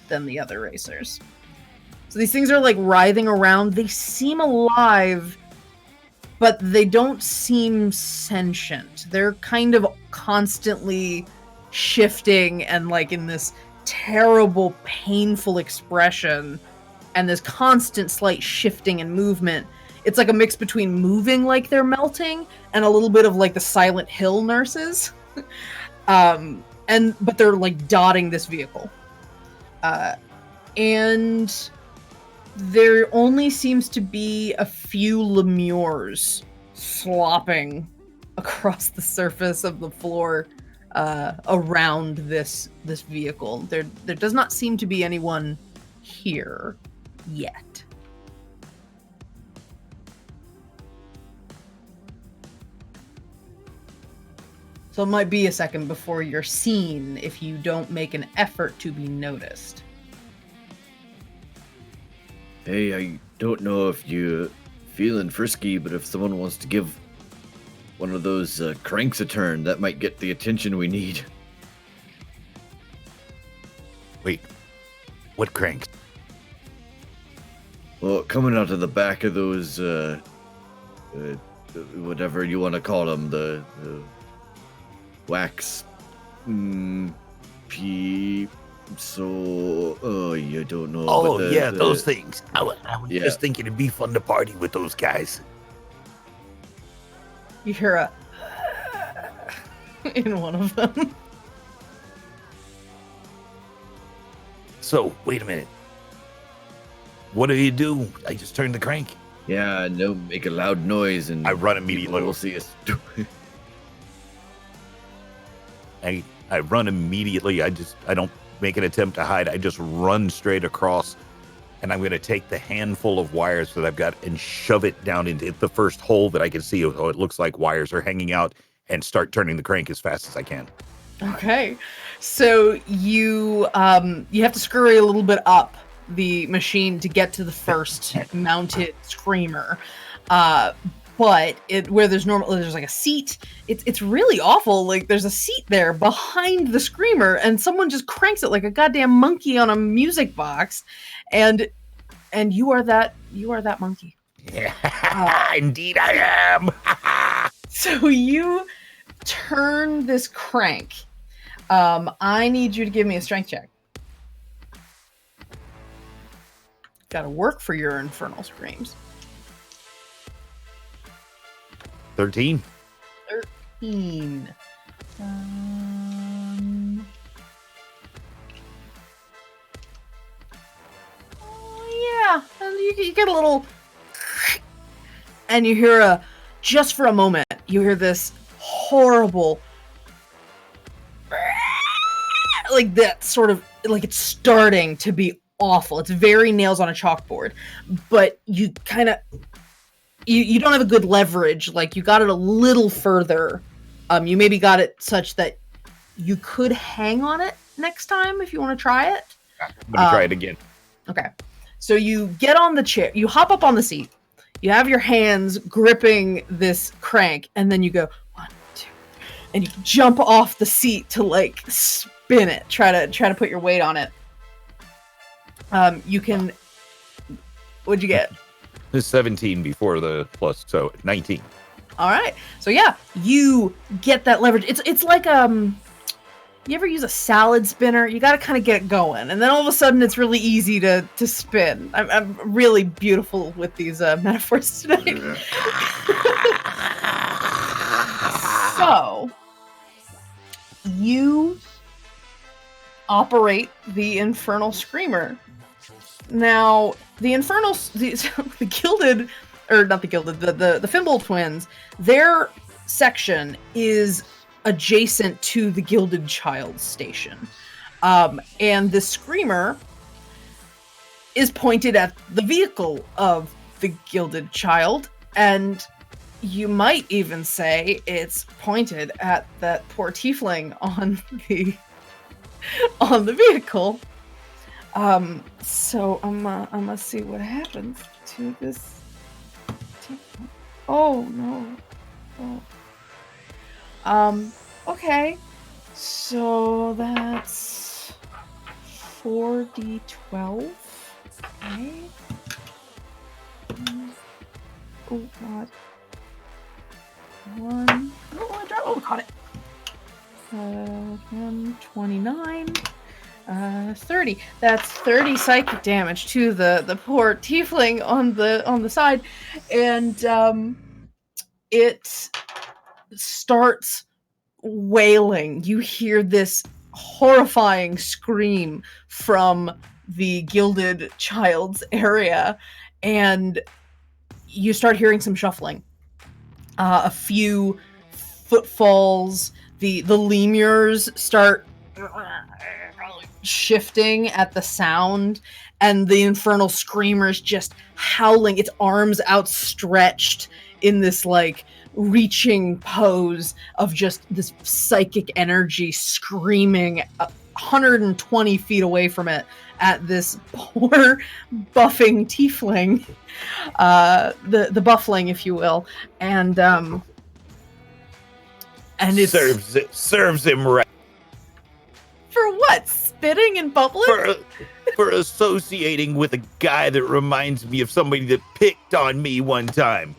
the other racers. So these things are like writhing around. They seem alive, but they don't seem sentient. They're kind of constantly shifting and like in this terrible, painful expression and this constant slight shifting and movement. It's like a mix between moving like they're melting and a little bit of like the Silent Hill nurses. But they're like dotting this vehicle. And there only seems to be a few lemures slopping across the surface of the floor around this vehicle. There does not seem to be anyone here yet. So it might be a second before you're seen if you don't make an effort to be noticed. Hey, I don't know if you're feeling frisky, but if someone wants to give one of those cranks a turn, that might get the attention we need. Wait, what cranks? Well, coming out of the back of those, whatever you want to call them, the wax, you don't know. Oh, yeah, those things. I was just thinking it'd be fun to party with those guys. You hear a in one of them. So, wait a minute. What do you do? I just turned the crank. Yeah, no, make a loud noise and I run immediately. We'll see us. I run immediately. I don't make an attempt to hide. I just run straight across, and I'm going to take the handful of wires that I've got and shove it down into the first hole that I can see. Oh, it looks like wires are hanging out, and start turning the crank as fast as I can. Okay, so you have to scurry a little bit up the machine to get to the first mounted screamer. But where there's like a seat, it's really awful. Like there's a seat there behind the screamer, and someone just cranks it like a goddamn monkey on a music box, and you are that monkey. Yeah, indeed I am. So you turn this crank. I need you to give me a strength check. Got to work for your infernal screams. 13. 13. Yeah, you get a little, and you hear just for a moment, you hear this horrible, like that sort of, like it's starting to be awful. It's very nails on a chalkboard, but you kind of, you don't have a good leverage. Like you got it a little further. You maybe got it such that you could hang on it next time if you want to try it. I'm gonna try it again. Okay. So you get on the chair, you hop up on the seat, you have your hands gripping this crank, and then you go 1, 2, and you jump off the seat to like spin it. Try to put your weight on it. You can. What'd you get? 17 before the plus, so 19. All right. So yeah, you get that leverage. It's like you ever use a salad spinner? You got to kind of get it going, and then all of a sudden it's really easy to spin. I'm really beautiful with these metaphors tonight. So you operate the Infernal Screamer. Now, the Gilded, or not the Gilded, the Fimble twins, their section is adjacent to the Gilded Child station. And the Screamer is pointed at the vehicle of the Gilded Child, and you might even say it's pointed at that poor tiefling on the vehicle. So I'm gonna see what happens to this. Oh no. Oh. Okay. So that's 4d12. Okay. Oh god. One. Oh, I dropped. Oh, caught it. 29. 30. That's 30 psychic damage to the poor tiefling on the side, and it starts wailing. You hear this horrifying scream from the Gilded Child's area, and you start hearing some shuffling. A few footfalls. The lemurs start shifting at the sound, and the Infernal Screamer's just howling, its arms outstretched in this like reaching pose of just this psychic energy screaming 120 feet away from it at this poor buffing tiefling, the buffling, if you will, and it serves him right for what? Spitting and bubbling? For associating with a guy that reminds me of somebody that picked on me one time.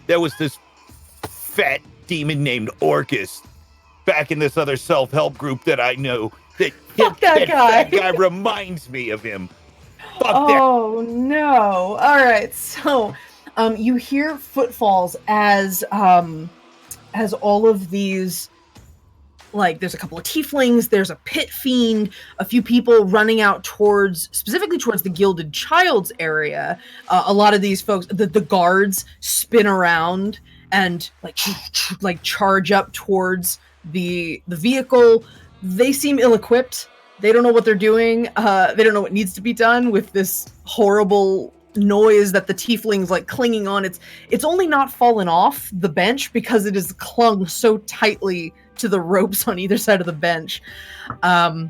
There was this fat demon named Orcus back in this other self-help group that I know. That guy. That guy reminds me of him. Oh no! All right, so you hear footfalls as all of these. Like, there's a couple of tieflings, there's a pit fiend, a few people running out specifically towards the Gilded Child's area. A lot of these folks, the guards spin around and like charge up towards the vehicle. They seem ill-equipped. They don't know what they're doing. They don't know what needs to be done with this horrible noise that the tiefling's like clinging on. It's only not fallen off the bench because it is clung so tightly to the ropes on either side of the bench. But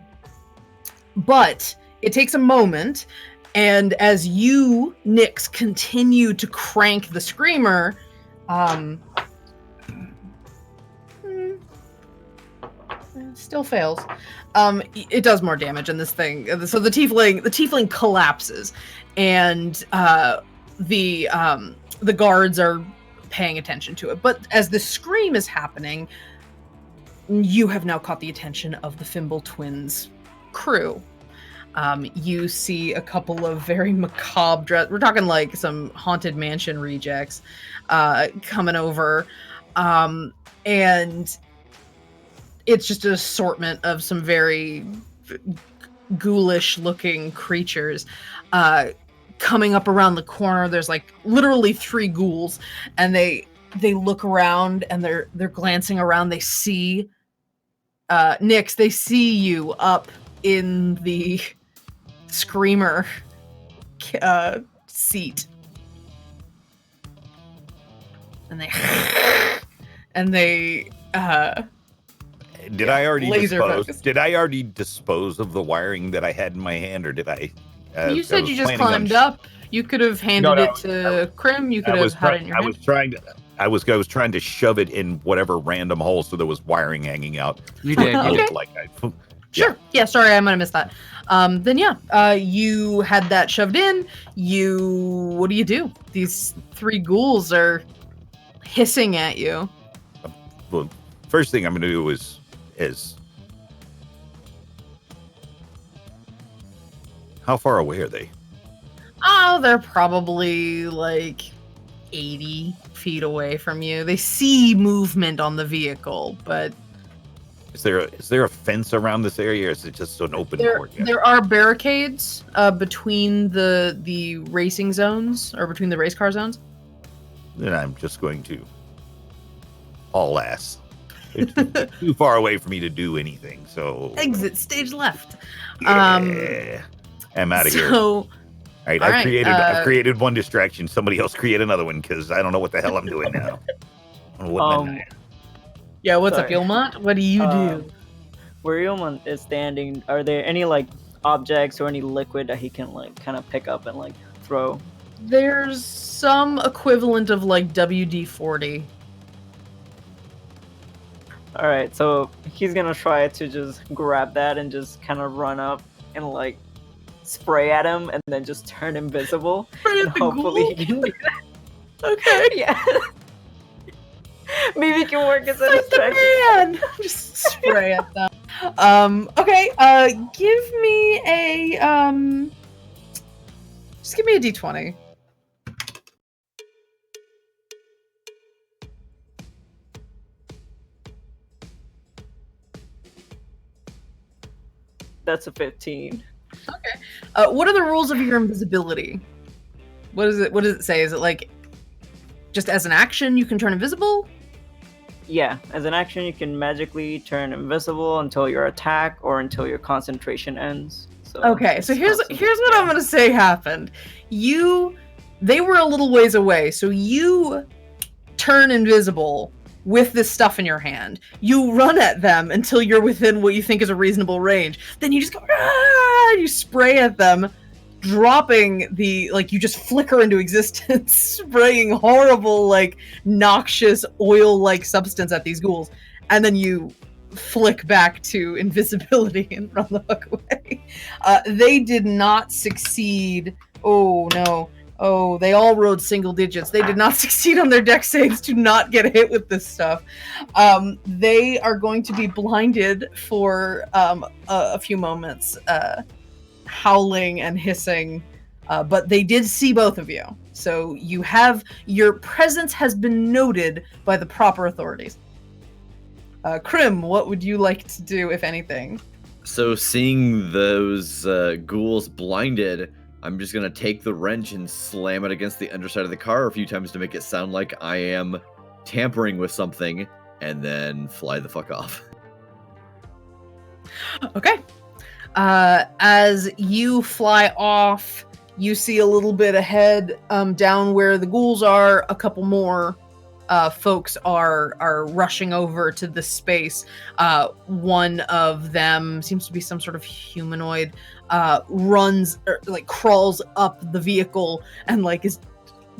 it takes a moment, and as you, Nyx, continue to crank the Screamer, still fails. It does more damage in this thing. So the tiefling collapses, and the guards are paying attention to it. But as the scream is happening, you have now caught the attention of the Fimble twins' crew. You see a couple of very macabre we're talking like some Haunted Mansion rejects coming over, and it's just an assortment of some very ghoulish looking creatures coming up around the corner. There's like literally 3 ghouls, and they look around and they're glancing around. They see Nyx, they see you up in the Screamer seat, and they Did I already focused. dispose of the wiring that I had in my hand, or did I? You said you just climbed up. You could have handed it to Krim. You could have had it in your hand. I was trying to shove it in whatever random hole so there was wiring hanging out. You did. Okay. Sure. Yeah, sorry, I might have missed that. Then you had that shoved in. What do you do? These 3 ghouls are hissing at you. Well, first thing I'm going to do is How far away are they? Oh, they're probably like 80 feet away from you. They see movement on the vehicle, but Is there a fence around this area, or is it just an open courtyard? there are barricades between the racing zones, or between the race car zones. Then I'm just going to haul ass. It's too far away for me to do anything. So Exit stage left. yeah, I'm out of here. All right, all I've right, created one distraction. Somebody else create another one because I don't know what the hell I'm doing now. I don't know what my- Yeah, what's up, Sorry. Ilmont? What do you do? Where Yulman is standing, are there any like objects or any liquid that he can like kind of pick up and like throw? There's some equivalent of like WD-40. All right, so he's gonna try to just grab that and just kind of run up and like spray at him and then just turn invisible. Spray And at the hopefully ghoul? he can do that. Okay. Yeah. Maybe it can work as a Like the distraction. man! Just spray at them. Okay, give me a, just give me a D20. That's a 15. What are the rules of your invisibility? What does it say? Is it like, just as an action you can turn invisible? Yeah, as an action, you can magically turn invisible until your attack or until your concentration ends. So Okay, so it's here's constant- what I'm gonna say happened. They were a little ways away, so you turn invisible with this stuff in your hand. You run at them until you're within what you think is a reasonable range. Then you just go, ah! You spray at them, dropping you just flicker into existence, spraying horrible, like, noxious oil-like substance at these ghouls, and then you flick back to invisibility and run the fuck away. They did not succeed. Oh no. Oh, they all rolled single digits. They did not succeed on their dex saves to not get hit with this stuff. They are going to be blinded for a few moments, howling and hissing, but they did see both of you. So your presence has been noted by the proper authorities. Krim, what would you like to do, if anything? So seeing those ghouls blinded, I'm just gonna take the wrench and slam it against the underside of the car a few times to make it sound like I am tampering with something, and then fly the fuck off. Okay. As you fly off, you see a little bit ahead, down where the ghouls are, a couple more folks are rushing over to this space. One of them seems to be some sort of humanoid, runs, or, like, crawls up the vehicle and, like, is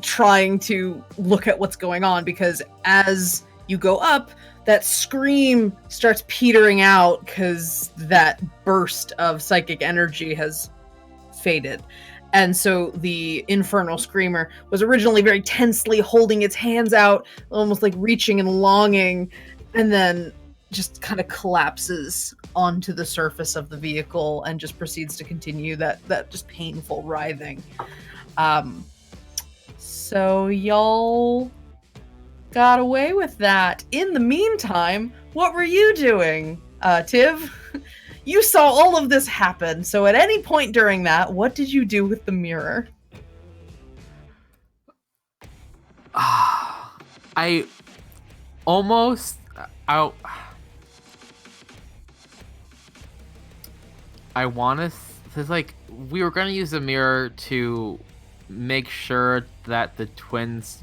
trying to look at what's going on, because as you go up, that scream starts petering out because that burst of psychic energy has faded. And so the infernal screamer was originally very tensely holding its hands out, almost like reaching and longing, and then just kind of collapses onto the surface of the vehicle and just proceeds to continue that just painful writhing. So y'all got away with that. In the meantime, what were you doing, Tiv? You saw all of this happen, so at any point during that, what did you do with the mirror? I almost I want to. It's like we were going to use the mirror to make sure that the twins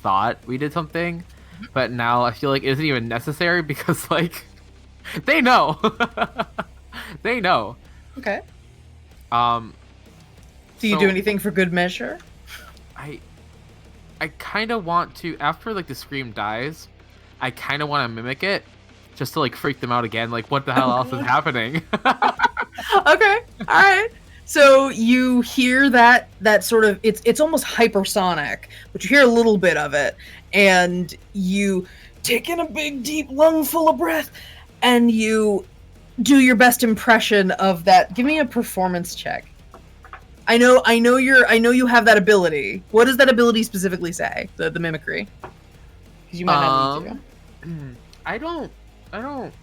thought we did something, but now I feel like it isn't even necessary because, like, they know. They know. Okay. Do you So do anything for good measure? I kind of want to, after, like, the scream dies, I kind of want to mimic it just to, like, freak them out again. Like, what the hell else is happening? Okay. All right. So you hear that sort of, it's almost hypersonic, but you hear a little bit of it, and you take in a big deep lungful of breath, and you do your best impression of that. Give me a performance check. I know you have that ability. What does that ability specifically say? The mimicry. Because you might not need to. I don't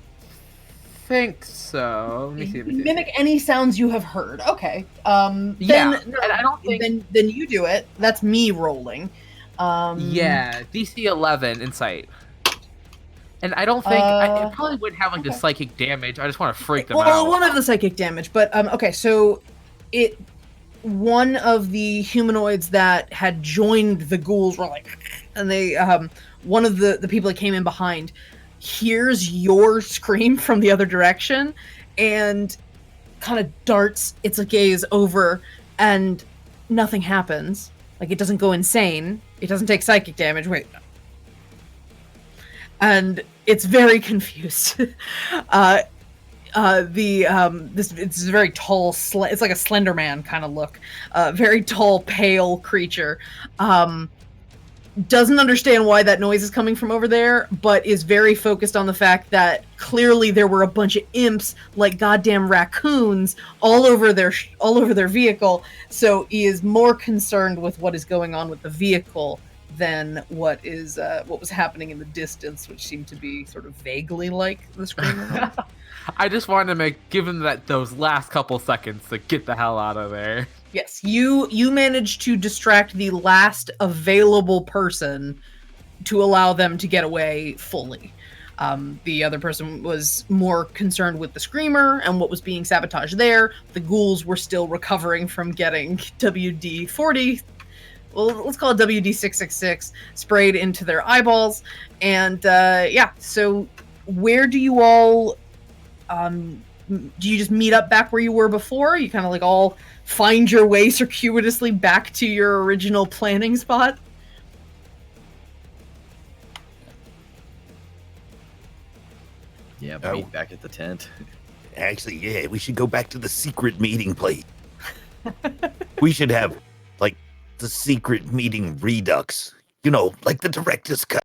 think so. Let me see. Mimic any sounds you have heard. Okay. Yeah, Then, and I don't think. then you do it. That's me rolling. Yeah, DC 11 insight. And I don't think it probably wouldn't have like the psychic damage. I just want to freak them out. Well, one of the psychic damage, but okay. So one of the humanoids that had joined the ghouls were like, and they one of the people that came in behind hears your scream from the other direction and kind of darts its gaze over, and nothing happens. Like, it doesn't go insane. It doesn't take psychic damage. Wait. And it's very confused. It's a very tall, it's like a Slender Man kind of look. Very tall, pale creature. Doesn't understand why that noise is coming from over there, but is very focused on the fact that clearly there were a bunch of imps, like goddamn raccoons, all over their vehicle. So he is more concerned with what is going on with the vehicle than what was happening in the distance, which seemed to be sort of vaguely like the screamer. I just wanted to give him those last couple seconds to get the hell out of there. Yes, you managed to distract the last available person to allow them to get away fully. The other person was more concerned with the screamer and what was being sabotaged there. The ghouls were still recovering from getting WD-40, well, let's call it WD-666, sprayed into their eyeballs. And so where do you all... do you just meet up back where you were before? You kind of like all find your way circuitously back to your original planning spot? Yeah, meet back at the tent. Actually, yeah, we should go back to the secret meeting place. We should have, like, the secret meeting redux. You know, like the director's cut.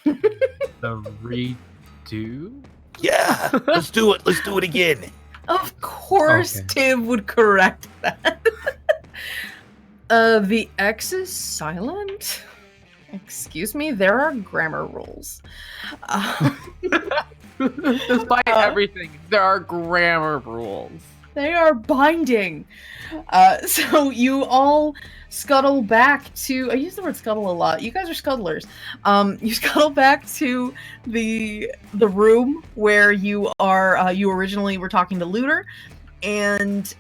The redo? Yeah, let's do it. Let's do it again. Of course, Tim would correct that. The X is silent? Excuse me, there are grammar rules. Despite everything, there are grammar rules. They are binding. So you all scuttle back to... I use the word scuttle a lot. You guys are scuttlers. You scuttle back to the room where you are. You originally were talking to Looter, and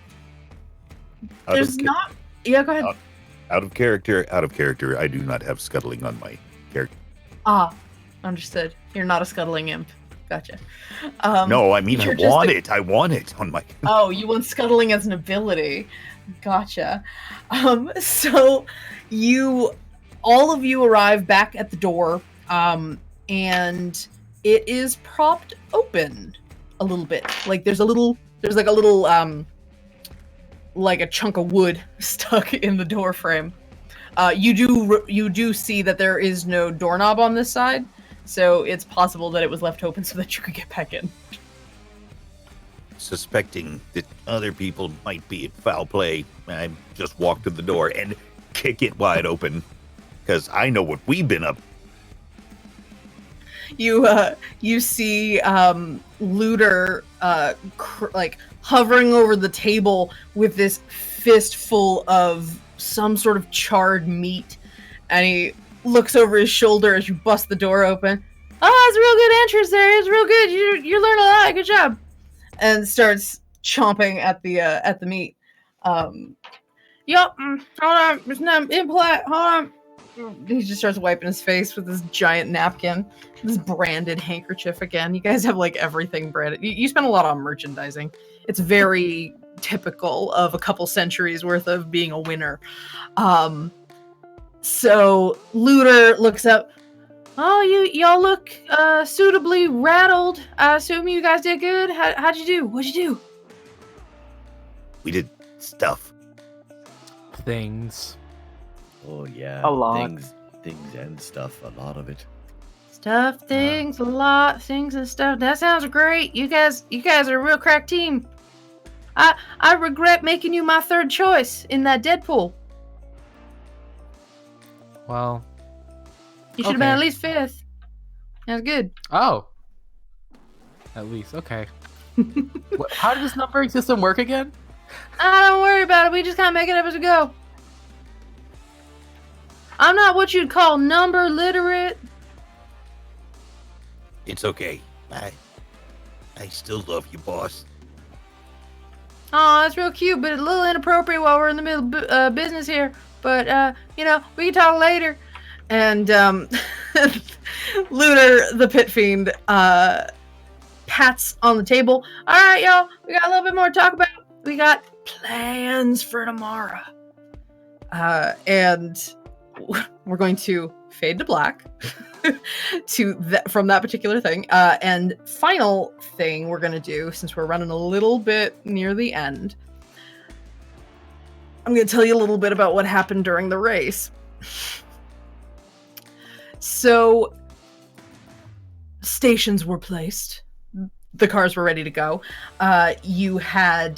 there's not... Yeah, go ahead. Out of character. I do not have scuttling on my character. Ah, understood. You're not a scuttling imp. Gotcha. No, I mean, I want it on my... Oh, you want scuttling as an ability. Gotcha. So all of you arrive back at the door, and it is propped open a little bit. Like there's like a little like a chunk of wood stuck in the door frame. You do see that there is no doorknob on this side, so it's possible that it was left open so that you could get back in. Suspecting that other people might be at foul play, I just walk to the door and kick it wide open, because I know what we've been up. You see Looter like hovering over the table with this fistful of some sort of charred meat, and he looks over his shoulder as you bust the door open. Oh, it's a real good entrance there. It's real good. You learn a lot. Good job. And starts chomping at the meat. Yup. Hold on. It's not impolite. Hold on. He just starts wiping his face with this giant napkin, this branded handkerchief again. You guys have like everything branded. You spend a lot on merchandising. It's very typical of a couple centuries worth of being a winner. So Looter looks up. Oh, y'all look suitably rattled. I assume you guys did good. How'd you do? What'd you do? We did stuff. Things. Oh yeah, A lot. things and stuff. A lot of it. Stuff, things, a lot, things and stuff. That sounds great. You guys are a real crack team. I regret making you my third choice in that Deadpool. Well, You should have been Okay. at least fifth. That's good. oh. At least, okay. How does this numbering system work again? Don't worry about it. We just kind of make it up as we go. I'm not what you'd call number literate. It's okay. I still love you, boss. Oh, that's real cute, but a little inappropriate while we're in the middle of business here. But, we can talk later. And Lunar, the pit fiend, pats on the table. All right, y'all, we got a little bit more to talk about. We got plans for tomorrow. And we're going to fade to black from that particular thing. And final thing we're going to do, since we're running a little bit near the end, I'm going to tell you a little bit about what happened during the race. So, stations were placed. The cars were ready to go. You had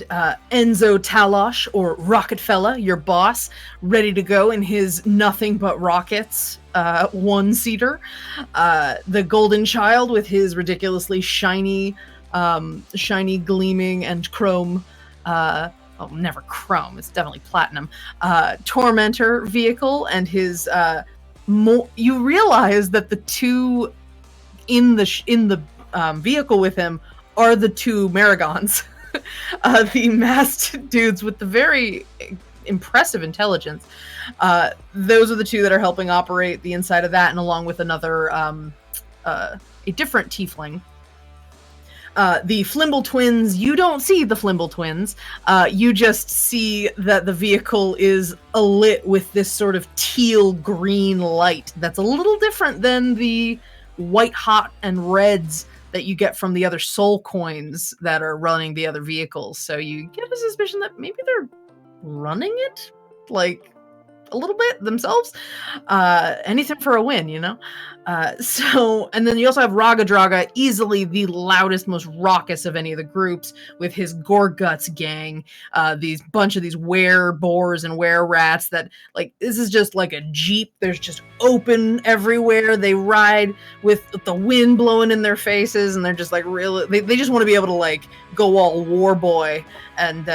Enzo Talosh, or Rocket Fella, your boss, ready to go in his nothing but rockets one-seater. The Golden Child with his ridiculously shiny, gleaming, and chrome. Never chrome. It's definitely platinum. Tormentor vehicle and his. You realize that the two in the vehicle with him are the two Maragons, the masked dudes with the very impressive intelligence. Those are the two that are helping operate the inside of that, and along with another, a different tiefling. The Flimble twins, you don't see the Flimble twins. You just see that the vehicle is alit with this sort of teal green light that's a little different than the white hot and reds that you get from the other soul coins that are running the other vehicles. So you get a suspicion that maybe they're running it like a little bit themselves. Anything for a win, and then you also have Raga Draga, easily the loudest, most raucous of any of the groups, with his Gore Guts gang, these bunch of these were-boars and were-rats that, this is just like a Jeep. There's just open everywhere. They ride with the wind blowing in their faces, and they're just really, they just want to be able to go all war boy and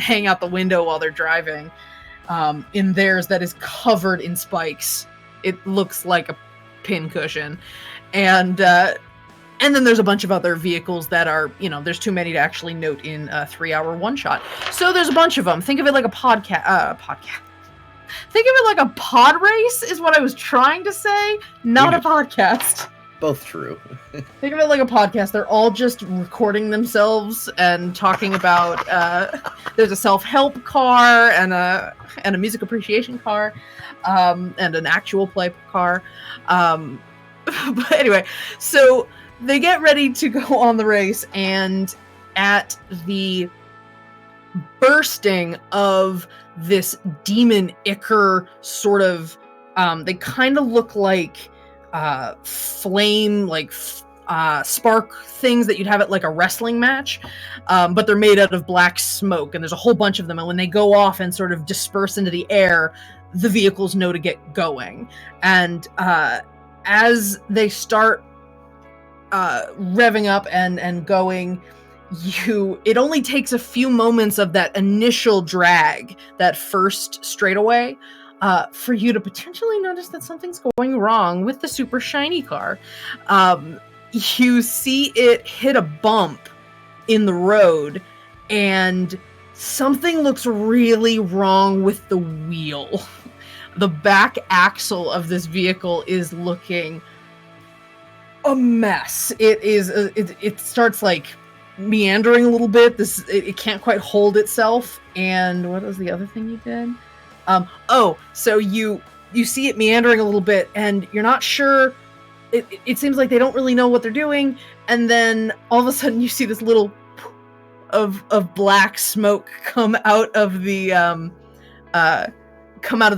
hang out the window while they're driving. In theirs that is covered in spikes. It looks like a pincushion. And then there's a bunch of other vehicles that are, there's too many to actually note in a 3-hour one-shot. So there's a bunch of them. Think of it like a podcast. Think of it like a pod race is what I was trying to say, not a podcast. Both true. Think of it like a podcast. They're all just recording themselves and talking about. There's a self-help car and a music appreciation car, and an actual play car. But anyway, so they get ready to go on the race, and at the bursting of this demon ichor sort of, they kind of look like flame, spark things that you'd have at a wrestling match, but they're made out of black smoke, and there's a whole bunch of them, and when they go off and sort of disperse into the air, the vehicles know to get going. And as they start revving up and going, it only takes a few moments of that initial drag, that first straightaway, for you to potentially notice that something's going wrong with the super shiny car. You see it hit a bump in the road, and something looks really wrong with the wheel. The back axle of this vehicle is looking a mess. It starts meandering a little bit. It can't quite hold itself. And what was the other thing you did? So you see it meandering a little bit, and you're not sure. It seems like they don't really know what they're doing, and then all of a sudden you see this little of black smoke come out of the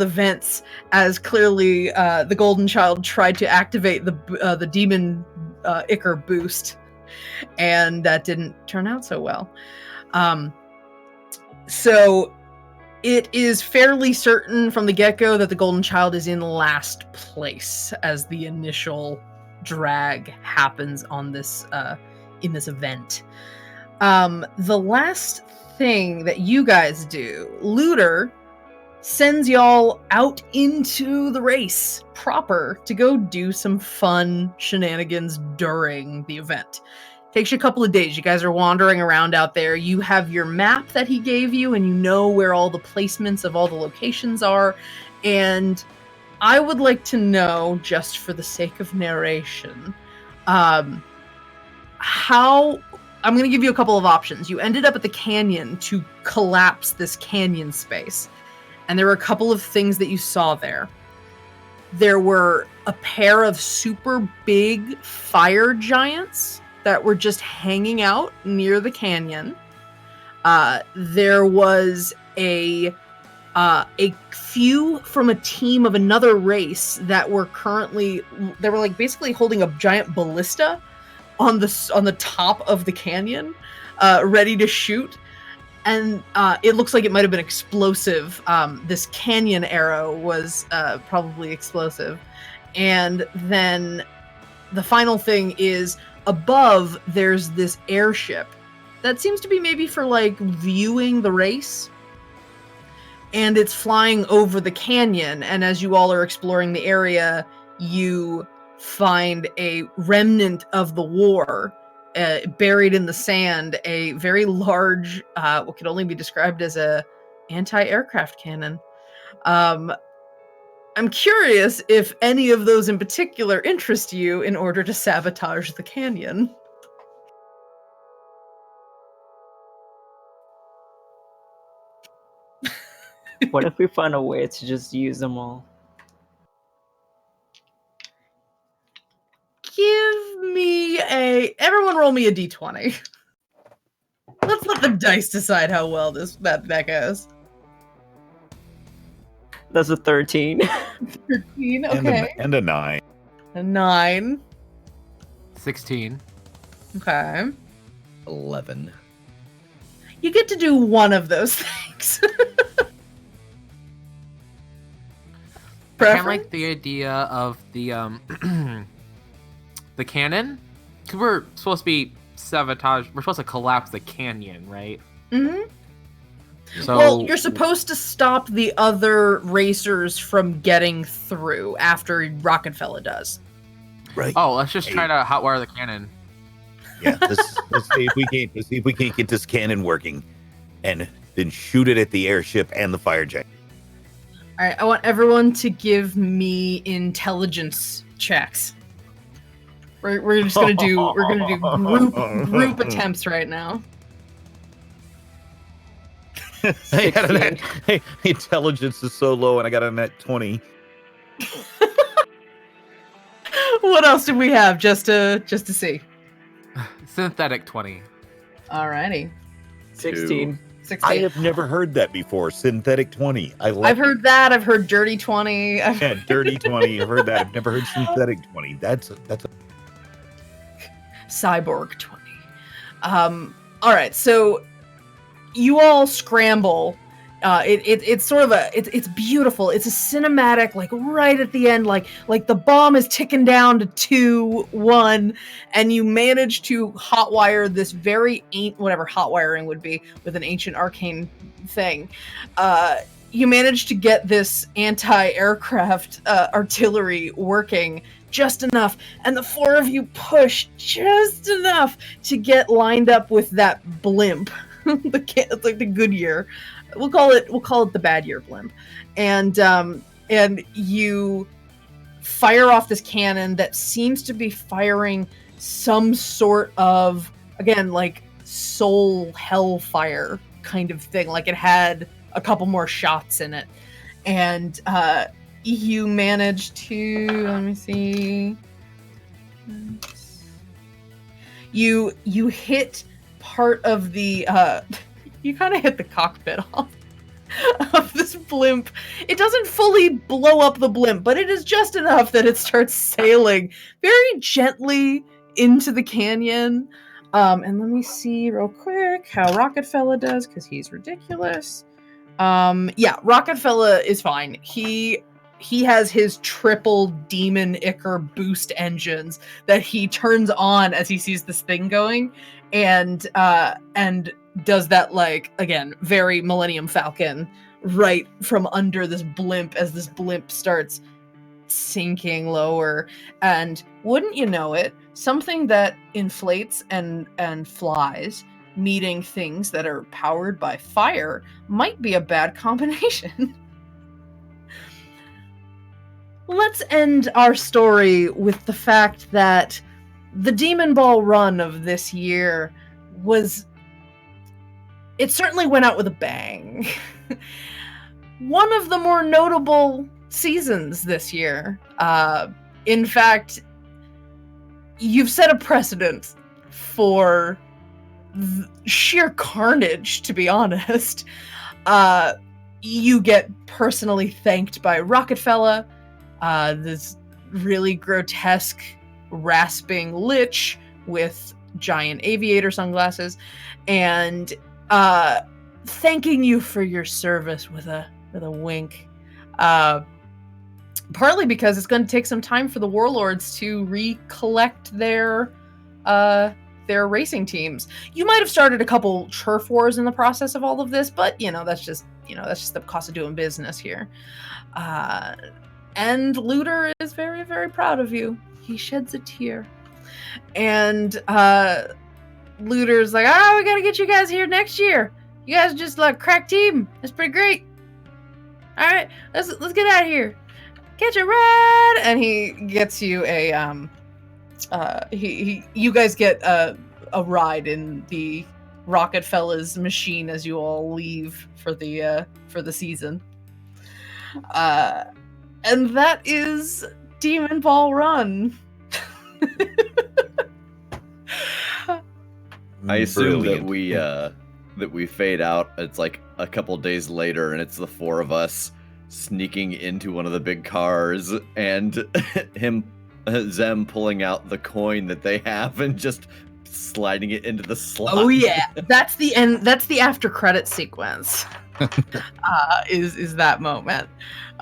vents, as clearly the Golden Child tried to activate the demon ichor boost, and that didn't turn out so well. So it is fairly certain from the get-go that the Golden Child is in last place as the initial drag happens on this in this event. The last thing that you guys do, Looter sends y'all out into the race proper to go do some fun shenanigans during the event. Takes you a couple of days. You guys are wandering around out there. You have your map that he gave you, and you know where all the placements of all the locations are. And I would like to know, just for the sake of narration, how... I'm going to give you a couple of options. You ended up at the canyon to collapse this canyon space. And there were a couple of things that you saw there. There were a pair of super big fire giants that were just hanging out near the canyon. There was a few from a team of another race that were they were like basically holding a giant ballista on the top of the canyon, ready to shoot. And it looks like it might have been explosive. This canyon arrow was probably explosive. And then the final thing is, above, there's this airship that seems to be maybe for, like, viewing the race. And it's flying over the canyon. And as you all are exploring the area, you find a remnant of the war buried in the sand, a very large, what could only be described as a anti-aircraft cannon. I'm curious if any of those in particular interest you in order to sabotage the canyon. What if we find a way to just use them all? Everyone roll me a d20. Let's let the dice decide how well that goes. That's a 13. 13, okay. And a 9. A 9. 16. Okay. 11. You get to do one of those things. I kind of like the idea of the the cannon, because we're supposed to be sabotage. We're supposed to collapse the canyon, right? Mm-hmm. So, well, you're supposed to stop the other racers from getting through after Rockefeller does. Right. Oh, let's just try to hotwire the cannon. Yeah. Let's see if we can't get this cannon working, and then shoot it at the airship and the fire giant. All right. I want everyone to give me intelligence checks. We're just gonna do group attempts right now. Hey, intelligence is so low, and I got a net 20. What else do we have just to see? Synthetic 20. Alrighty. 16. 16. I have never heard that before. Synthetic 20. I've heard that. I've heard dirty 20. Yeah, dirty 20. I've heard that. I've never heard synthetic 20. That's a Cyborg 20. All right, so you all scramble. It's sort of it's beautiful. It's a cinematic, like right at the end, like the bomb is ticking down to 2, 1, and you manage to hotwire this very whatever hotwiring would be with an ancient arcane thing. You manage to get this anti-aircraft artillery working just enough, and the 4 of you push just enough to get lined up with that blimp. It's like the Goodyear. We'll call it the bad year blimp. And you fire off this cannon that seems to be firing some sort of, again, like soul hellfire kind of thing. Like it had a couple more shots in it. And you manage to, let me see. You hit part of the you kind of hit the cockpit off of this blimp. It doesn't fully blow up the blimp, but it is just enough that it starts sailing very gently into the canyon. And let me see real quick. quick how Rocketfella does, because he's ridiculous. Yeah, Rocketfella is fine. He has his triple demon Ichor boost engines that he turns on as he sees this thing going, and does that, like, again, very Millennium Falcon, right from under this blimp as this blimp starts sinking lower. And wouldn't you know it, something that inflates and flies meeting things that are powered by fire might be a bad combination. Let's end our story with the fact that the Demonball run of this year it certainly went out with a bang. One of the more notable seasons this year. In fact, you've set a precedent for sheer carnage, to be honest. You get personally thanked by Rocketfella, this really grotesque, rasping lich with giant aviator sunglasses, and thanking you for your service with a wink. Partly because it's going to take some time for the warlords to recollect their racing teams. You might have started a couple turf wars in the process of all of this, but that's just the cost of doing business here. And Looter is very, very proud of you. He sheds a tear, and Looter's like, we gotta get you guys here next year. You guys are just like crack team. That's pretty great. All right, let's get out of here. Catch a ride, and he gets you a you guys get a ride in the Rocketfella's machine as you all leave for the season. And that is Demonball Run. I assume Brilliant. that we fade out. It's like a couple days later, and it's the four of us sneaking into one of the big cars, and Zem pulling out the coin that they have and just sliding it into the slot. Oh yeah, that's the end. That's the after credit sequence. Is that moment?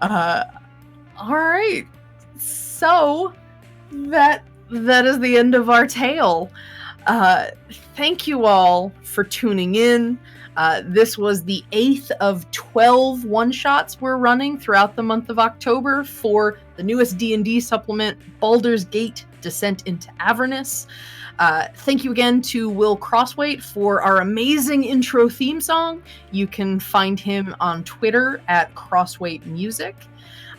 All right. So that is the end of our tale. Thank you all for tuning in. This was the 8th of 12 one-shots we're running throughout the month of October for the newest D&D supplement, Baldur's Gate: Descent into Avernus. Thank you again to Will Crossweight for our amazing intro theme song. You can find him on Twitter at Crossweight Music.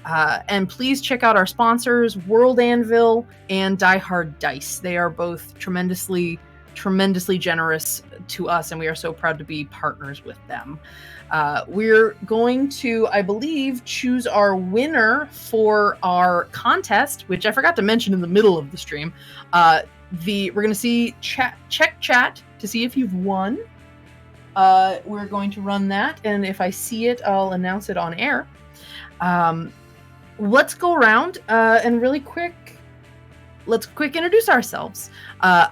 And please check out our sponsors, World Anvil and Die Hard Dice. They are both tremendously generous to us, and we are so proud to be partners with them. We're going to, I believe, choose our winner for our contest, which I forgot to mention in the middle of the stream. We're going to see check chat to see if you've won. We're going to run that, and if I see it, I'll announce it on air. Let's go around and really quick. Let's quick introduce ourselves.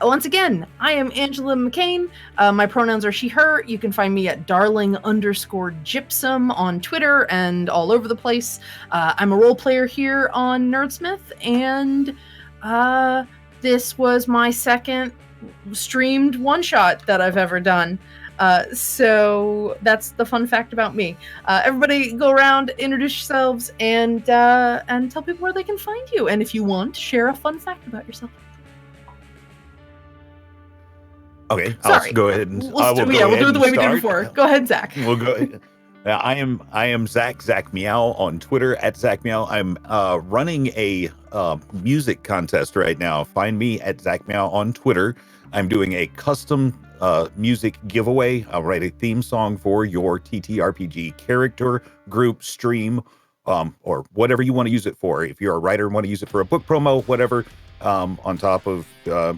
Once again, I am Angela McCain. My pronouns are she, her. You can find me at darling_gypsum on Twitter and all over the place. I'm a role player here on Nerdsmith, and this was my second streamed one-shot that I've ever done. So that's the fun fact about me. Everybody go around, introduce yourselves, and tell people where they can find you. And if you want, share a fun fact about yourself. Okay, Sorry. I'll go ahead and We'll do it the way we did before. Go ahead, Zach. We'll go. I am Zach Meow on Twitter at Zach Meow. I'm running a music contest right now. Find me at Zach Meow on Twitter. I'm doing a custom music giveaway. I'll write a theme song for your TTRPG character, group, stream, or whatever you want to use it for. If you're a writer and want to use it for a book promo, whatever. On top of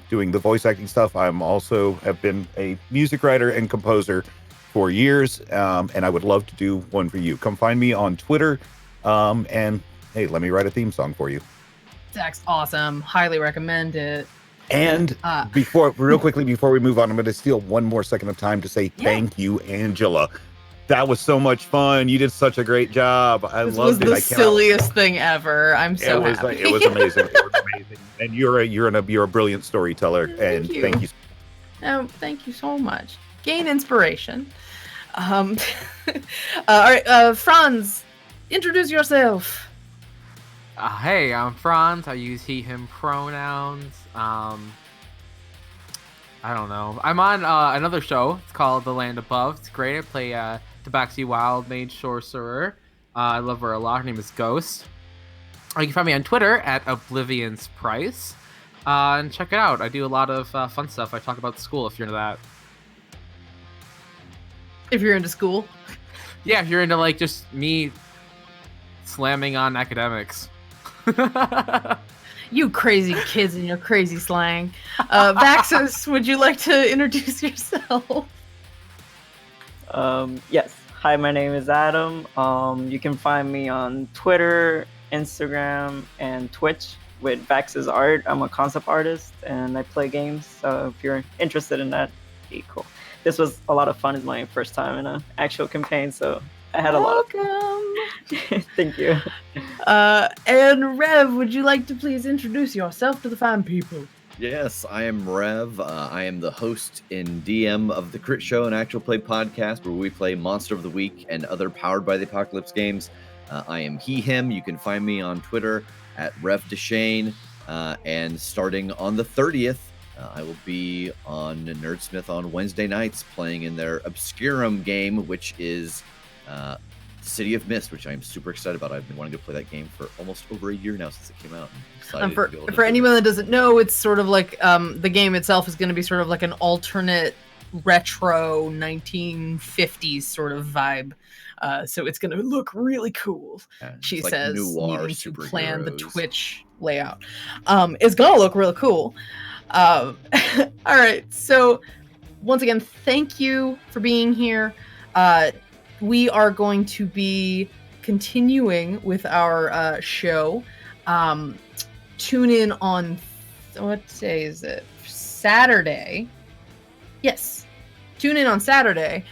doing the voice acting stuff, I'm also have been a music writer and composer for years, and I would love to do one for you. Come find me on Twitter, and hey, let me write a theme song for you. Zach's awesome. Highly recommend it. And real quickly before we move on, I'm going to steal one more second of time to say thank you, Angela. That was so much fun. You did such a great job. I loved it. This was the silliest thing ever. I'm so happy. It was amazing. It was amazing. And you're a brilliant storyteller. Thank you. Oh, thank you so much. Gain inspiration. All right, Franz, introduce yourself. Hey, I'm Franz. I use he, him pronouns. I don't know. I'm on another show. It's called The Land Above. It's great. I play Tabaxi Wild Mage Sorcerer. I love her a lot. Her name is Ghost. You can find me on Twitter at Oblivion's Price. And check it out. I do a lot of fun stuff. I talk about school if you're into that. If you're into school? Yeah, if you're into like just me slamming on academics. You crazy kids and your crazy slang. Vaxus, would you like to introduce yourself? Yes. Hi, my name is Adam. You can find me on Twitter, Instagram, and Twitch with Vax's art. I'm a concept artist and I play games. So if you're interested in that, be cool. This was a lot of fun. It's my first time in an actual campaign, so I had a lot of Thank you. And Rev, would you like to please introduce yourself to the fine people? Yes, I am Rev. I am the host and DM of the Crit Show, an actual play podcast where we play Monster of the Week and other Powered by the Apocalypse games. I am he, him. You can find me on Twitter at Rev Deshane. And starting on the 30th, I will be on Nerdsmith on Wednesday nights playing in their Obscurum game, which is City of Mist, which I'm super excited about. I've been wanting to play that game for almost over a year now since it came out. And for anyone that doesn't know, it's sort of like the game itself is going to be sort of like an alternate retro 1950s sort of vibe. So it's going to look really cool, she says, needing to plan the Twitch layout. It's going to look really cool. All right, so once again, thank you for being here. We are going to be continuing with our show. Tune in on, what day is it? Saturday. Yes, tune in on Saturday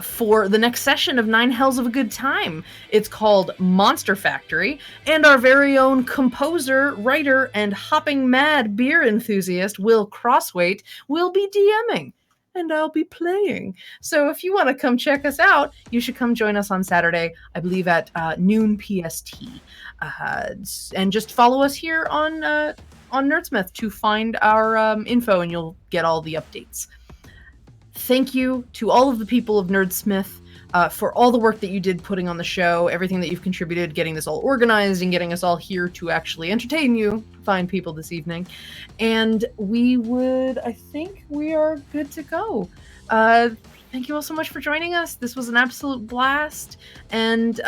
for the next session of 9 Hells of a Good Time. It's called Monster Factory, and our very own composer, writer, and hopping mad beer enthusiast, Will Crossweight, will be DMing. And I'll be playing. So if you want to come check us out, you should come join us on Saturday, I believe at noon PST. And just follow us here on Nerdsmith to find our info, and you'll get all the updates. Thank you to all of the people of Nerdsmith for all the work that you did putting on the show, everything that you've contributed, getting this all organized and getting us all here to actually entertain you, fine people, this evening. And I think we are good to go. Thank you all so much for joining us. This was an absolute blast. And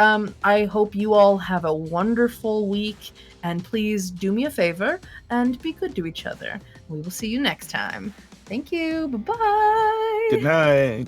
I hope you all have a wonderful week. And please do me a favor and be good to each other. We will see you next time. Thank you. Bye-bye. Good night.